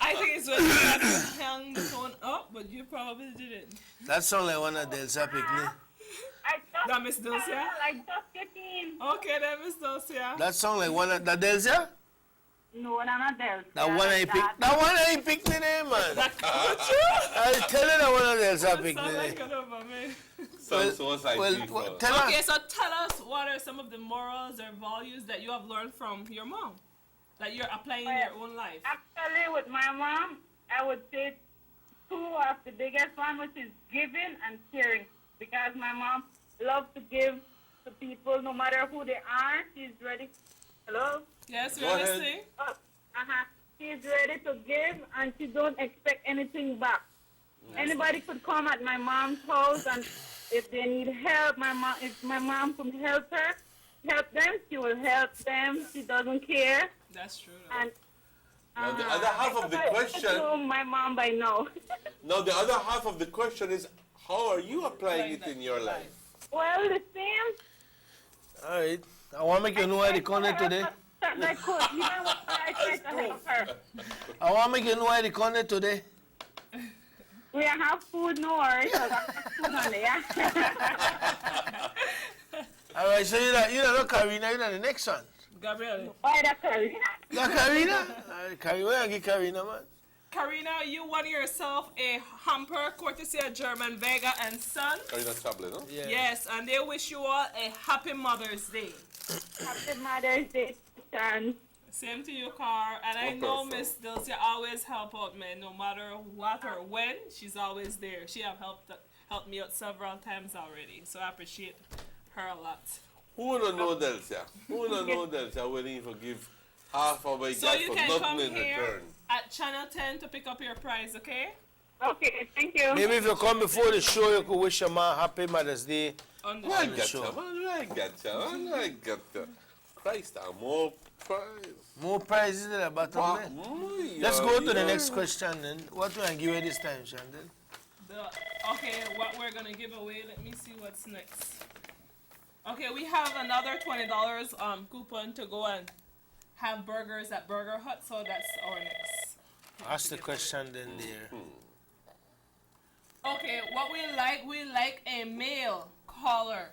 I think it's when you have to hang the phone up, but you probably didn't. That sounds like one of Delsa picnic. That Miss Dulcia? Like just getting. Okay then, Miss Dulcia. That sounds like one of the Delsa? No, not Delsa. That one I picked. That one I picked the name, man. I tell you that one of Delsa picked the name. Okay, so tell us what are some of the morals or values that you have learned from your mom that you're applying in your own life. Actually, with my mom, I would say two of the biggest one, which is giving and caring. Because my mom loves to give to people, no matter who they are. She's ready. Hello? Yes, we're listening. She's ready to give, and she don't expect anything back. Anybody could come at my mom's house, and if they need help, if my mom can help them, she will help them. She doesn't care. That's true. And now the other half of the question. My mom by now. Now the other half of the question is, how are you applying it in your life? Well, the same. All right. I want to make you know why they corner today. I could. You know what? I tried to help her. I want to make you know why they corner today. We have food, no worries. I got food on there. All right, so you're not Karina, you're not the next one. Gabriel. Why that Karina? Yeah, Karina? Karina, give Karina, man. Karina, you won yourself a hamper courtesy of German Vega and Son. Karina tablet, no? Yeah. Yes, and they wish you all a happy Mother's Day. Happy Mother's Day, son. Same to you, Car. And I know Miss Dulcia always help out me, no matter what or when. She's always there. She have helped me out several times already, so I appreciate her a lot. Who don't know Delcia? Who don't know Delcia willing to give half of what So you for can nothing come in here return? at Channel 10 to pick up your prize, okay? Okay, thank you. Maybe if you come before the show, you could wish your mom happy Mother's Day on the show. I got you. Christ, more prize. More prizes than the bottom. Let's go to the next question then. What do I give you this time, Shandel? Okay, what we're going to give away, let me see what's next. Okay, we have another $20 coupon to go and have burgers at Burger Hut, so that's our next. Ask the question then there. Okay, what we like a male caller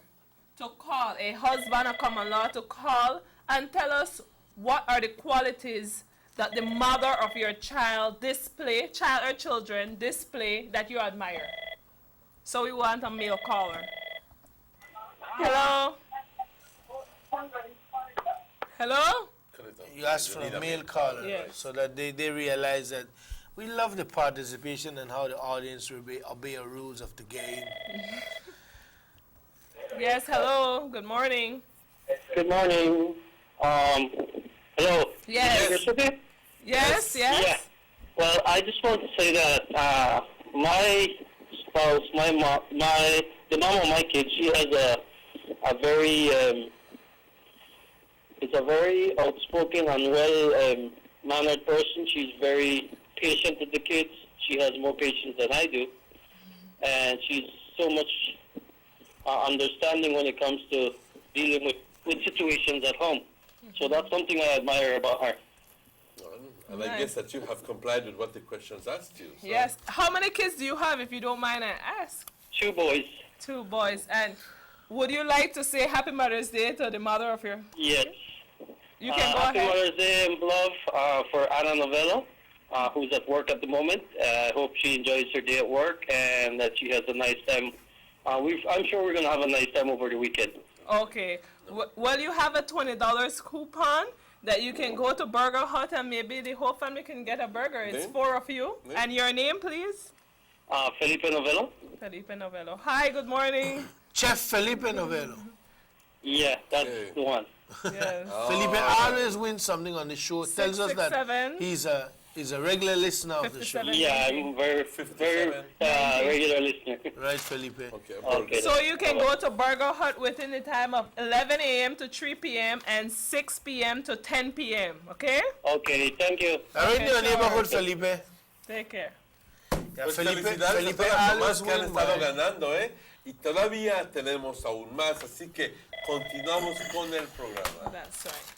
to call, a husband or common law to call and tell us what are the qualities that the mother of your child display, child or children display that you admire. So we want a male caller. Hello? Hello? You ask for a male caller, Yes. so that they realize that we love the participation and how the audience will obey the rules of the game. Yes, hello. Good morning. Good morning. Hello. Yes. Yes, yes. Yeah. Well, I just want to say that my spouse, the mom of my kids, she has a very, is a very outspoken and well-mannered person. She's very patient with the kids. She has more patience than I do, and she's so much understanding when it comes to dealing with situations at home. So that's something I admire about her. And I guess that you have complied with what the questions asked you. So. Yes. How many kids do you have, if you don't mind I ask? 2 boys. 2 boys. And would you like to say Happy Mother's Day to the mother of your... Yes. You can go Happy ahead. Mother's Day and love for Anna Novello. who's at work at the moment. I hope she enjoys her day at work and that she has a nice time. I'm sure we're going to have a nice time over the weekend. Okay. Well, you have a $20 coupon that you can go to Burger Hut and maybe the whole family can get a burger. It's 4 of you. And your name, please? Felipe Novello. Felipe Novello. Hi, good morning. Chef Felipe Novello. Yeah, that's the one. Yes. Felipe always wins something on the show. Tells us that 667. he's a regular listener of the show. Yeah, I'm very regular listener. Right, Felipe. Okay. So you can go to Burger Hut within the time of 11 a.m. to 3 p.m. and 6 p.m. to 10 p.m. Okay? Okay, thank you. All right, in your neighborhood, Felipe. Take care. Yeah, Pues Felipe felicidades a todas las always mamás que han wins, estado man. ganando, ¿eh? Y todavía tenemos aún más, así que continuamos con el programa. That's right.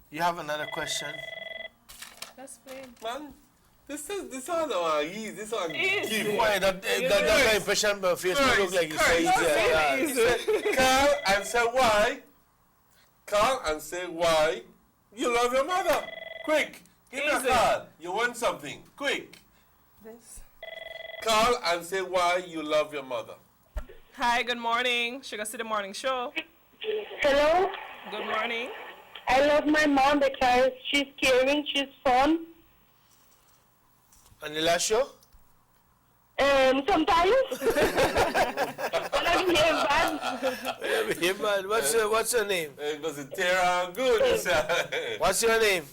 You have another question? Let's play. Man, this one easy. This one Easy. give. Why? That's the impression on Facebook look like you say He said, call and say why. Call and say why you love your mother. Quick, give me a Easy. call. You want something. Quick. This. Call and say why you love your mother. Hi, good morning. Sugar City Morning Show. Hello. Good morning. I love my mom because she's caring, she's fun. On the last show? Sometimes. When I behave bad. What's your name? It was a Tara good. What's your name?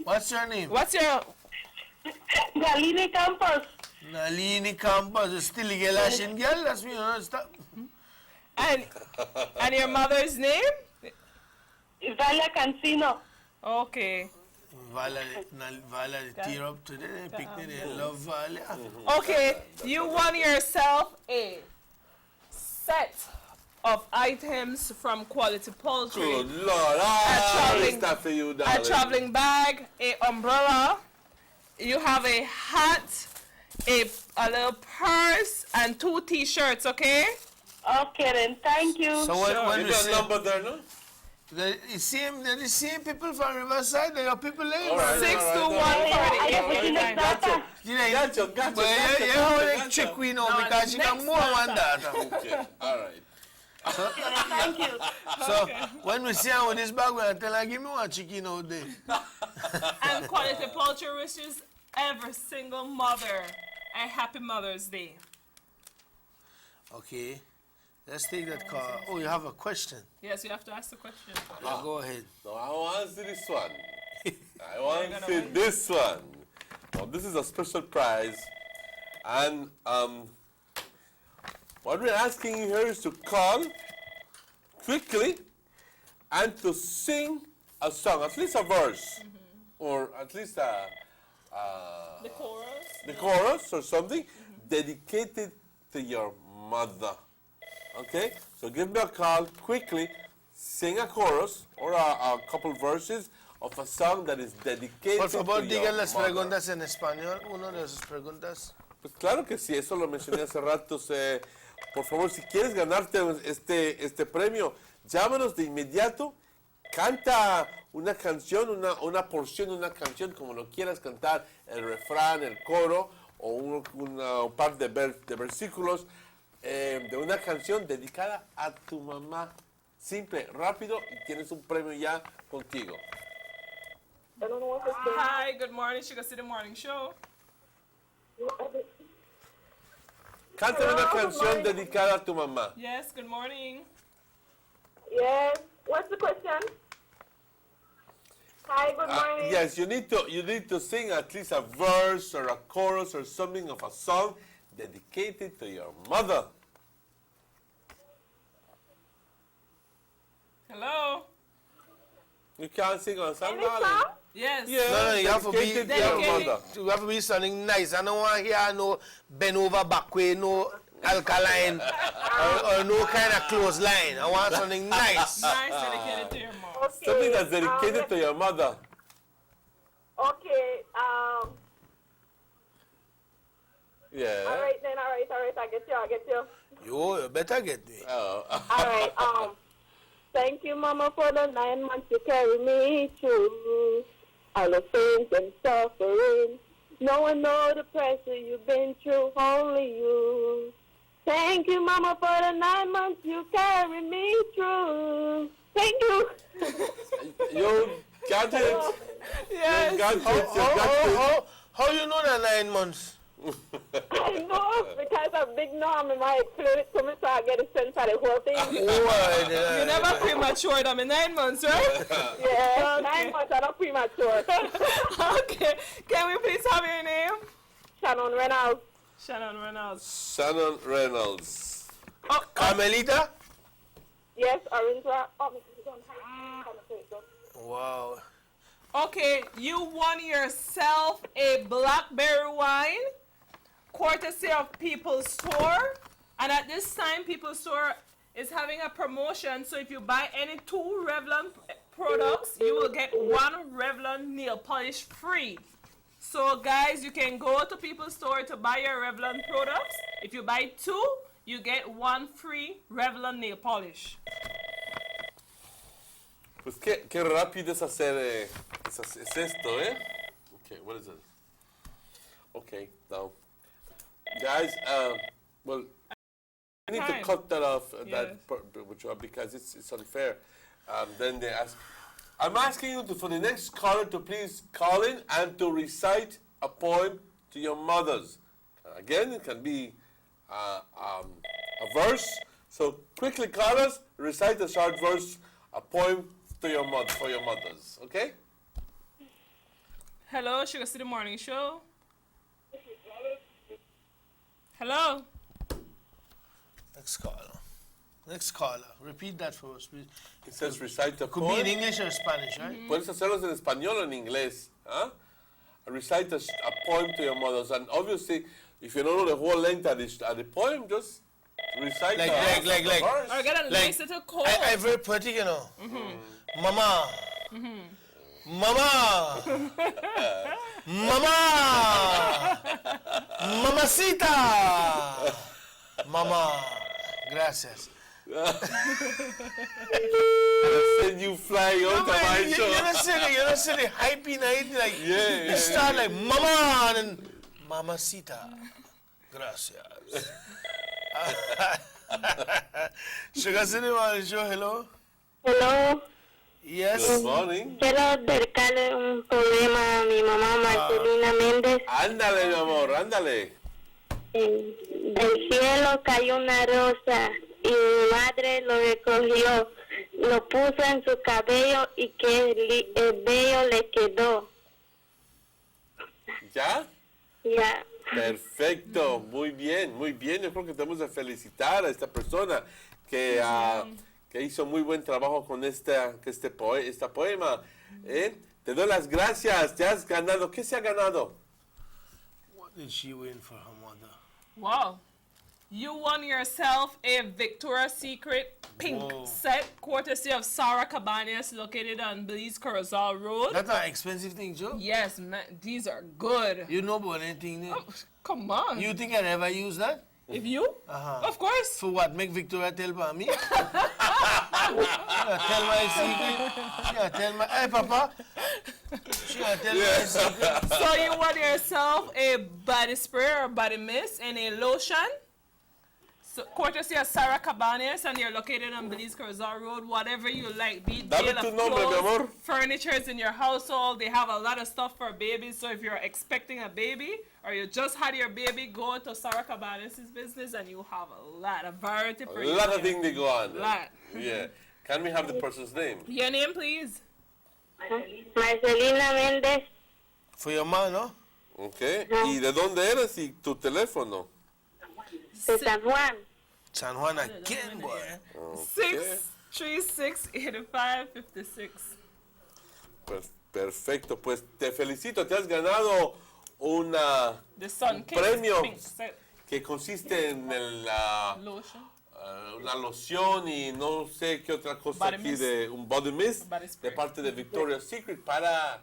What's your name? What's your Galini Campos. Nalini Campos. You still a girl, Asian girl? That's me, you know, stop. and your mother's name? Valia Cancino. Okay. Vala, they tear up today. They pick me. They love Vala. Okay, you won yourself a set of items from Quality Poultry. Good Lord. Stuff for you, A darling. traveling bag, a umbrella. You have a hat, a little purse, and 2 T-shirts. Okay. Okay then, thank you. So when You we got say, number there, no? they're the same people from Riverside. They are people there. All right, 6 to 1 Gotcha. But you know the trick we know because she got more than that. Okay, all right. Thank you. So when we see her with this bag, we tell her, give me one chicken out there. And Quality Poultry wishes every single mother a happy Mother's Day. Okay, let's take that call. Oh, you have a question? Yes, you have to ask the question. Yeah, go ahead. No, I want to answer this one. I want to answer this one. Well, this is a special prize. And what we're asking you here is to call quickly and to sing a song, at least a verse, or at least The chorus. the chorus or something dedicated to your mother. Okay? So give me a call quickly, sing a chorus or a couple verses of a song that is dedicated Por favor, to digan your las mother. preguntas en español. Una de esas preguntas. Pues claro que sí, eso lo mencioné hace rato. Por favor, si quieres ganarte este premio, llámanos de inmediato, canta una canción, una porción de una canción, como lo quieras cantar, el refrán, el coro, o un par de versículos de una canción dedicada a tu mamá. Simple, rápido, y tienes un premio ya contigo. Hi, good morning, Sugar City Morning Show. Canta una canción dedicada a tu mamá. Yes, good morning. Yes. What's the question? Hi, good morning. Yes, you need to sing at least a verse or a chorus or something of a song dedicated to your mother. Hello. You can't sing a song, Any darling. song? Yes. Yeah, No, you have to be, dedicated to your mother. you have to be something nice. I don't want to hear no bend over backway, no alkaline, or no kind of clothesline. I want something nice. Nice, dedicated to your mom. Okay. Something that's dedicated to your mother. Okay. Yeah. All right then. All right. I get you. You better get me. Oh. All right. Thank you, Mama, for the 9 months you carry me through. All the pains and suffering. No one know the pressure you've been through, only you. Thank you, Mama, for the 9 months you carry me through. Thank you. You got it. Yes. You got it. You got How you know that 9 months? I know, because of Big Norm and my explain it to me so I get a sense of the whole thing. You never premature them in 9 months, right? Yeah, 9 months are not premature. Okay. Can we please have your name? Shannon Reynolds. Shannon Reynolds. Shannon Reynolds. Oh, Carmelita? Yes, Orange Rock. Wow. Okay, you won yourself a blackberry wine, courtesy of People's Store. And at this time, People's Store is having a promotion. So if you buy any 2 Revlon products, you will get 1 Revlon nail polish free. So guys, you can go to People's Store to buy your Revlon products. If you buy 2, you get 1 free Revlon nail polish. Pues qué rápido es hacer es esto, eh? Okay, what is it? Okay, now, guys, well, I need to cut that off because it's unfair. Then they ask. I'm asking you for the next caller to please call in and to recite a poem to your mothers. Again, it can be a verse. So quickly, callers, recite a short verse, a poem to your for your mothers. Okay? Hello, Sugar City Morning Show. Hello. Next caller. Repeat that for us, please. It says recite a Could poem. be in English or Spanish, right? Puedes hacerlos en español o en inglés. Huh? Recite a poem to your mothers. And obviously, if you don't know the whole length of the poem, just recite like verse. Or get a nice little chord. I very pretty, you know. Mama. Mama. Mama. Mamacita. Mama. Gracias. Send you flying out of my show. You're not saying hypey night like yeah. You start like mama and then mamacita. Gracias. Sugar City Morning Show, hello. Hello. Yes. Good morning. Quiero dedicarle un poema a mi mamá Marcelina Méndez. Ándale, mi amor, ándale. Del cielo cayó una rosa y mi madre lo recogió, lo puso en su cabello y que bello le quedó. ¿Ya? Ya. Perfecto, muy bien, muy bien. Yo creo que tenemos que felicitar a esta persona que hizo muy buen trabajo con esta poema. Te doy las gracias, te has ganado. ¿Qué se ha ganado? What did she win for her mother? Wow. You won yourself a Victoria's Secret pink set, courtesy of Sarah Cabanas, located on Belize Corozal Road. That's an expensive thing, Joe? Yes, man, these are good. You know about anything there? Oh, come on. You think I'd ever use that? If you? Of course. For what? Make Victoria tell about me? Tell my secret. She gonna tell my... Hey, Papa. She gonna tell my secret. So you won yourself a body spray or body mist and a lotion. So, courtesy of Sarah Cabanas, and they're located on Belize Corozal Road. Whatever you like, be it Dame tu nombre, mi amor. furniture in your household. They have a lot of stuff for babies. So if you're expecting a baby or you just had your baby, go to Sarah Cabanas' business and you have a lot of variety for you. A lot of things they go on. Lot. Yeah. Can we have the person's name? Your name, please. Marcelina Méndez. For your mom, no? Okay. ¿Y de dónde eres y tu teléfono? De San Juan. San Juan again, boy. 636-8556. Pues, perfecto. Pues te felicito. Te has ganado un premio que consiste en una loción y no sé qué otra cosa Body aquí mist. de un body mist de parte de Victoria's Secret para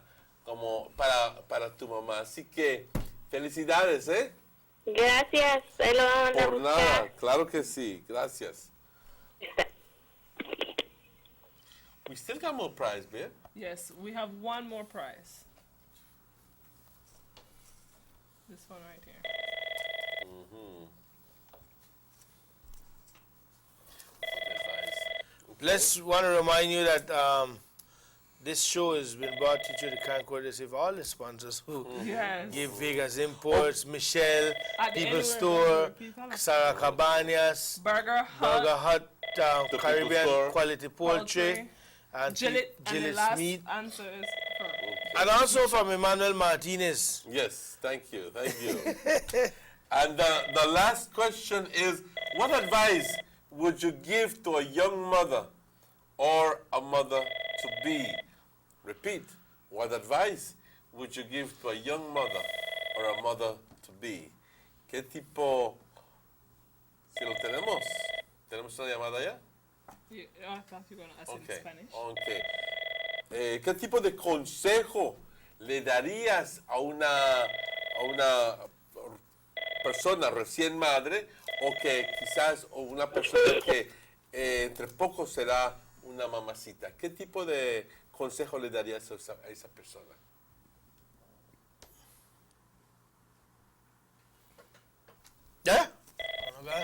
tu mamá. Así que felicidades, ¿eh? Gracias. Se lo van a Por nada, claro que sí. Gracias. We still got more prize, babe. Yes, we have one more prize. This one right here. Let's want to remind you that this show has been brought to you through the kind courtesy of all the sponsors who Yes. give Vegas Imports, Michelle, At the People Anywhere Store, People. Sarah Cabanas, Burger Hut, Burger Hut, The People Caribbean Store. Quality Poultry, Poultry, and Gillette, and the Gillette's last Meat. answer is for And also from Emmanuel Martinez. Yes, thank you. And the last question is, what advice would you give to a young mother or a mother-to-be? Repeat, what advice would you give to a young mother or a mother-to-be? ¿Qué tipo? Si lo tenemos. ¿Tenemos una llamada ya? I thought you were going to ask it in Spanish. Okay. ¿Qué tipo de consejo le darías a una persona recién madre o que quizás o una persona que entre poco será una mamacita? ¿Qué tipo de consejo le darías a esa persona? Yeah?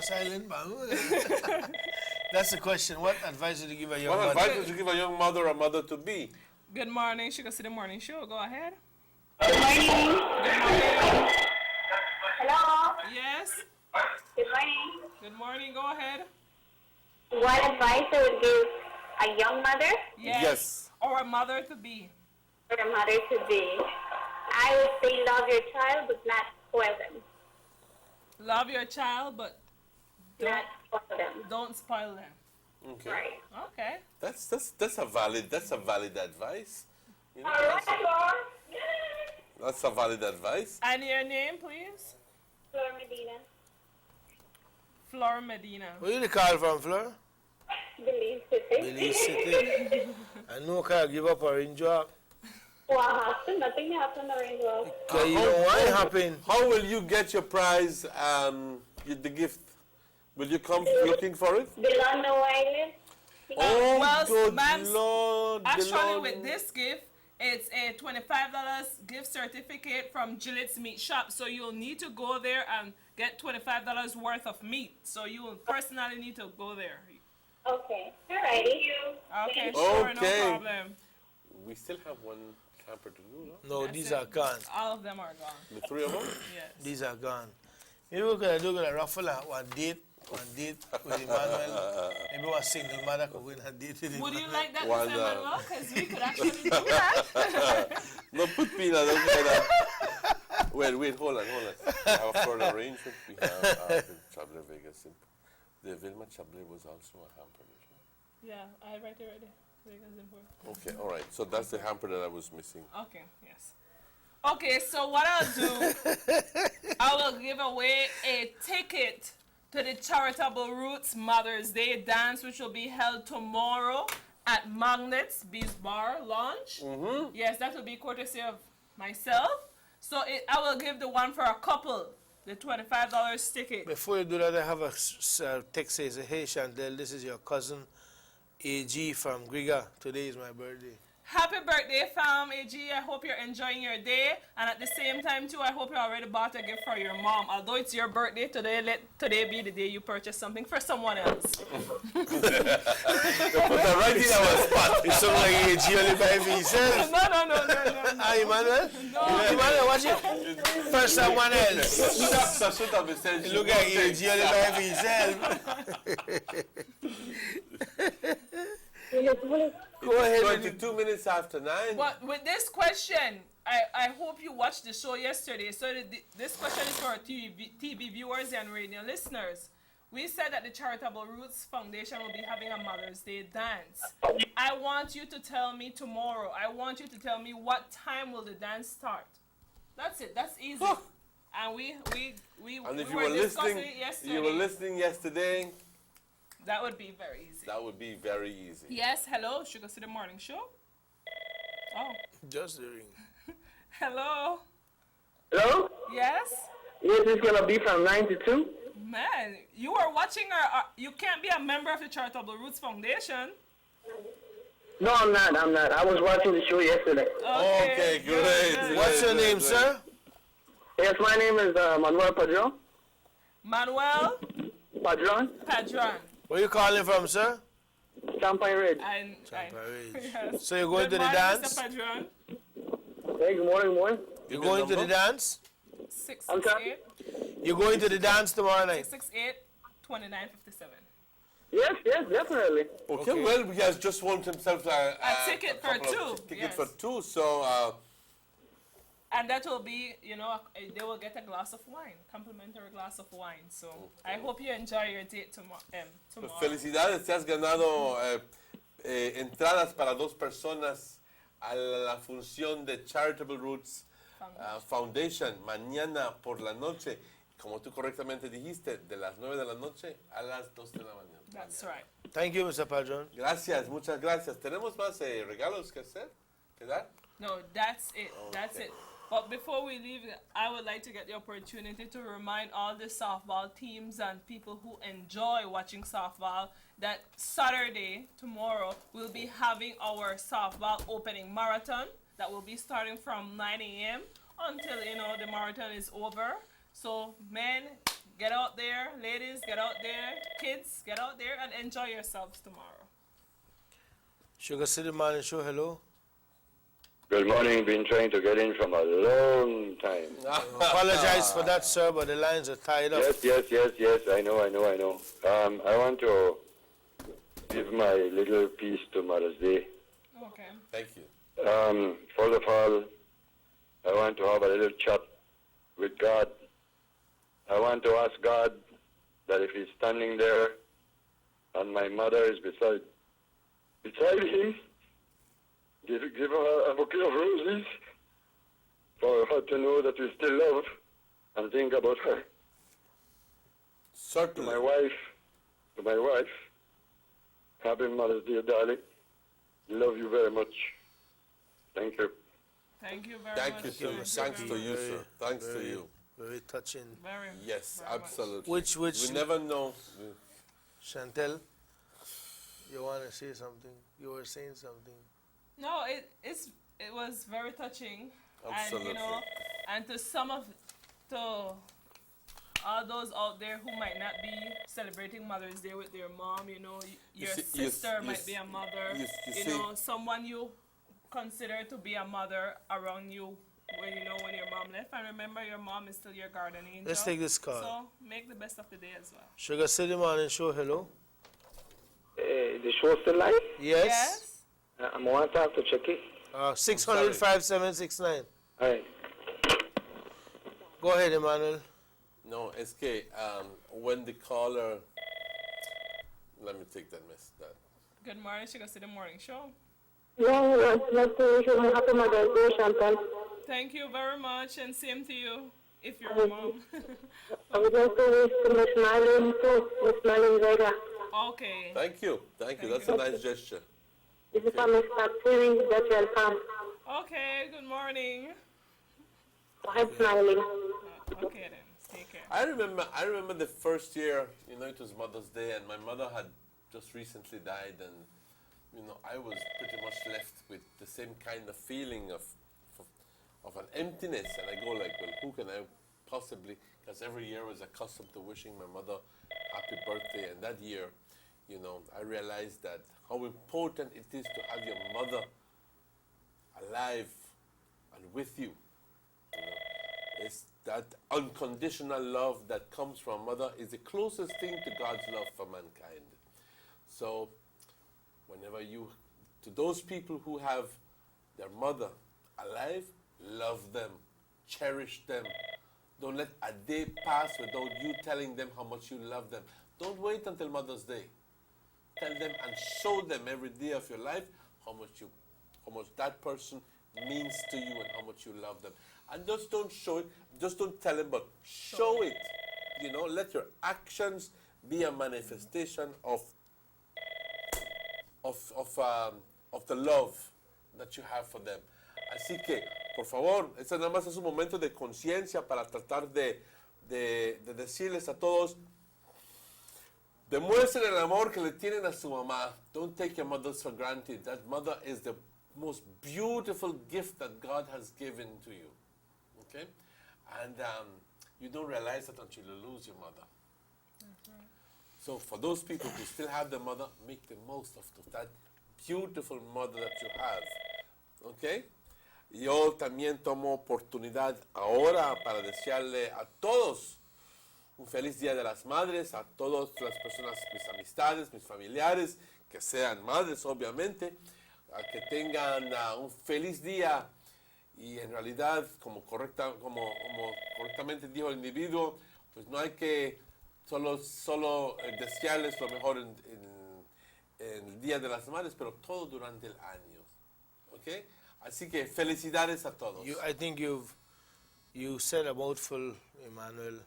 Silent, that's the question. What advice would you give a young mother? What advice would you give a young mother or mother-to-be? Good morning, Sugar City Morning Show. Go ahead. Good morning. Good morning. Hello. Yes. Good morning. Good morning. Go ahead. What advice I would give a young mother Yes. Or a mother to be. or a mother to be? I would say love your child, but not spoil them. Love your child, but Not spoil them. don't spoil them. Okay. Right. Okay. That's a valid advice. You know, All right, Lord. that's a valid advice. And your name, please? Flor Medina. Flor Medina. Where you call from, Fleur? Belize City. Belize City. I know can give up or job. What happened? Nothing happened around the world. Okay, you know why it happened? How will you get your prize, the gift? Will you come looking for it? Below no island. Oh, well, good ma'am, Lord. Actually, with this gift, it's a $25 gift certificate from Gillette's Meat Shop. So you'll need to go there and get $25 worth of meat. So you will personally need to go there. Okay. Alrighty. Thank you. Okay, sure, Okay. no problem. We still have one camper to do, no? No, these are gone. All of them are gone. The three of them? Yes. These are gone. Maybe we're going to do a raffle one date with Emmanuel. Maybe one single mother could win a date with Would Emmanuel. you like that, One, Mr. Manuel? Because we could actually do that. No, put me in don't do that. Wait, hold on. We have a further arrangement. We have the Chablis Vegas. The Vilma Chablis was also a hamper. Yeah, I write it right there. Vegas Import. Okay, all right. So that's the hamper that I was missing. Okay, yes. Okay, so what I'll do, I will give away a ticket to the Charitable Roots Mother's Day dance, which will be held tomorrow at Magnets Beach Bar Lounge. Mm-hmm. Yes, that will be courtesy of myself. So I will give the one for a couple, the $25 ticket. Before you do that, I have a text says, hey Chantel, this is your cousin AG from Griga. Today is my birthday. Happy birthday, fam, AG. I hope you're enjoying your day. And at the same time, too, I hope you already bought a gift for your mom. Although it's your birthday today, let today be the day you purchase something for someone else. Put that right in our spot. It's something like AG only buy for himself. No. Ah, Emmanuel? No. Emmanuel, watch it. For someone else. Look at AG only buy for himself. Go ahead. 22 minutes after 9. But with this question, I hope you watched the show yesterday. So this question is for our TV viewers and radio listeners. We said that the Charitable Roots Foundation will be having a Mother's Day dance. I want you to tell me tomorrow. I want you to tell me what time will the dance start. That's it. That's easy. And we And if you were were discussing listening, it yesterday. you were listening yesterday. That would be very easy. That would be very easy. Yes, hello, Sugar City Morning Show. Oh. Just the ring. Hello. Hello? Yes? Yes, it's going to be from 9 to 2. Man, you are watching you can't be a member of the Charitable Roots Foundation. No, I'm not. I was watching the show yesterday. Okay, great. What's your name, sir? Yes, my name is Manuel Padron. Manuel Padron. Padron. Where you calling from, sir? Champagne Ridge. Yes. So you're going Good to the morning, dance? Mr. Padron. Hey, good morning, morning. You're going to the dance? 668 You're going to the dance tomorrow night? 668-2957. Yes, definitely. Okay, well, he has just won himself A ticket for couple two, of ticket yes. for two, so And that will be, they will get a glass of wine, complimentary glass of wine. So I hope you enjoy your date tomorrow. felicidades, te has ganado entradas para dos personas a la función de Charitable Roots Foundation mañana por la noche, como tú correctamente dijiste, de las 9 de la noche a las 2 de la mañana. That's right. Thank you, Mr. Padron. Gracias, muchas gracias. ¿Tenemos más regalos que hacer? ¿Que dar? No, that's it. That's it. But before we leave, I would like to get the opportunity to remind all the softball teams and people who enjoy watching softball that Saturday, tomorrow, we'll be having our softball opening marathon that will be starting from 9 a.m. until, the marathon is over. So, men, get out there. Ladies, get out there. Kids, get out there and enjoy yourselves tomorrow. Sugar City Morning Show, hello. Good morning. Been trying to get in from a long time. Apologize for that, sir, but the lines are tied up. Yes. I know. I want to give my little piece to Mother's Day. Okay. Thank you. First of all, I want to have a little chat with God. I want to ask God that if He's standing there and my mother is beside Him, give her a bouquet of roses for her to know that we still love and think about her. Certainly. To my wife, happy Mother's Day, darling. Love you very much. Thank you. Thank you very Thank much. you, sir. Thanks to you, sir. Thanks to you. Very touching. Yes, absolutely. Which we never know. Chantel, you want to say something? You were saying something. No, it was very touching. Absolutely. And to all those out there who might not be celebrating Mother's Day with their mom, your sister might be a mother, someone you consider to be a mother around you when your mom left. And remember, your mom is still your guardian angel. Let's take this call. So make the best of the day as well. Sugar City Morning Show, hello. The show still live? Yes. I want to talk to Chucky. 600-5769. All right. Go ahead, Emmanuel. No, es que when the caller, let me take that mess. Good morning, Sugar City Morning Show. No, not to wish you a happy Mother's Day, Chantal. Thank you very much, and same to you, if you're a mom. I would like to wish to Miss Marlene too, Miss Marlene Vega. Okay. Thank you. That's a nice gesture. This is from Miss Patsy, that welcome. Okay, good morning. I'm smiling. Okay then, take care. I remember the first year, it was Mother's Day, and my mother had just recently died, and I was pretty much left with the same kind of feeling of an emptiness, and I go like, well, who can I possibly? Because every year I was accustomed to wishing my mother happy birthday, and that year, I realized that how important it is to have your mother alive and with you. It's that unconditional love that comes from mother is the closest thing to God's love for mankind. So, whenever to those people who have their mother alive, love them, cherish them. Don't let a day pass without you telling them how much you love them. Don't wait until Mother's Day. Tell them and show them every day of your life how much that person means to you and how much you love them. And just don't show it, just don't tell them, but show it. Let your actions be a manifestation of the love that you have for them. Así que, por favor, este nada más es un momento de conciencia para tratar de decirles a todos, Demuestren el amor que le tienen a su mamá. Don't take your mothers for granted. That mother is the most beautiful gift that God has given to you. Okay? And you don't realize that until you lose your mother. So for those people who still have their mother, make the most of that beautiful mother that you have. Okay? Yo también tomo oportunidad ahora para desearle a todos un feliz Día de las Madres, a todas las personas, mis amistades, mis familiares, que sean madres, obviamente, a que tengan un feliz día. Y en realidad, como correctamente dijo el individuo, pues no hay que solo desearles lo mejor en el Día de las Madres, pero todo durante el año. ¿Ok? Así que felicidades a todos. I think you said a mouthful, Emmanuel.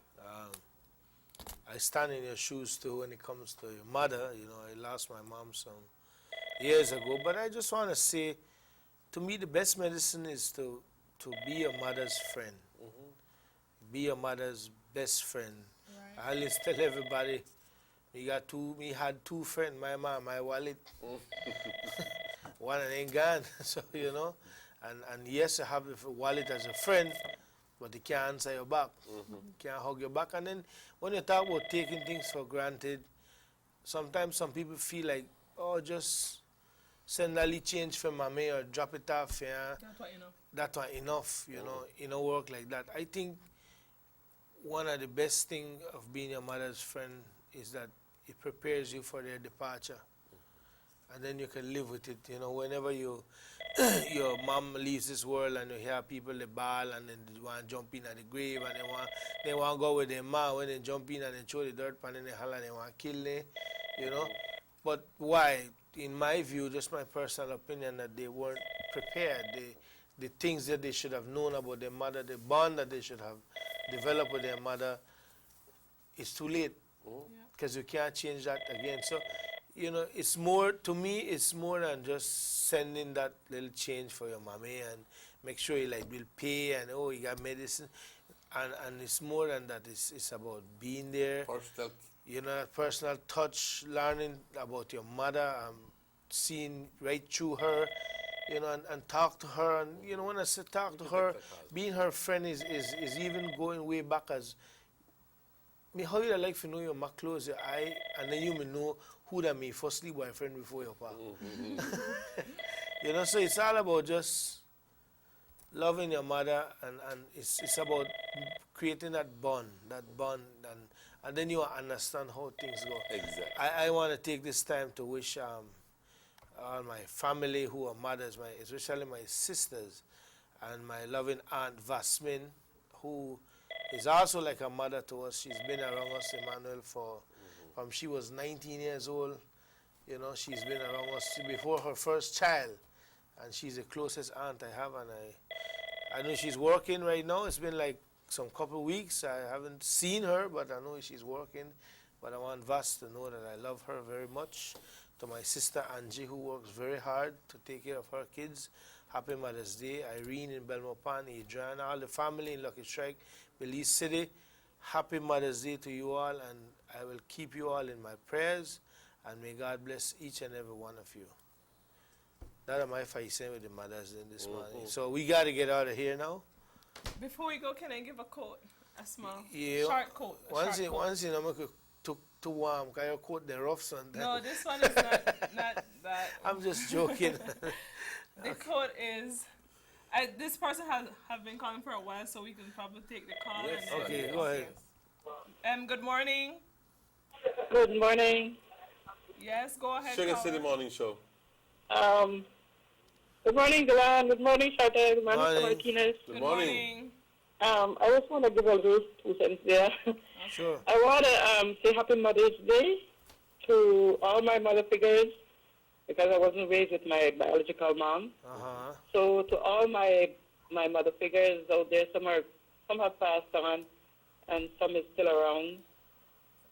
I stand in your shoes too when it comes to your mother. You know, I lost my mom some years ago, but I just want to say, to me, the best medicine is to be your mother's friend. Be your mother's best friend. I always tell everybody, me had two friends, my mom, my wallet. One ain't gone, so you know. And yes, I have a wallet as a friend, but they can't answer your back. Can't hug your back. And then when you talk about taking things for granted, sometimes some people feel like, oh, just send a little change from mommy or drop it off. Yeah, that's not enough. You know, it don't work like that. I think one of the best things of being your mother's friend is that it prepares you for their departure. And then you can live with it. You know, whenever your mom leaves this world and you hear people they bawl and then they want to jump in at the grave and they want to go with their mom when they jump in and they throw the dirt pan and they holler and they want to kill them, you know. But why? In my view, just my personal opinion, that they weren't prepared. The things that they should have known about their mother, the bond that they should have developed with their mother, it's too late because you can't change that again. So, you know, it's more, to me, it's more than just sending that little change for your mommy and make sure you like will pay and oh, you got medicine. And it's more than that. It's about being there. Personal. You know, that personal touch, learning about your mother, seeing right through her, you know, and talk to her. And, you know, when I say talk to her, being her friend is even going way back as, me how you like to know your ma close your eye and then you may know who that me firstly boyfriend before your pa. You know, so it's all about just loving your mother and it's about creating that bond and then you understand how things go. Exactly. I want to take this time to wish all my family who are mothers, especially my sisters and my loving aunt Vasmin, who is also like a mother to us. She's been around us, Emmanuel, from she was 19 years old. You know, she's been around us before her first child, and she's the closest aunt I have. And I know she's working right now. It's been like some couple weeks. I haven't seen her, but I know she's working. But I want Vas to know that I love her very much. To my sister Angie, who works very hard to take care of her kids, happy Mother's Day. Irene in Belmopan, Adrian, all the family in Lucky Strike, Belize City, happy Mother's Day to you all, and I will keep you all in my prayers, and may God bless each and every one of you. That am I facing with the mothers in this morning. So we got to get out of here now. Before we go, can I give a quote? A small, Yeah. short quote. Once you know, make it too warm, because your coat the rough son. No, this one is not that. I'm just joking. The quote is, this person have been calling for a while, so we can probably take the call. Yes. And Okay, go ahead. Good morning. Good morning. Yes, go ahead. Sugar caller. City Morning Show. Good morning, Dylan. Good morning, Shata. Good morning, Morning. Martinez. Good morning. I just want to give a little 2 cents there. Sure. I want to say Happy Mother's Day to all my mother figures because I wasn't raised with my biological mom. Uh-huh. So to all my mother figures out there, some have passed on and some is still around.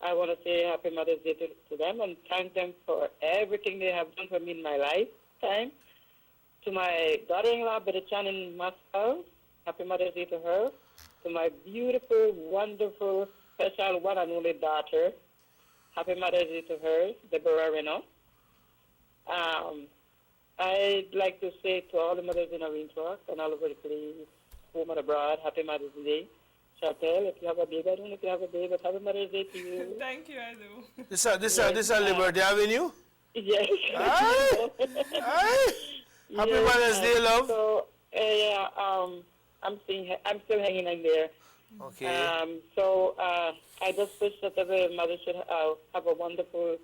I want to say Happy Mother's Day to them and thank them for everything they have done for me in my lifetime. To my daughter-in-law, Betty Chan in Moscow, Happy Mother's Day to her. To my beautiful, wonderful, special one and only daughter, happy Mother's Day to her, Deborah Reno. I'd like to say to all the mothers in Orange Walk and all over the place, home and abroad, happy Mother's Day. Chantel, if you have a baby, I don't know if you have a baby, but happy Mother's Day to you. Thank you, I do. This is Liberty Avenue? Yes. Aye. Aye. Happy Yes, Mother's Day, love. So, I'm still hanging in there. Okay. So I just wish that every mother should have a wonderful,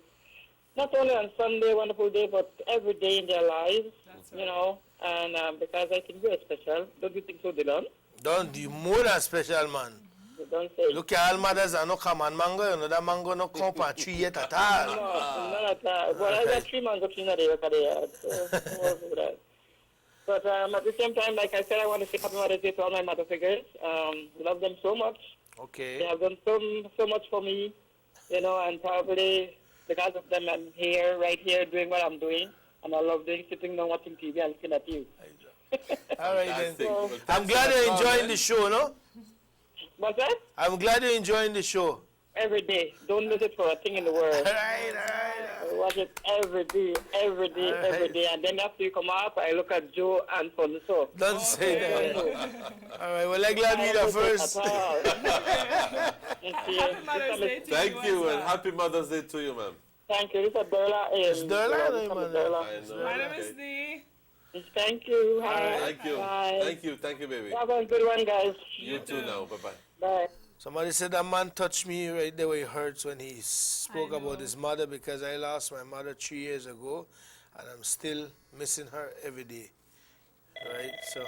not only on Sunday, wonderful day, but every day in their lives. You know, and because I think you're special. Don't you think so, Dylan? Don't you more than special, man. Don't say. Look at all mothers are no common mango, you know that mango no come on tree yet at all. No, not at all. Well, I got 3 mango trees in the yard, so more for that. But at the same time, like I said, I want to say happy Mother's Day to all my mother figures. Love them so much. Okay. They have done so much for me, you know, and probably because of them, I'm here, right here, doing what I'm doing. And I love doing sitting down watching TV and looking at you. All right, then. So, I'm glad you're enjoying the show, no? What's that? I'm glad you're enjoying the show. Every day. Don't miss it for a thing in the world. All right. Watch it every day, every day. And then after you come up, I look at Joe and Fonso. Don't say that. All right, well, I'm glad you're the first. Happy Mother's Day to Thank you you, as and well. happy Mother's Day to you, ma'am. Thank you. This is Berla. It's Derla, My name is Dee. Thank you. All Hi. right, thank you. Bye. Thank you, baby. Have a good one, guys. You too now. Bye-bye. Bye. Somebody said that man touched me right there where it hurts when he spoke about his mother, because I lost my mother 3 years ago and I'm still missing her every day. Right? So,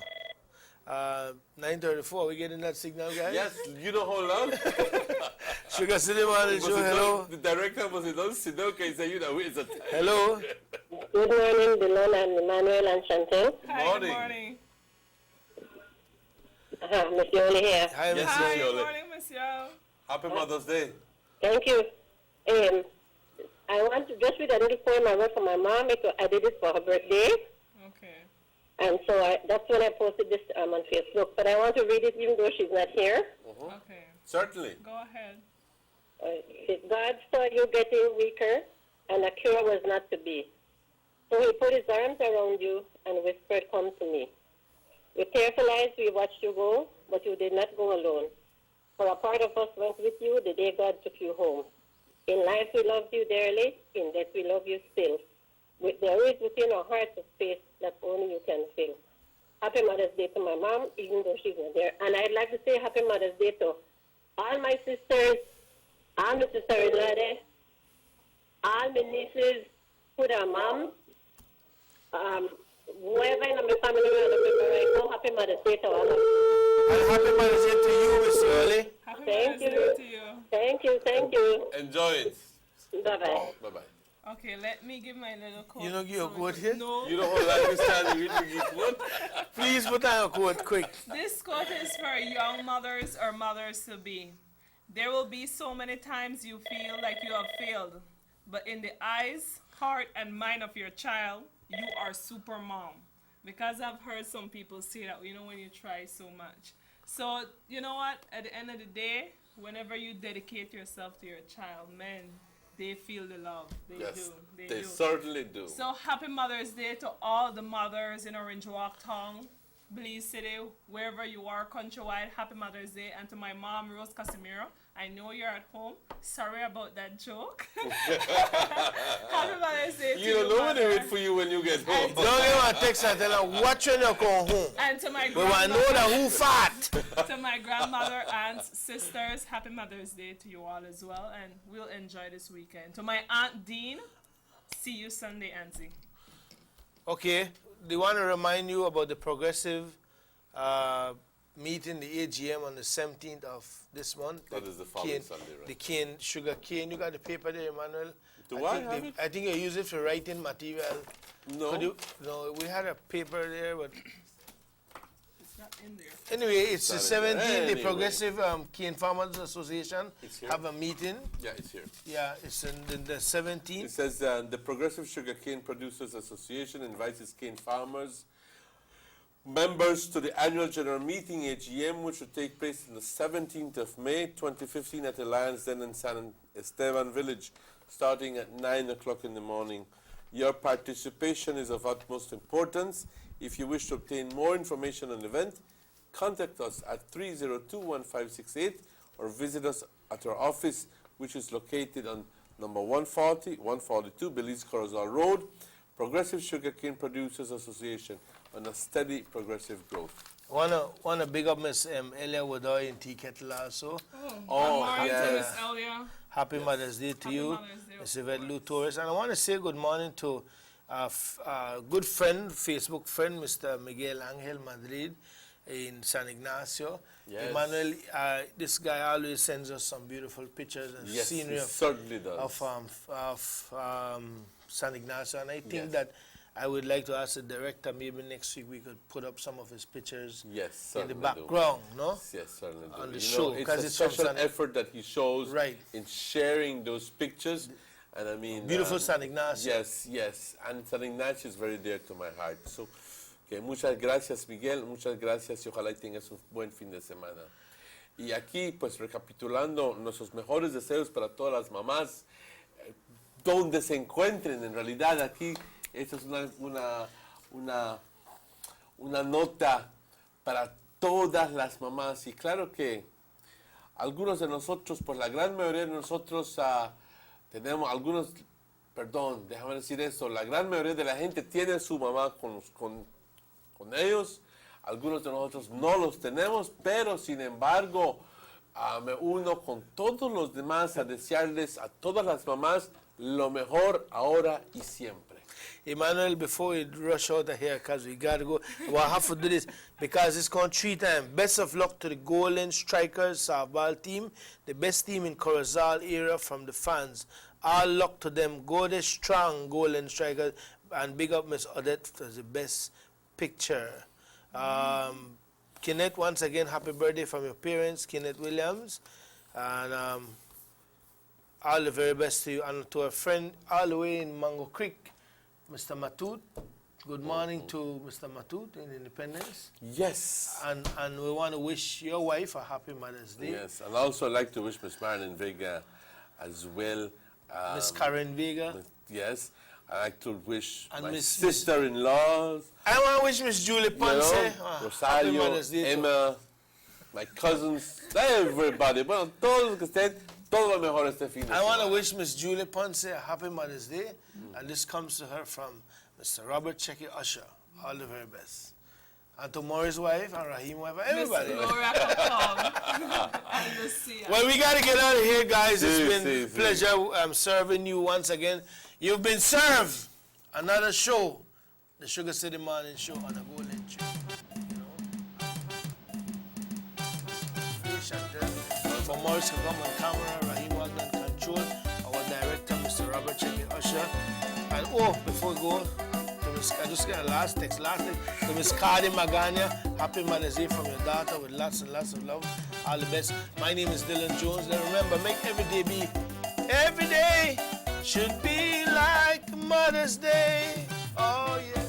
9:34, we getting that signal, guys? Yes, you know how long? Sugar City Man, show hello. The director was in don't sit down, can you say you know it's a Hello. Good morning, Dylan and Emmanuel and Chantel. Hi, good morning. Monsieur Oli here. Hi, Yes, Hi, Miss good Yole. morning, Monsieur. Happy Mother's Day. Thank you. I want to just read a little poem I wrote for my mom. I did it for her birthday. Okay. And so that's when I posted this on Facebook. But I want to read it even though she's not here. Okay. Certainly. Go ahead. God saw you getting weaker, and a cure was not to be. So he put his arms around you and whispered, "Come to me." With tearful eyes we watched you go, but you did not go alone. For a part of us went with you the day God took you home. In life we loved you dearly, in death we love you still. There is within our hearts a space that only you can fill. Happy Mother's Day to my mom, even though she's not there. And I'd like to say Happy Mother's Day to all my sisters, all my sister-in-law there, all my nieces, who their moms, whoever in my family right now, Happy Mother's Day to all of you. And happy Mother's Day to you, Miss Yole. Thank you. To you. Thank you, thank you. Enjoy it. Bye-bye. Bye-bye. Okay, let me give my little quote. You know, give your quote here? No. You know how life is standing with me, quote? Please put on your quote quick. This quote is for young mothers or mothers-to-be. There will be so many times you feel like you have failed, but in the eyes, heart, and mind of your child, you are super mom. Because I've heard some people say that, you know, when you try so much. So, you know what? At the end of the day, whenever you dedicate yourself to your child, men, they feel the love. They Yes, do. they do. certainly do. So happy Mother's Day to all the mothers in Orange Walk Town, Belize City, wherever you are countrywide. Happy Mother's Day. And to my mom, Rose Casimiro, I know you're at home. Sorry about that joke. Happy Mother's Day to You don't know when they mother. wait for you when you get home. Don't give her a text and tell her, watch when you come home. And to my We want to know that who fat. to my grandmother, aunts, sisters, happy Mother's Day to you all as well. And we'll enjoy this weekend. To my Aunt Dean, see you Sunday, Auntie. Okay, they want to remind you about the progressive meeting, the AGM on the 17th of this month. That is the following Sunday, right? The cane, sugar cane. You got the paper there, Emmanuel? Do I have it? I think you use it for writing material. No. No, we had a paper there, but It's not in there. anyway, it's the It's 17th. not in there. The Progressive Cane Farmers Association It's here. have a meeting. Yeah, it's here. Yeah, it's in the 17th. It says the Progressive Sugarcane Producers Association invites its cane farmers members to the annual general meeting AGM, which will take place on the 17th of May 2015 at the Lions Den in San Esteban Village. starting at 9 o'clock in the morning. Your participation is of utmost importance. If you wish to obtain more information on the event, contact us at 302-1568 or visit us at our office, which is located on number 140, 142 Belize Corozal Road, Progressive Sugarcane Producers Association, on a steady progressive growth. Wanna big up Miss Elia Wadoy in Tea Kettle also. Happy Mother's Day to you, Miss Yvette Lou Torres. And I want to say good morning to a good friend, Facebook friend, Mr. Miguel Angel Madrid in San Ignacio. Yes. Emmanuel, this guy always sends us some beautiful pictures and Yes, scenery he certainly does. of San Ignacio. And I think that I would like to ask the director, maybe next week we could put up some of his pictures in the certainly background, no? Yes, certainly do. On the You show, know, it's because a it's special from San- effort that he shows in sharing those pictures. And I mean, Beautiful San Ignacio. Yes, yes. And San Ignacio is very dear to my heart. So, okay, muchas gracias, Miguel. Muchas gracias y ojalá y tengas un buen fin de semana. Y aquí, pues, recapitulando nuestros mejores deseos para todas las mamás, donde se encuentren. En realidad, aquí, esta es una nota para todas las mamás. Y claro que algunos de nosotros, pues la gran mayoría de nosotros tenemos algunos, perdón, déjame decir esto, la gran mayoría de la gente tiene su mamá con ellos, algunos de nosotros no los tenemos, pero sin embargo me uno con todos los demás a desearles a todas las mamás lo mejor ahora y siempre. Emmanuel, before we rush out of here, because we got to go, we'll have to do this because it's going 3 times. Best of luck to the Golden Strikers softball team, the best team in Corozal area from the fans. All luck to them. Go there strong, Golden Strikers, and big up Miss Odette for the best picture. Kenneth, once again, happy birthday from your parents, Kenneth Williams. And all the very best to you. And to a friend all the way in Mango Creek, Mr. Matut. Good morning to Mr. Matut in Independence. Yes. And we want to wish your wife a happy Mother's Day. Yes, and also I'd like to wish Miss Marilyn Vega as well. Miss Karen Vega. Yes. I'd like to wish And my Miss- sister-in-laws. I want to wish Miss Julie Ponce happy Rosario, Mother's Day. Emma, my cousins, everybody. Bueno, todos los que estén, todo lo mejor este fin de I want to semana. wish Miss Julie Ponce a happy Mother's Day. And this comes to her from Mr. Robert Checky Usher. All the very best. And to Maurice's wife and Raheem's wife, everybody. Well, we got to get out of here, guys. It's been a pleasure serving you once again. You've been served. Another show, the Sugar City Morning Show on the Golden Tree. For Maurice Kagam on camera, Raheem Wagner on control, our director, Mr. Robert Checky Usher. And before we go, I just got a last text. To Miss Cardi Magana, happy Mother's Day from your daughter with lots and lots of love. All the best. My name is Dylan Jones. And remember, make every day should be like Mother's Day. Oh, yeah.